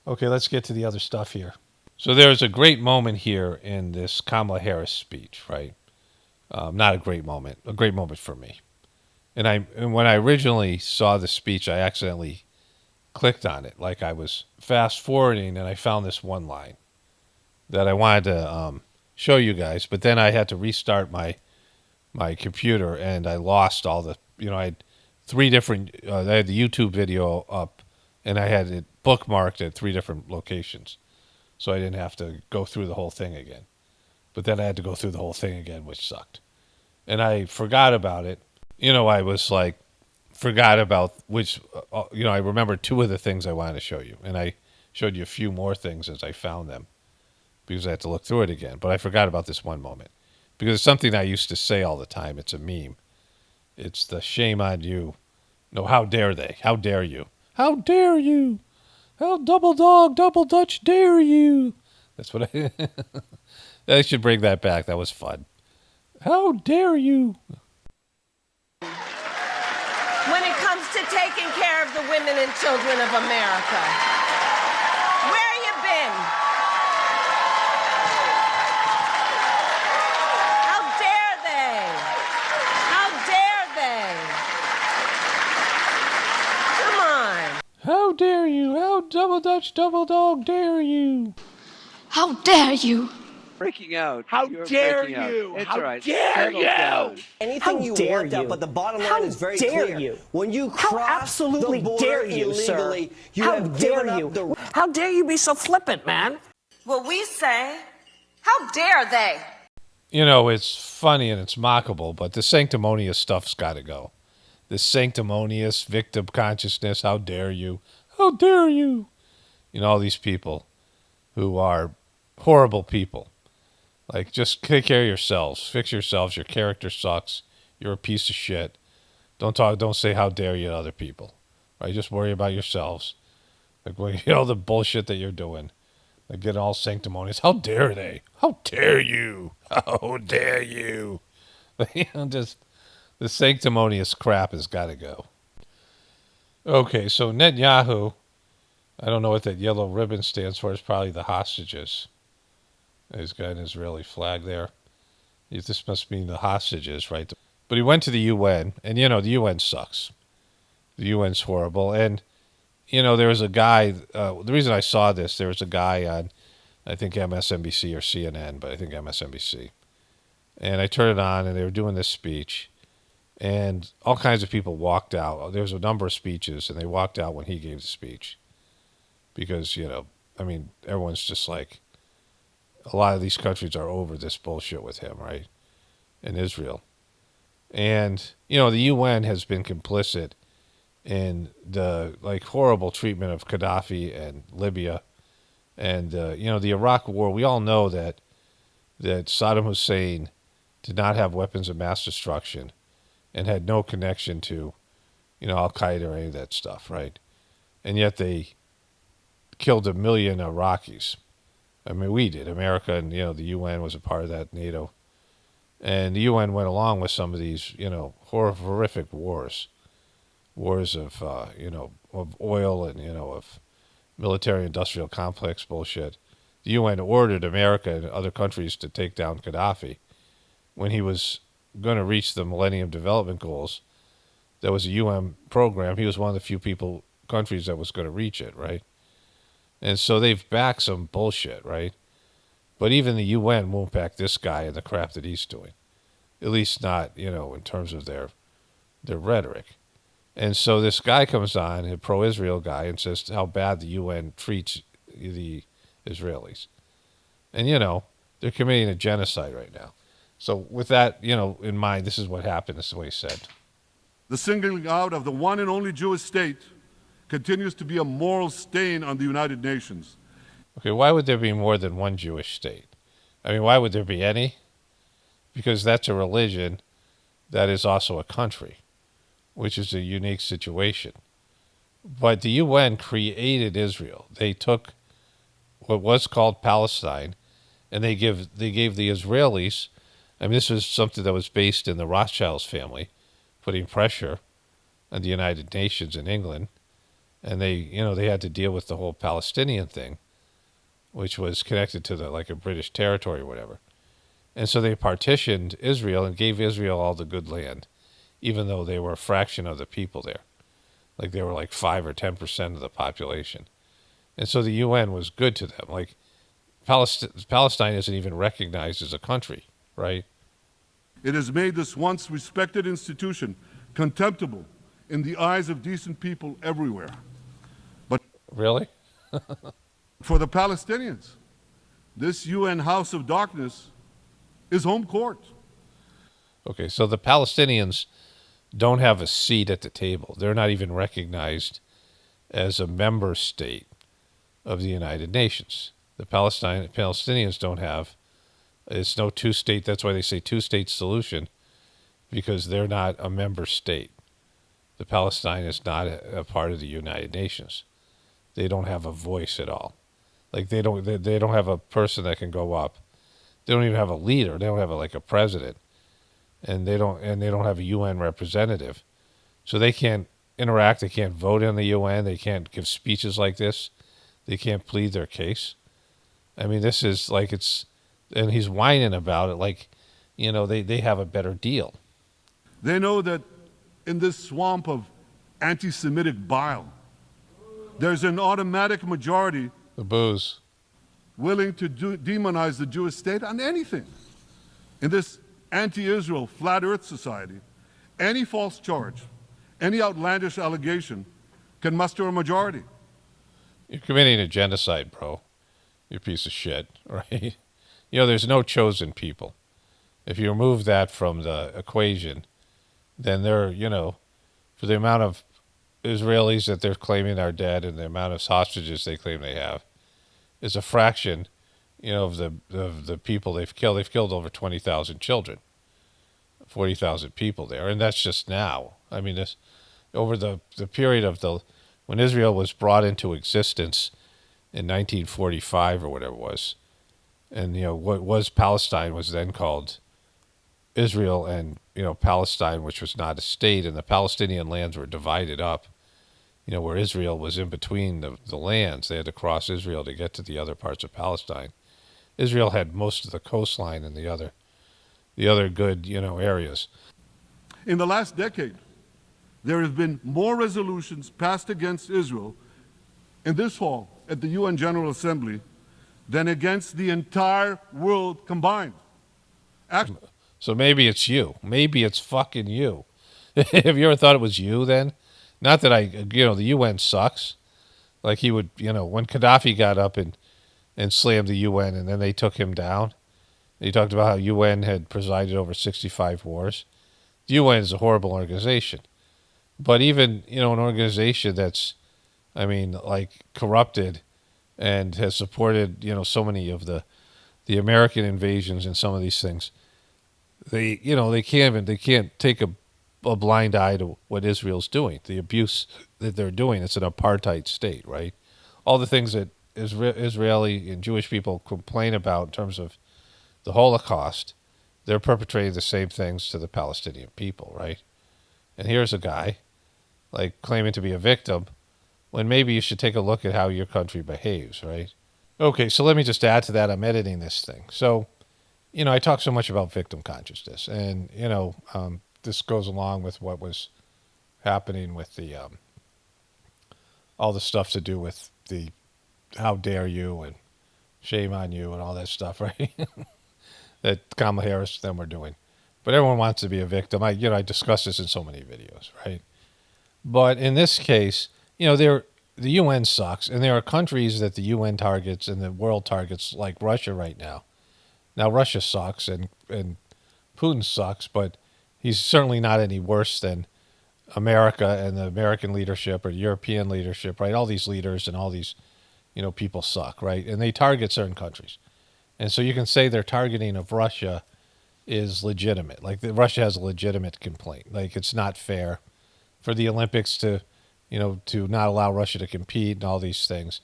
Okay, let's get to the other stuff here. So there's a great moment here in this Kamala Harris speech, right? Not a great moment for me. And when I originally saw the speech, I accidentally clicked on it. Like, I was fast forwarding, and I found this one line that I wanted to show you guys. But then I had to restart my computer, and I lost all the. I had three different. I had the YouTube video up, and I had it bookmarked at 3 different locations, so I didn't have to go through the whole thing again. But then I had to go through the whole thing again, which sucked. And I forgot about it. I was like, forgot about which, I remember 2 of the things I wanted to show you. And I showed you a few more things as I found them because I had to look through it again. But I forgot about this one moment because it's something I used to say all the time. It's a meme. It's the shame on you. No, how dare they? How dare you? How dare you? How double Dutch dare you? That's what I should bring that back. That was fun. How dare you? taking care of the women and children of America? Where you been? How dare they? How dare they? Come on. How dare you? How double Dutch double dog dare you? How dare you? Freaking out. How You're dare breaking out. you? It's How all right. dare Settle you? down. Anything you want that, but the bottom line is very clear. When you cross the border illegally, you have given up the. How dare you be so flippant, man? Well, we say, how dare they? You know, it's funny and it's mockable, but the sanctimonious stuff's got to go. The sanctimonious victim consciousness, how dare you? How dare you? You know, all these people who are horrible people. Like, just take care of yourselves. Fix yourselves. Your character sucks. You're a piece of shit. Don't say how dare you to other people. Right? Just worry about yourselves. Like, well, you know, the bullshit that you're doing. Like, get all sanctimonious. How dare they? How dare you? How dare you? You know, just the sanctimonious crap has got to go. Okay, so Netanyahu, I don't know what that yellow ribbon stands for. It's probably the hostages. He's got an Israeli flag there. This must mean the hostages, right? But he went to the UN, and, you know, the UN sucks. The UN's horrible. And, you know, there was a guy, the reason I saw this, there was a guy on, I think MSNBC or CNN, but I think MSNBC. And I turned it on, and they were doing this speech. And all kinds of people walked out. There was a number of speeches, and they walked out when he gave the speech. Because, you know, I mean, everyone's just like, a lot of these countries are over this bullshit with him, right? In Israel. And, you know, the UN has been complicit in the, like, horrible treatment of Gaddafi and Libya. And, you know, the Iraq War, we all know that Saddam Hussein did not have weapons of mass destruction and had no connection to, you know, Al-Qaeda or any of that stuff, right? And yet they killed 1 million Iraqis. I mean, we did. America and, you know, the UN was a part of that, NATO. And the UN went along with some of these, you know, horrific wars. Wars of, you know, of oil and, you know, of military-industrial complex bullshit. The UN ordered America and other countries to take down Gaddafi when he was going to reach the Millennium Development Goals. There was a UN program. He was one of the few countries that was going to reach it, right? And so they've backed some bullshit, right? But even the UN won't back this guy and the crap that he's doing. At least not, you know, in terms of their rhetoric. And so this guy comes on, a pro-Israel guy, and says how bad the UN treats the Israelis. And, you know, they're committing a genocide right now. So with that, you know, in mind, this is what happened. This is what he said. The singling out of the one and only Jewish state continues to be a moral stain on the United Nations. Okay, why would there be more than one Jewish state? I mean, why would there be any? Because that's a religion that is also a country, which is a unique situation. But the UN created Israel. They took what was called Palestine, and they gave the Israelis, I mean, this was something that was based in the Rothschilds family, putting pressure on the United Nations in England. And they, you know, they had to deal with the whole Palestinian thing, which was connected to like a British territory or whatever. And so they partitioned Israel and gave Israel all the good land, even though they were a fraction of the people there. Like they were like 5 or 10% of the population. And so the UN was good to them. Like Palestine isn't even recognized as a country, right? It has made this once respected institution contemptible in the eyes of decent people everywhere. But really? For the Palestinians, this UN House of Darkness is home court. Okay, so the Palestinians don't have a seat at the table. They're not even recognized as a member state of the United Nations. The Palestinians don't have, it's no two-state, that's why they say two-state solution, because they're not a member state. The Palestine is not a part of the United Nations. They don't have a voice at all. Like they don't have a person that can go up. They don't even have a leader. They don't have a president, and they don't have a UN representative, so they can't interact. They can't vote in the UN. They can't give speeches like this. They can't plead their case. I mean, this is like and he's whining about it like, they have a better deal. They know that in this swamp of anti-Semitic bile, there's an automatic majority, the booze, willing to demonize the Jewish state on anything. In this anti-Israel flat earth society, any false charge, any outlandish allegation can muster a majority. You're committing a genocide, bro. You piece of shit, right? There's no chosen people. If you remove that from the equation, then they're, for the amount of Israelis that they're claiming are dead and the amount of hostages they claim they have, is a fraction, of the people they've killed. They've killed over 20,000 children, 40,000 people there, and that's just now. I mean, this over the period of when Israel was brought into existence in 1945 or whatever it was, and what was Palestine was then called Israel, and Palestine, which was not a state, and the Palestinian lands were divided up. Where Israel was in between the lands. They had to cross Israel to get to the other parts of Palestine. Israel had most of the coastline and the other good, areas. In the last decade, there have been more resolutions passed against Israel in this hall at the UN General Assembly than against the entire world combined. So maybe it's you. Maybe it's fucking you. Have you ever thought it was you then? Not that the UN sucks. Like he would, when Gaddafi got up and slammed the UN and then they took him down. He talked about how UN had presided over 65 wars. The UN is a horrible organization. But even, an organization that's, corrupted and has supported, so many of the American invasions and some of these things, they can't take a blind eye to what Israel's doing, the abuse that they're doing. It's an apartheid state, right? All the things that Israeli and Jewish people complain about in terms of the Holocaust, they're perpetrating the same things to the Palestinian people, right? And here's a guy, claiming to be a victim, when maybe you should take a look at how your country behaves, right? Okay, so let me just add to that. I'm editing this thing. So, I talk so much about victim consciousness, and, this goes along with what was happening with the all the stuff to do with the how dare you and shame on you and all that stuff, right? That Kamala Harris and them were doing. But everyone wants to be a victim. I discuss this in so many videos, right? But in this case, the UN sucks, and there are countries that the UN targets and the world targets, like Russia right now. Now Russia sucks and Putin sucks, but he's certainly not any worse than America and the American leadership or European leadership, right? All these leaders and all these, people suck, right? And they target certain countries. And so you can say their targeting of Russia is legitimate. Russia has a legitimate complaint. It's not fair for the Olympics to not allow Russia to compete and all these things.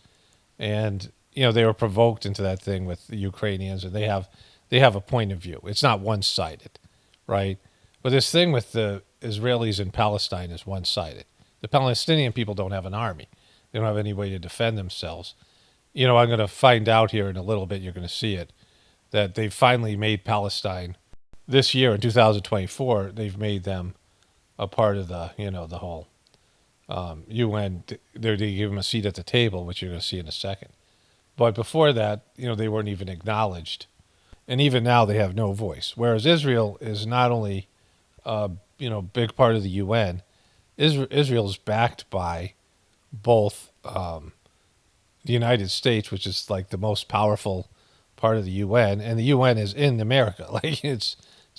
And, they were provoked into that thing with the Ukrainians, and they have a point of view. It's not one-sided, right? But this thing with the Israelis in Palestine is one-sided. The Palestinian people don't have an army. They don't have any way to defend themselves. I'm going to find out here in a little bit, you're going to see it, that they've finally made Palestine, this year in 2024, they've made them a part of the, the whole UN. They give them a seat at the table, which you're going to see in a second. But before that, they weren't even acknowledged. And even now they have no voice. Whereas Israel is not only big part of the UN. Israel is backed by both the United States, which is the most powerful part of the UN, and the UN is in America.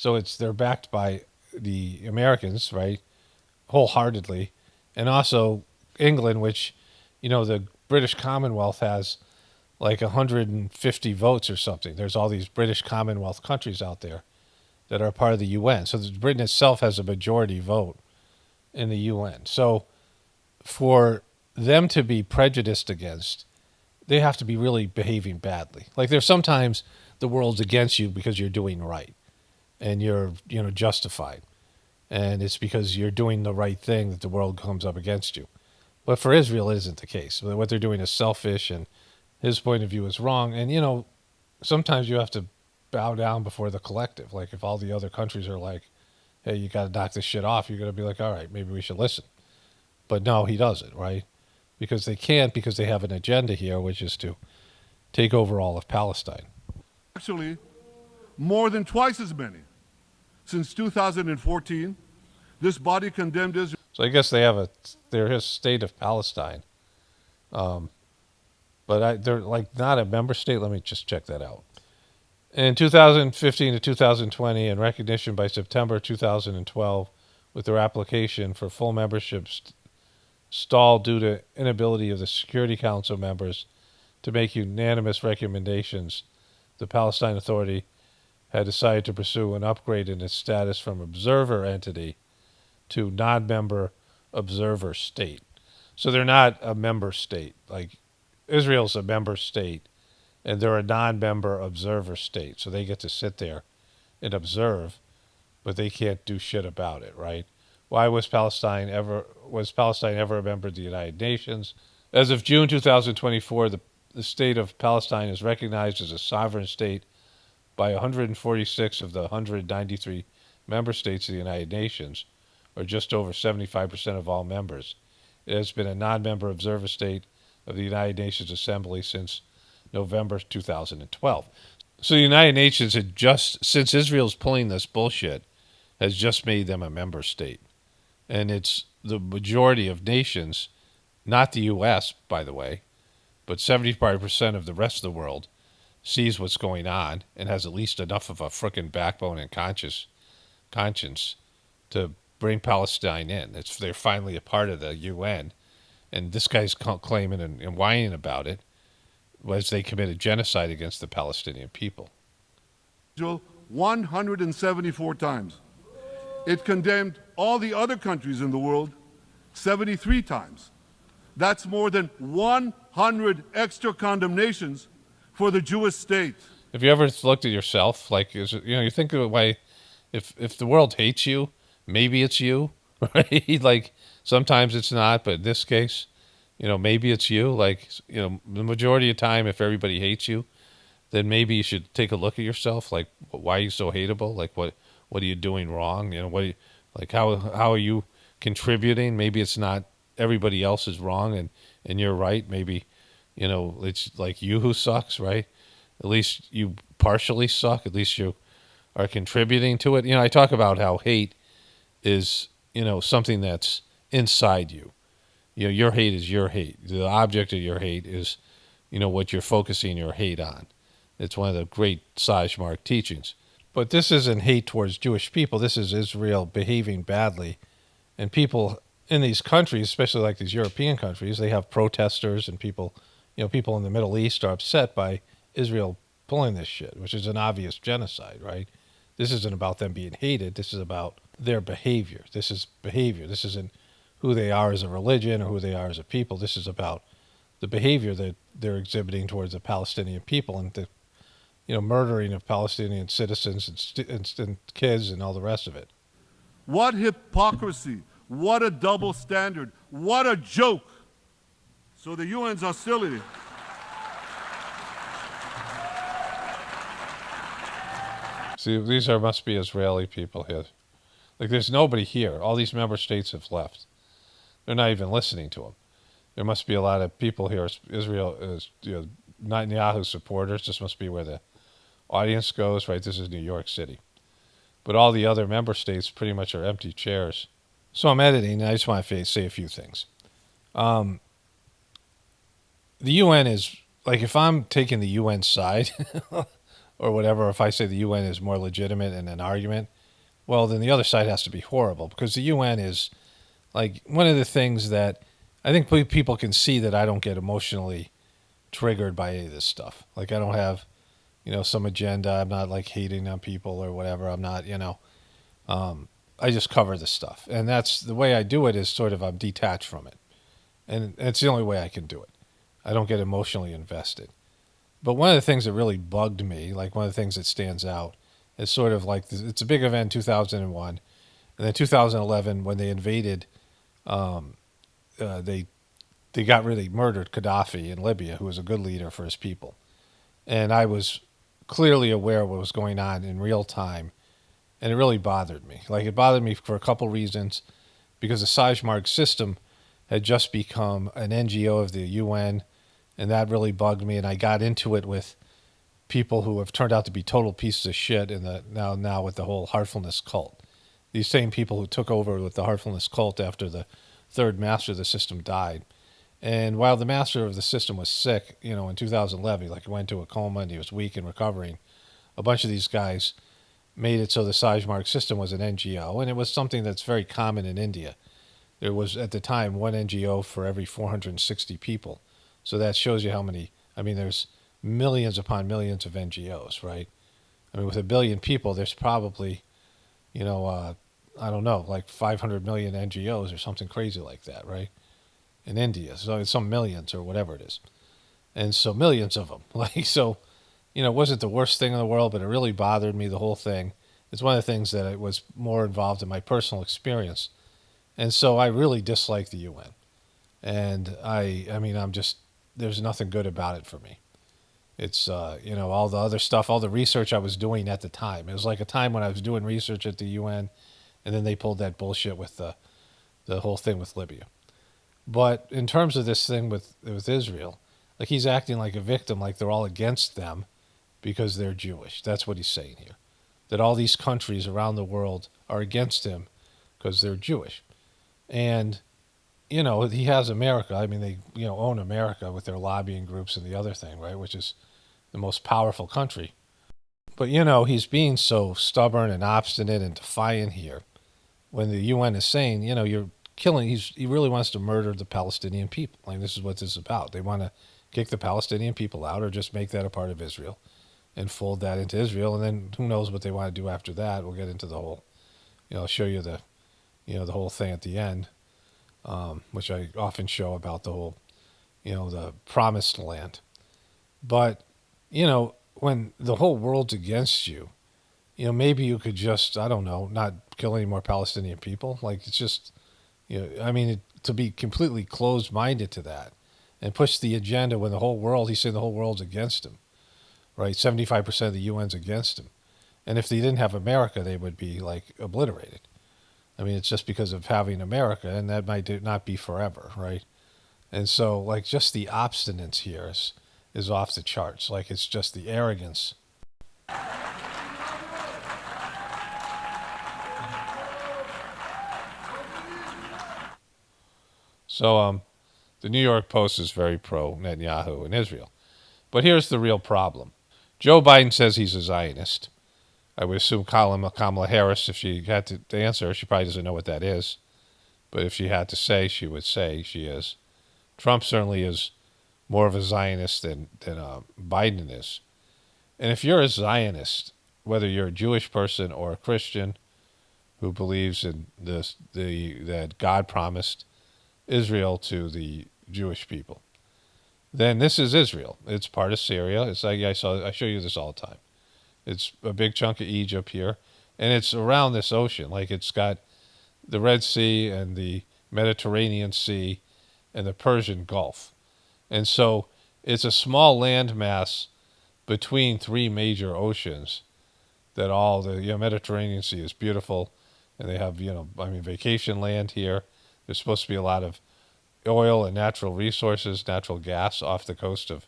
They're backed by the Americans, right, wholeheartedly, and also England, which the British Commonwealth has 150 votes or something. There's all these British Commonwealth countries out there that are part of the UN. So Britain itself has a majority vote in the UN. So for them to be prejudiced against, they have to be really behaving badly. There's sometimes the world's against you because you're doing right and you're, justified. and it's because you're doing the right thing that the world comes up against you. But for Israel, it isn't the case. What they're doing is selfish, and his point of view is wrong. And, you know, sometimes you have to bow down before the collective. Like, if all the other countries are like, hey, you got to knock this shit off, you're going to be like, all right, maybe we should listen. But no, he doesn't, right? Because they can't, because they have an agenda here, which is to take over all of Palestine. Actually, more than twice as many. Since 2014, this body condemned Israel. So I guess they're his state of Palestine. But they're like not a member state. Let me just check that out. In 2015 to 2020, in recognition by September 2012, with their application for full membership stalled due to inability of the Security Council members to make unanimous recommendations, the Palestine Authority had decided to pursue an upgrade in its status from observer entity to non-member observer state. So they're not a member state. Like, Israel's a member state, and they're a non-member observer state. So they get to sit there and observe, but they can't do shit about it, right? Why was Palestine ever a member of the United Nations? As of June 2024, the state of Palestine is recognized as a sovereign state by 146 of the 193 member states of the United Nations, or just over 75% of all members. It has been a non-member observer state of the United Nations Assembly since November 2012. So the United Nations had just, since Israel's pulling this bullshit, has just made them a member state. And it's the majority of nations, not the U.S., by the way, but 75% of the rest of the world sees what's going on and has at least enough of a frickin' backbone and conscience to bring Palestine in. They're finally a part of the UN, and this guy's claiming and whining about it as they committed genocide against the Palestinian people. 174 times. It condemned all the other countries in the world 73 times. That's more than 100 extra condemnations for the Jewish state. Have you ever looked at yourself? Like, you think of a way, if the world hates you, maybe it's you, right? Like, sometimes it's not, but in this case, maybe it's you. Like, the majority of the time, if everybody hates you, then maybe you should take a look at yourself. Like, why are you so hateable? Like, what are you doing wrong? How are you contributing? Maybe it's not everybody else is wrong and you're right. Maybe, it's like you who sucks, right? At least you partially suck. At least you are contributing to it. I talk about how hate is, something that's inside you. Your hate is your hate. The object of your hate is, what you're focusing your hate on. It's one of the great Sajmark teachings. But this isn't hate towards Jewish people. This is Israel behaving badly. And people in these countries, especially like these European countries, they have protesters and people, people in the Middle East are upset by Israel pulling this shit, which is an obvious genocide, right? This isn't about them being hated. This is about their behavior. This is behavior. This isn't who they are as a religion or who they are as a people. This is about the behavior that they're exhibiting towards the Palestinian people and the murdering of Palestinian citizens and kids and all the rest of it. What hypocrisy. What a double standard. What a joke. So the UN's hostility. See, these must be Israeli people here. Like, there's nobody here. All these member states have left. They're not even listening to them. There must be a lot of people here. Israel is, Netanyahu supporters. This must be where the audience goes, right? This is New York City. But all the other member states pretty much are empty chairs. So I'm editing, and I just want to say a few things. The UN is, like, if I'm taking the UN side or whatever, if I say the UN is more legitimate in an argument, well, then the other side has to be horrible, because the UN is, like, one of the things that I think people can see that I don't get emotionally triggered by any of this stuff. Like, I don't have, some agenda. I'm not, like, hating on people or whatever. I'm not, I just cover the stuff. And that's the way I do it, is sort of I'm detached from it. And it's the only way I can do it. I don't get emotionally invested. But one of the things that really bugged me, like one of the things that stands out, is sort of like, it's a big event, 2001, And then 2011, when they invaded, they got really murdered Gaddafi in Libya, who was a good leader for his people. And I was clearly aware of what was going on in real time, and it really bothered me. Like, it bothered me for a couple reasons, because the Sajmarg system had just become an NGO of the UN, and that really bugged me, and I got into it with people who have turned out to be total pieces of shit in the now with the whole Heartfulness cult. These same people who took over with the Heartfulness cult after the third master of the system died. And while the master of the system was sick, in 2011, he went into a coma and he was weak and recovering, a bunch of these guys made it so the Sajmarg system was an NGO, and it was something that's very common in India. There was, at the time, one NGO for every 460 people. So that shows you how many, there's millions upon millions of NGOs, right? With 1 billion people, there's probably, I don't know, like 500 million NGOs or something crazy like that, right? In India. So it's some millions or whatever it is. And so millions of them. It wasn't the worst thing in the world, but it really bothered me, the whole thing. It's one of the things that I was more involved in my personal experience. And so I really dislike the UN. And there's nothing good about it for me. It's, all the other stuff, all the research I was doing at the time. It was like a time when I was doing research at the UN, and then they pulled that bullshit with the whole thing with Libya. But in terms of this thing with Israel, he's acting like a victim, like they're all against them because they're Jewish. That's what he's saying here. That all these countries around the world are against him because they're Jewish. And, he has America. They, own America with their lobbying groups and the other thing, right, which is the most powerful country. But, he's being so stubborn and obstinate and defiant here when the UN is saying, you're killing, he really wants to murder the Palestinian people. This is what this is about. They want to kick the Palestinian people out or just make that a part of Israel and fold that into Israel. And then who knows what they want to do after that. We'll get into the whole, I'll show you the whole thing at the end, which I often show about the whole, the promised land. But, when the whole world's against you, maybe you could just, I don't know, not kill any more Palestinian people. It's just, to be completely closed-minded to that and push the agenda when the whole world, he's saying the whole world's against him, right? 75% of the UN's against him. And if they didn't have America, they would be, obliterated. It's just because of having America, and that might not be forever, right? And so, just the obstinance here is off the charts. It's just the arrogance. So, the New York Post is very pro-Netanyahu in Israel. But here's the real problem. Joe Biden says he's a Zionist. I would assume Kamala Harris, if she had to answer, she probably doesn't know what that is. But if she had to say, she would say she is. Trump certainly is more of a Zionist than Biden is. And if you're a Zionist, whether you're a Jewish person or a Christian who believes in that God promised Israel to the Jewish people, then this is Israel. It's part of Syria. It's like I show you this all the time. It's a big chunk of Egypt here, and it's around this ocean. It's got the Red Sea and the Mediterranean Sea and the Persian Gulf. And so it's a small landmass between three major oceans that all the Mediterranean Sea is beautiful, and they have, vacation land here. There's supposed to be a lot of oil and natural resources, natural gas off the coast of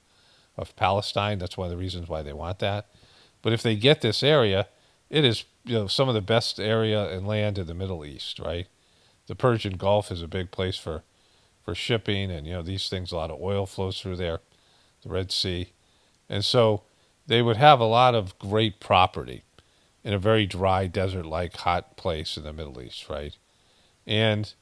Palestine. That's one of the reasons why they want that. But if they get this area, it is some of the best area and land in the Middle East, right? The Persian Gulf is a big place for shipping, and these things, a lot of oil flows through there, the Red Sea. And so they would have a lot of great property in a very dry, desert-like, hot place in the Middle East, right? And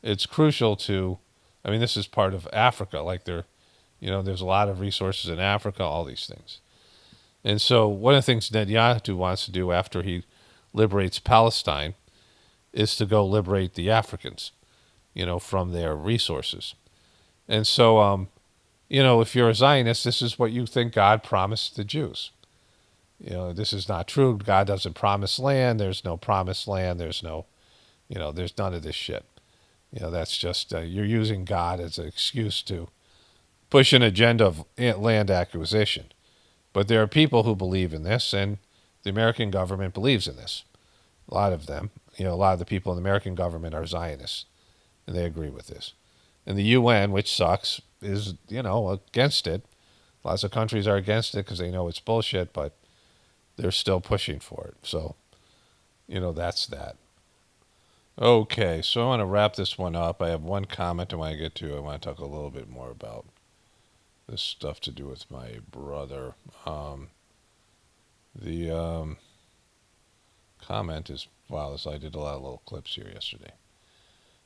it's crucial to, this is part of Africa, there's a lot of resources in Africa, all these things. And so one of the things Netanyahu wants to do after he liberates Palestine is to go liberate the Africans, from their resources. And so, if you're a Zionist, this is what you think God promised the Jews. This is not true. God doesn't promise land. There's no promised land. There's no, There's none of this shit. That's just you're using God as an excuse to push an agenda of land acquisition. But there are people who believe in this, and the American government believes in this. A lot of them, a lot of the people in the American government are Zionists, and they agree with this. And the UN, which sucks, is, against it. Lots of countries are against it because they know it's bullshit, but they're still pushing for it. So, that's that. Okay, so I want to wrap this one up. I have one comment I want to get to. I want to talk a little bit more about this stuff to do with my brother. The comment is, wow, I did a lot of little clips here yesterday.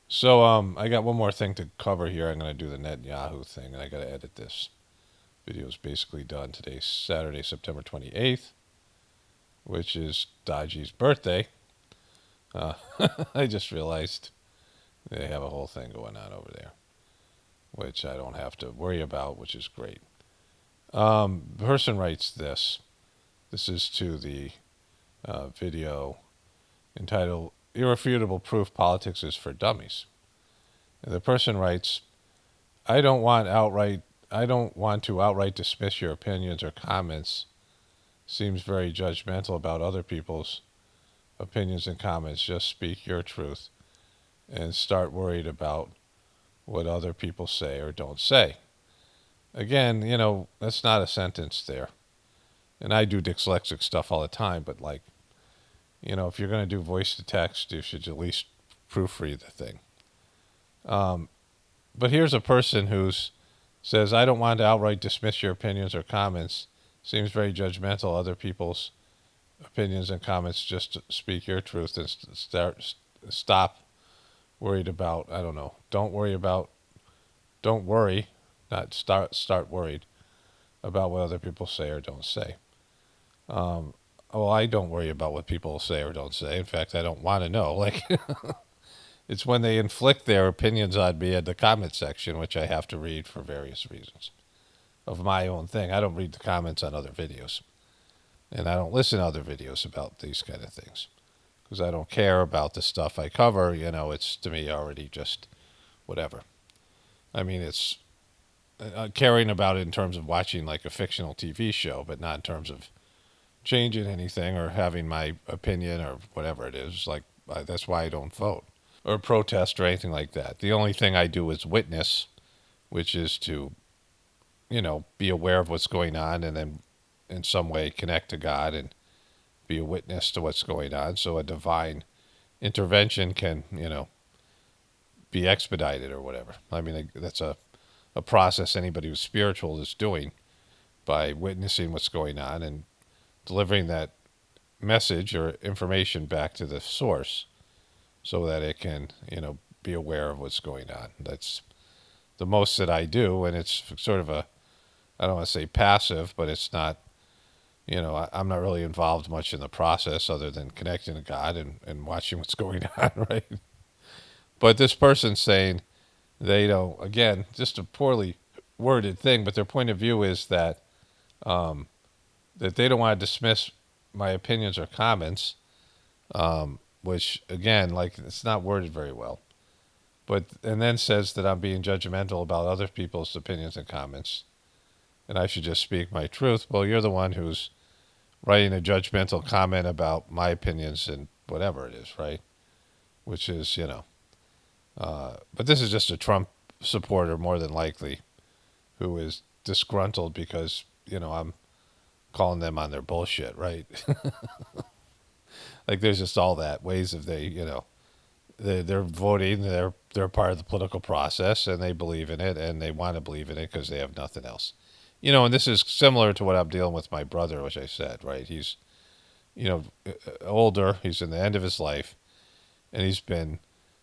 So I got one more thing to cover here. I'm going to do the Netanyahu thing, and I got to edit this. Video is basically done today, Saturday, September 28th, which is Dodgy's birthday. I just realized they have a whole thing going on over there, which I don't have to worry about, which is great. The person writes this. This is to the video entitled Irrefutable Proof Politics is for Dummies. And the person writes, I don't want to outright dismiss your opinions or comments. Seems very judgmental about other people's opinions and comments. Just speak your truth and start worried about what other people say or don't say. Again, that's not a sentence there. And I do dyslexic stuff all the time, but if you're going to do voice to text, you should at least proofread the thing. But here's a person who says, I don't want to outright dismiss your opinions or comments. Seems very judgmental, other people's opinions and comments. Just speak your truth and stop worried about, I don't know. Don't worry, not start worried about what other people say or don't say. Well, I don't worry about what people say or don't say. In fact, I don't want to know. It's when they inflict their opinions on me in the comment section, which I have to read for various reasons of my own thing. I don't read the comments on other videos. And I don't listen to other videos about these kind of things because I don't care about the stuff I cover. It's to me already just whatever. I mean, it's caring about it in terms of watching like a fictional TV show, but not in terms of changing anything or having my opinion or whatever it is. That's why I don't vote or protest or anything like that. The only thing I do is witness, which is to, be aware of what's going on and then in some way connect to God and be a witness to what's going on. So a divine intervention can, be expedited or whatever. I mean, that's a process anybody who's spiritual is doing by witnessing what's going on and delivering that message or information back to the source so that it can, be aware of what's going on. That's the most that I do, and it's sort of I don't want to say passive, but it's not, I'm not really involved much in the process other than connecting to God and watching what's going on, right? But this person's saying they don't, again, just a poorly worded thing, but their point of view is that that they don't want to dismiss my opinions or comments, which, again, it's not worded very well. And then says that I'm being judgmental about other people's opinions and comments, and I should just speak my truth. Well, you're the one who's writing a judgmental comment about my opinions and whatever it is, right? Which is, but this is just a Trump supporter, more than likely, who is disgruntled because, I'm calling them on their bullshit, right? There's just all that ways of they're voting, they're part of the political process, and they believe in it, and they want to believe in it because they have nothing else. And this is similar to what I'm dealing with my brother, which I said, right? He's, older, he's in the end of his life, and he's been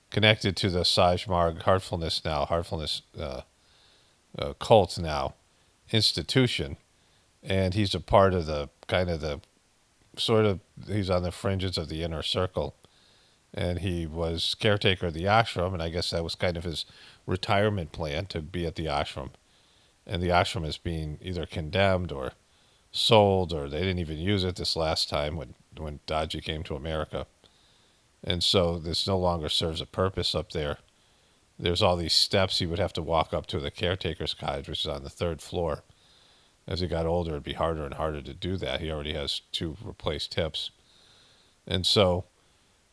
connected to the Sajmarg Heartfulness cult now, institution, and he's a part of the he's on the fringes of the inner circle, and he was caretaker of the ashram, and I guess that was kind of his retirement plan to be at the ashram, and the ashram is being either condemned or sold, or they didn't even use it this last time when Dodgy came to America, And so this no longer serves a purpose up there. There's all these steps he would have to walk up to the caretaker's cottage, which is on the 3rd floor. As he got older, it'd be harder and harder to do that. He already has 2 replaced hips. And so,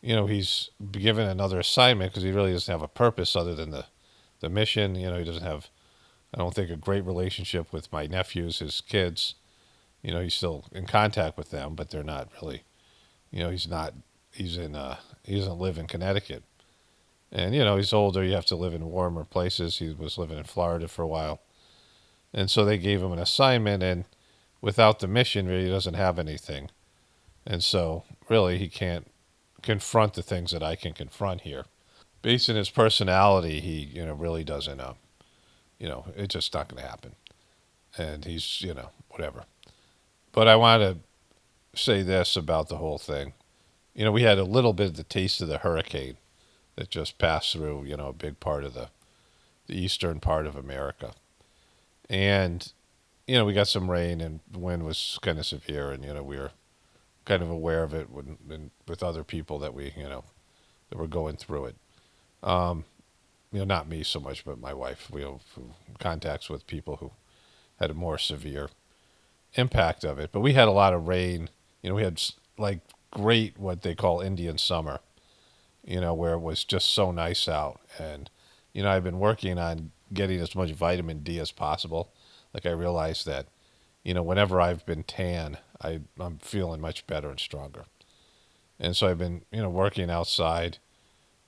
he's given another assignment because he really doesn't have a purpose other than the mission. He doesn't have, I don't think, a great relationship with my nephews, his kids. He's still in contact with them, but they're not really, he doesn't live in Connecticut. And, he's older. You have to live in warmer places. He was living in Florida for a while. And so they gave him an assignment, and without the mission, really, he doesn't have anything. And so, really, he can't confront the things that I can confront here. Based on his personality, he, really doesn't, it's just not going to happen. And he's, whatever. But I want to say this about the whole thing. We had a little bit of the taste of the hurricane that just passed through, a big part of the eastern part of America. And, we got some rain, and the wind was kind of severe, and, we were kind of aware of it with other people that that were going through it. Not me so much, but my wife. We have contacts with people who had a more severe impact of it. But we had a lot of rain. We had like great, what they call Indian summer, where it was just so nice out. And, I've been working on getting as much vitamin D as possible. Like, I realized that, whenever I've been tan, I'm feeling much better and stronger. And so I've been, working outside,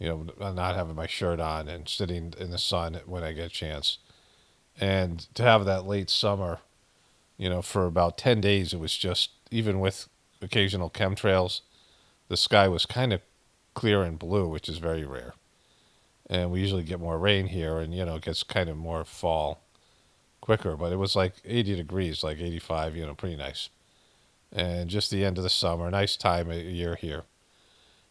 not having my shirt on and sitting in the sun when I get a chance. And to have that late summer, for about 10 days, it was just, even with occasional chemtrails, the sky was kind of clear and blue, which is very rare. And we usually get more rain here, and, it gets kind of more fall quicker. But it was like 80 degrees, like 85, pretty nice. And just the end of the summer, nice time of year here.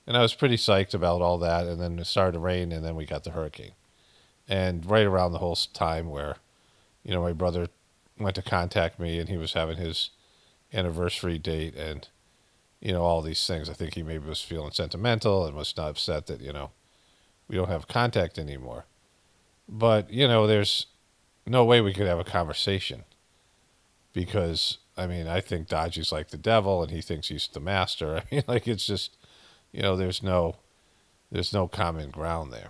And I was pretty psyched about all that. And then it started to rain, and then we got the hurricane. And right around the whole time where, my brother went to contact me, and he was having his anniversary date, and, all these things. I think he maybe was feeling sentimental and was not upset that, we don't have contact anymore. But, there's no way we could have a conversation because, I think Dodgy's like the devil and he thinks he's the master. It's just, there's no common ground there.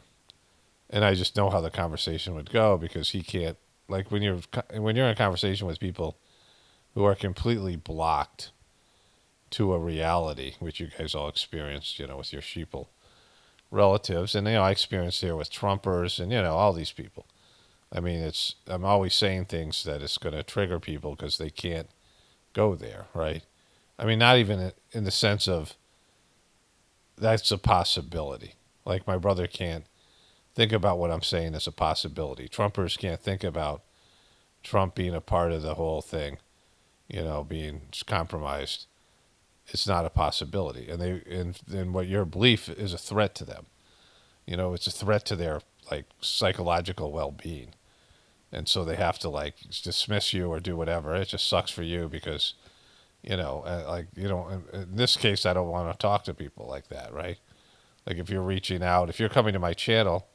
And I just know how the conversation would go because he can't, like, when you're in a conversation with people who are completely blocked to a reality, which you guys all experienced, with your sheeple relatives. And, I experienced here with Trumpers and, all these people. I'm always saying things that it's going to trigger people because they can't go there, right? Not even in the sense of that's a possibility. Like, my brother can't think about what I'm saying as a possibility. Trumpers can't think about Trump being a part of the whole thing, being compromised. It's not a possibility. And what your belief is a threat to them. It's a threat to their, like, psychological well-being. And so they have to, like, dismiss you or do whatever. It just sucks for you because, in this case, I don't want to talk to people like that, right? Like, if you're reaching out, if you're coming to my channel,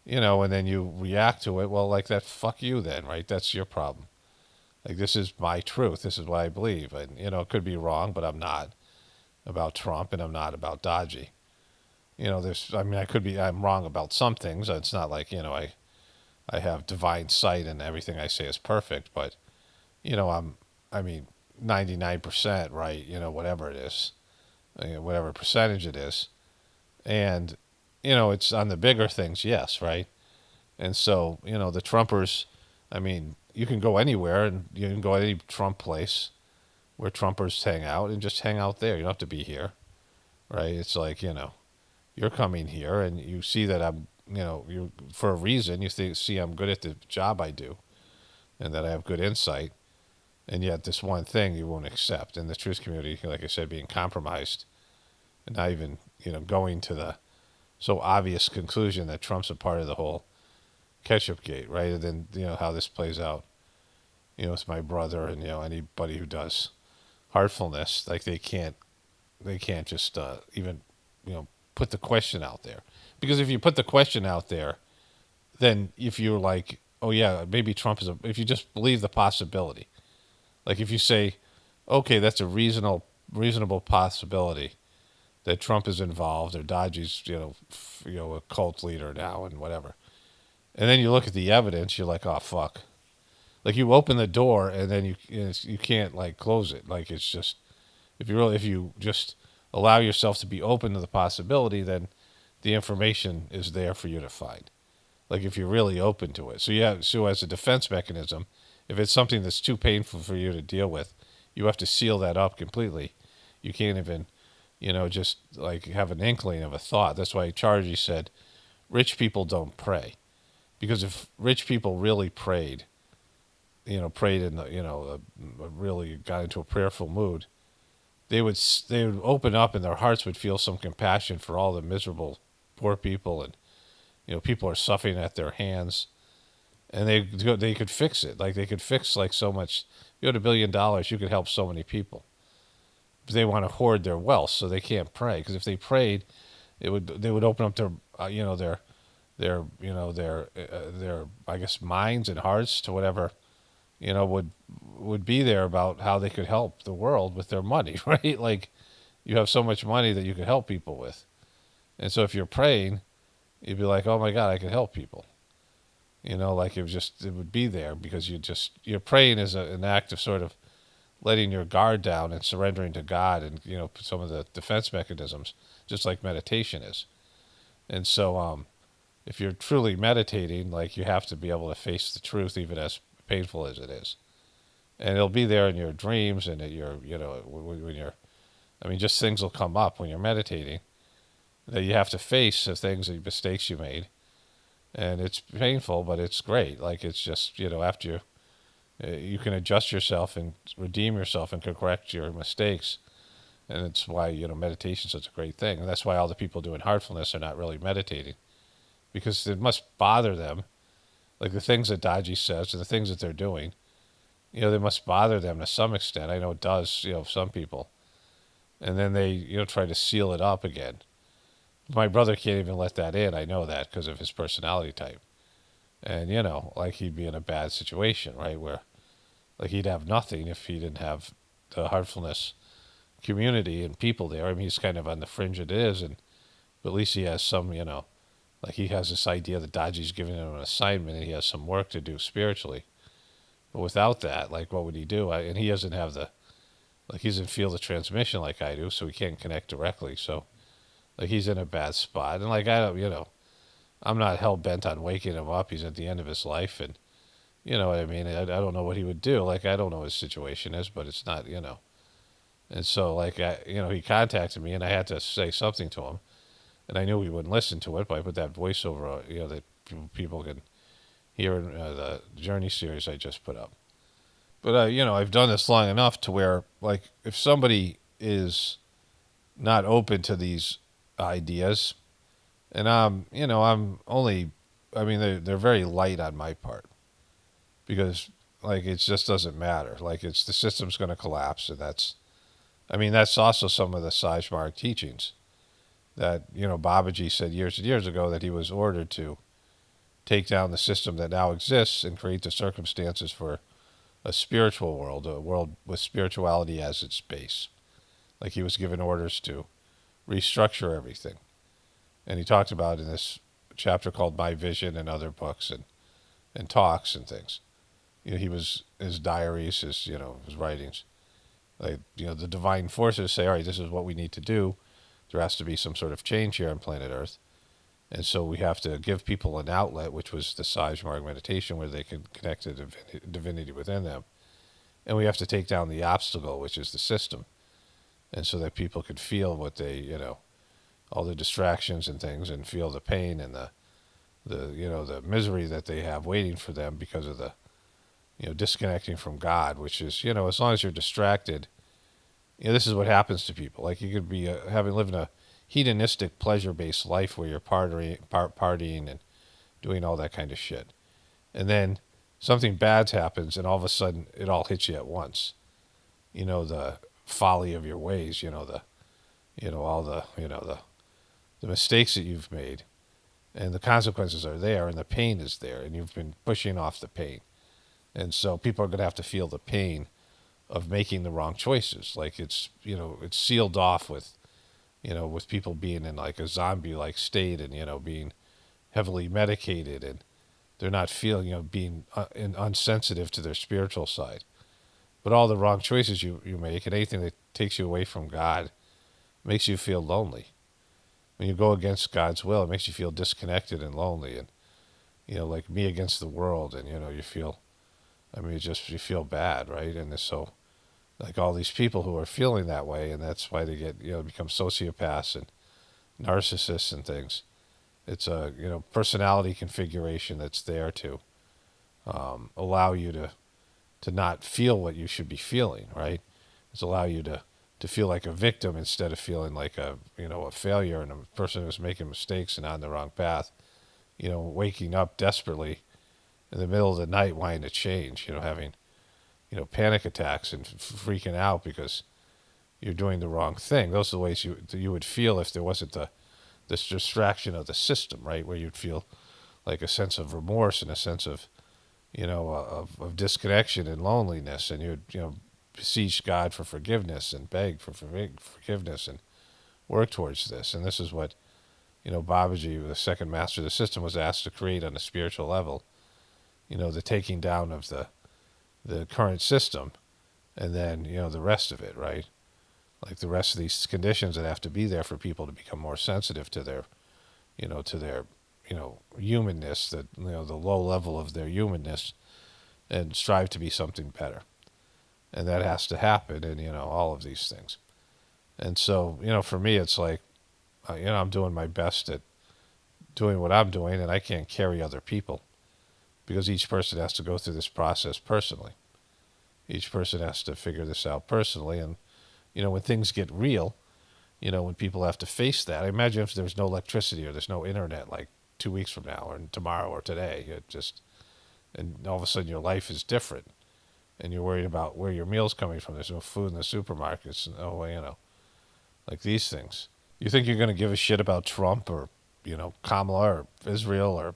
and then you react to it, well, like, that, fuck you then, right? That's your problem. Like, this is my truth. This is what I believe. And, it could be wrong, but I'm not about Trump and I'm not about Dodgy. I'm wrong about some things. It's not like, I have divine sight and everything I say is perfect, but, I'm 99% right, whatever it is, whatever percentage it is. And, it's on the bigger things, yes, right? And so, the Trumpers, you can go anywhere and you can go to any Trump place where Trumpers hang out and just hang out there. You don't have to be here, right? It's like, you're coming here and you see that I'm, you for a reason, you see I'm good at the job I do and that I have good insight. And yet this one thing you won't accept. And the truth community, like I said, being compromised and not even, going to the so obvious conclusion that Trump's a part of the whole Ketchupgate, right? And then, how this plays out, with my brother and, anybody who does heartfulness, like they can't just even, put the question out there. Because if you put the question out there, then if you're like, oh yeah, maybe Trump is if you just believe the possibility, like if you say, okay, that's a reasonable possibility that Trump is involved or Dodgy's, a cult leader now and whatever. And then you look at the evidence, you're like, oh fuck. Like you open the door and then you can't like close it. Like it's just if you just allow yourself to be open to the possibility, then the information is there for you to find. Like if you're really open to it. So as a defense mechanism, if it's something that's too painful for you to deal with, you have to seal that up completely. You can't even, just like have an inkling of a thought. That's why Chargy said, rich people don't pray. Because if rich people really prayed in the, really got into a prayerful mood, they would open up and their hearts would feel some compassion for all the miserable poor people and, people are suffering at their hands, and they could fix it. Like they could fix like so much. If you had $1 billion, you could help so many people. But they want to hoard their wealth, so they can't pray. Because if they prayed, they would open up their I guess minds and hearts to whatever would be there about how they could help the world with their money, right? Like you have so much money that you could help people with. And so if you're praying, you'd be like, oh my God, I could help people. Like it would be there because you're praying is an act of sort of letting your guard down and surrendering to God and, some of the defense mechanisms, just like meditation is. And so if you're truly meditating, like you have to be able to face the truth, even as painful as it is. And it'll be there in your dreams and when you're, just things will come up when you're meditating that you have to face the things, the mistakes you made. And it's painful, but it's great. Like it's just, after you can adjust yourself and redeem yourself and correct your mistakes. And it's why, meditation is such a great thing. And that's why all the people doing heartfulness are not really meditating. Because it must bother them. Like the things that Dodgy says and the things that they're doing, they must bother them to some extent. I know it does, some people. And then they, try to seal it up again. My brother can't even let that in. I know that because of his personality type. And, like he'd be in a bad situation, right? Where like he'd have nothing if he didn't have the heartfulness community and people there. He's kind of on the fringe it is. But at least he has some, like he has this idea that Dodgy's giving him an assignment and he has some work to do spiritually. But without that, like what would he do? And he doesn't have he doesn't feel the transmission like I do, so he can't connect directly. So like he's in a bad spot. And like, I'm not hell-bent on waking him up. He's at the end of his life. And you know what I mean? I don't know what he would do. Like, I don't know what his situation is, but it's not, And so like, he contacted me and I had to say something to him. And I knew he wouldn't listen to it, but I put that voiceover, that people can hear in the Journey series I just put up. But, I've done this long enough to where, like, if somebody is not open to these ideas, and I'm only, they're very light on my part. Because, like, it just doesn't matter. Like, the system's going to collapse, and that's also some of the Sajmark teachings. That, Babaji said years and years ago that he was ordered to take down the system that now exists and create the circumstances for a spiritual world, a world with spirituality as its base. Like he was given orders to restructure everything. And he talked about in this chapter called My Vision and other books and talks and things. His diaries, his writings. Like, the divine forces say, all right, this is what we need to do. There has to be some sort of change here on planet Earth. And so we have to give people an outlet, which was the Sajmark meditation, where they can connect to the divinity within them. And we have to take down the obstacle, which is the system. And so that people could feel what they, all the distractions and things, and feel the pain and the misery that they have waiting for them because of the, disconnecting from God, which is, as long as you're distracted, this is what happens to people. Like you could be living a hedonistic, pleasure-based life where you're partying and doing all that kind of shit. And then something bad happens and all of a sudden it all hits you at once. The folly of your ways, the the mistakes that you've made, and the consequences are there, and the pain is there, and you've been pushing off the pain. And so people are going to have to feel the pain of making the wrong choices. Like it's, it's sealed off with, with people being in like a zombie-like state and, being heavily medicated, and they're not feeling, being unsensitive to their spiritual side. But all the wrong choices you make, and anything that takes you away from God, makes you feel lonely. When you go against God's will, it makes you feel disconnected and lonely, and like me against the world, and you feel, you feel bad, right? And so, like all these people who are feeling that way, and that's why they get become sociopaths and narcissists and things. It's a personality configuration that's there to allow you to not feel what you should be feeling, right? It's allow you to feel like a victim instead of feeling like a failure and a person who's making mistakes and on the wrong path, waking up desperately in the middle of the night wanting to change, having, panic attacks and freaking out because you're doing the wrong thing. Those are the ways you would feel if there wasn't this distraction of the system, right? Where you'd feel like a sense of remorse and a sense of, of disconnection and loneliness, and you'd, beseech God for forgiveness and beg for forgiveness and work towards this. And this is what, Babaji, the second master of the system, was asked to create on a spiritual level, the taking down of the current system, and then, the rest of it, right? Like the rest of these conditions that have to be there for people to become more sensitive to their, humanness, that, the low level of their humanness, and strive to be something better. And that has to happen, and, all of these things. And so, for me, it's like, I'm doing my best at doing what I'm doing, and I can't carry other people because each person has to go through this process personally. Each person has to figure this out personally. And, when things get real, when people have to face that, I imagine if there's no electricity or there's no internet, like 2 weeks from now or tomorrow or today, and all of a sudden your life is different. And you're worried about where your meal's coming from. There's no food in the supermarkets. Like these things. You think you're going to give a shit about Trump or, Kamala or Israel or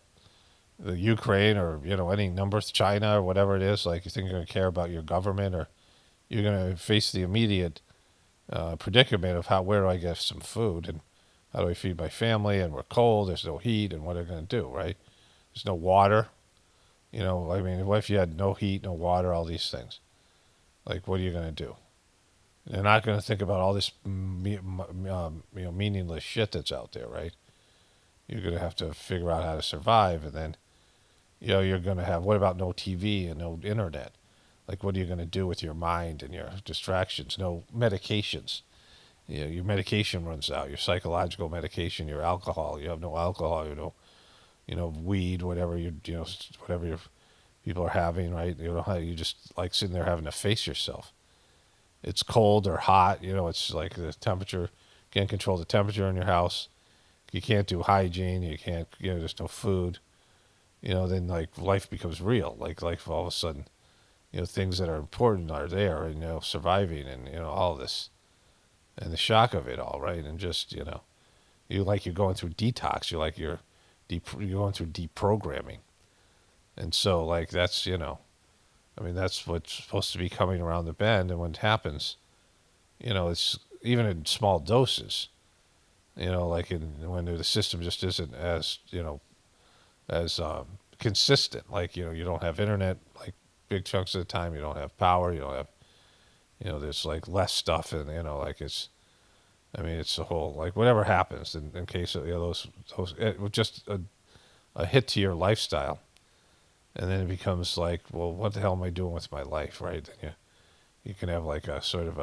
the Ukraine or, any number, China or whatever it is? Like, you think you're going to care about your government, or you're going to face the immediate predicament of where do I get some food, and how do I feed my family, and we're cold, there's no heat, and what are they going to do, right? There's no water. What if you had no heat, no water, all these things? Like, what are you going to do? They're not going to think about all this meaningless shit that's out there, right? You're going to have to figure out how to survive, and then, you're going to have, what about no TV and no internet? Like, what are you going to do with your mind and your distractions? No medications. Your medication runs out, your psychological medication, your alcohol. You have no alcohol, weed, whatever whatever your people are having, right? You just like sitting there having to face yourself. It's cold or hot, it's like the temperature. You can't control the temperature in your house. You can't do hygiene. You can't, there's no food. Then like life becomes real. Like life all of a sudden, things that are important are there, and, surviving, and, all this, and the shock of it all, right? And just, you're going through detox. You're going through deprogramming. And so, like, that's, that's what's supposed to be coming around the bend. And when it happens, it's even in small doses, like when the system just isn't as, as consistent. Like, you don't have internet, like, big chunks of the time. You don't have power. You don't have, there's, like, less stuff. And, like, it's a whole, like, whatever happens in case of, those just a hit to your lifestyle. And then it becomes like, well, what the hell am I doing with my life, right? And you can have like a sort of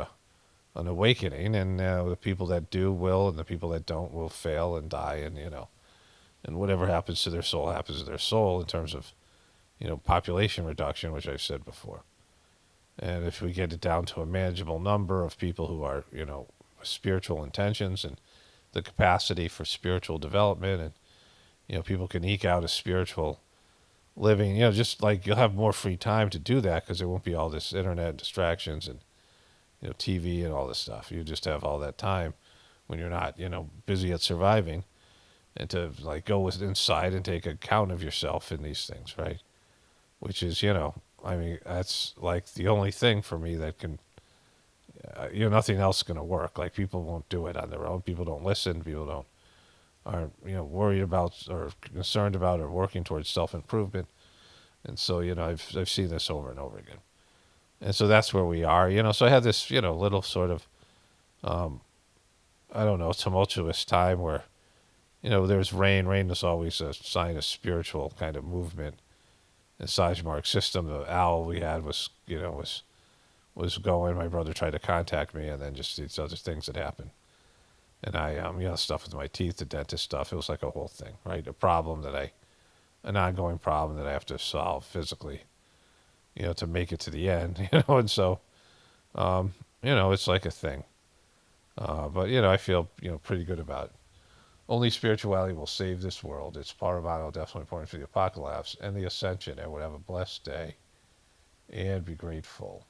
an awakening, and the people that do will, and the people that don't will fail and die, and and whatever happens to their soul happens to their soul in terms of population reduction, which I've said before. And if we get it down to a manageable number of people who are spiritual intentions and the capacity for spiritual development, and people can eke out a spiritual living, just like you'll have more free time to do that because there won't be all this internet distractions and TV and all this stuff. You just have all that time when you're not, busy at surviving, and to like go inside and take account of yourself in these things, right? Which is, I mean, that's like the only thing for me that can, nothing else is going to work. Like people won't do it on their own. People don't listen. People aren't, worried about or concerned about or working towards self-improvement. And so, I've seen this over and over again. And so that's where we are, So I had this, little sort of, I don't know, tumultuous time where, there's rain. Rain is always a sign of spiritual kind of movement. The Sajmark system, the owl we had was going. My brother tried to contact me, and then just these other things that happened. And I, stuff with my teeth, the dentist stuff. It was like a whole thing, right? An ongoing problem that I have to solve physically, to make it to the end, And so, it's like a thing. But I feel pretty good about it. Only spirituality will save this world. It's paramount, definitely important for the apocalypse and the ascension. And would have a blessed day and be grateful.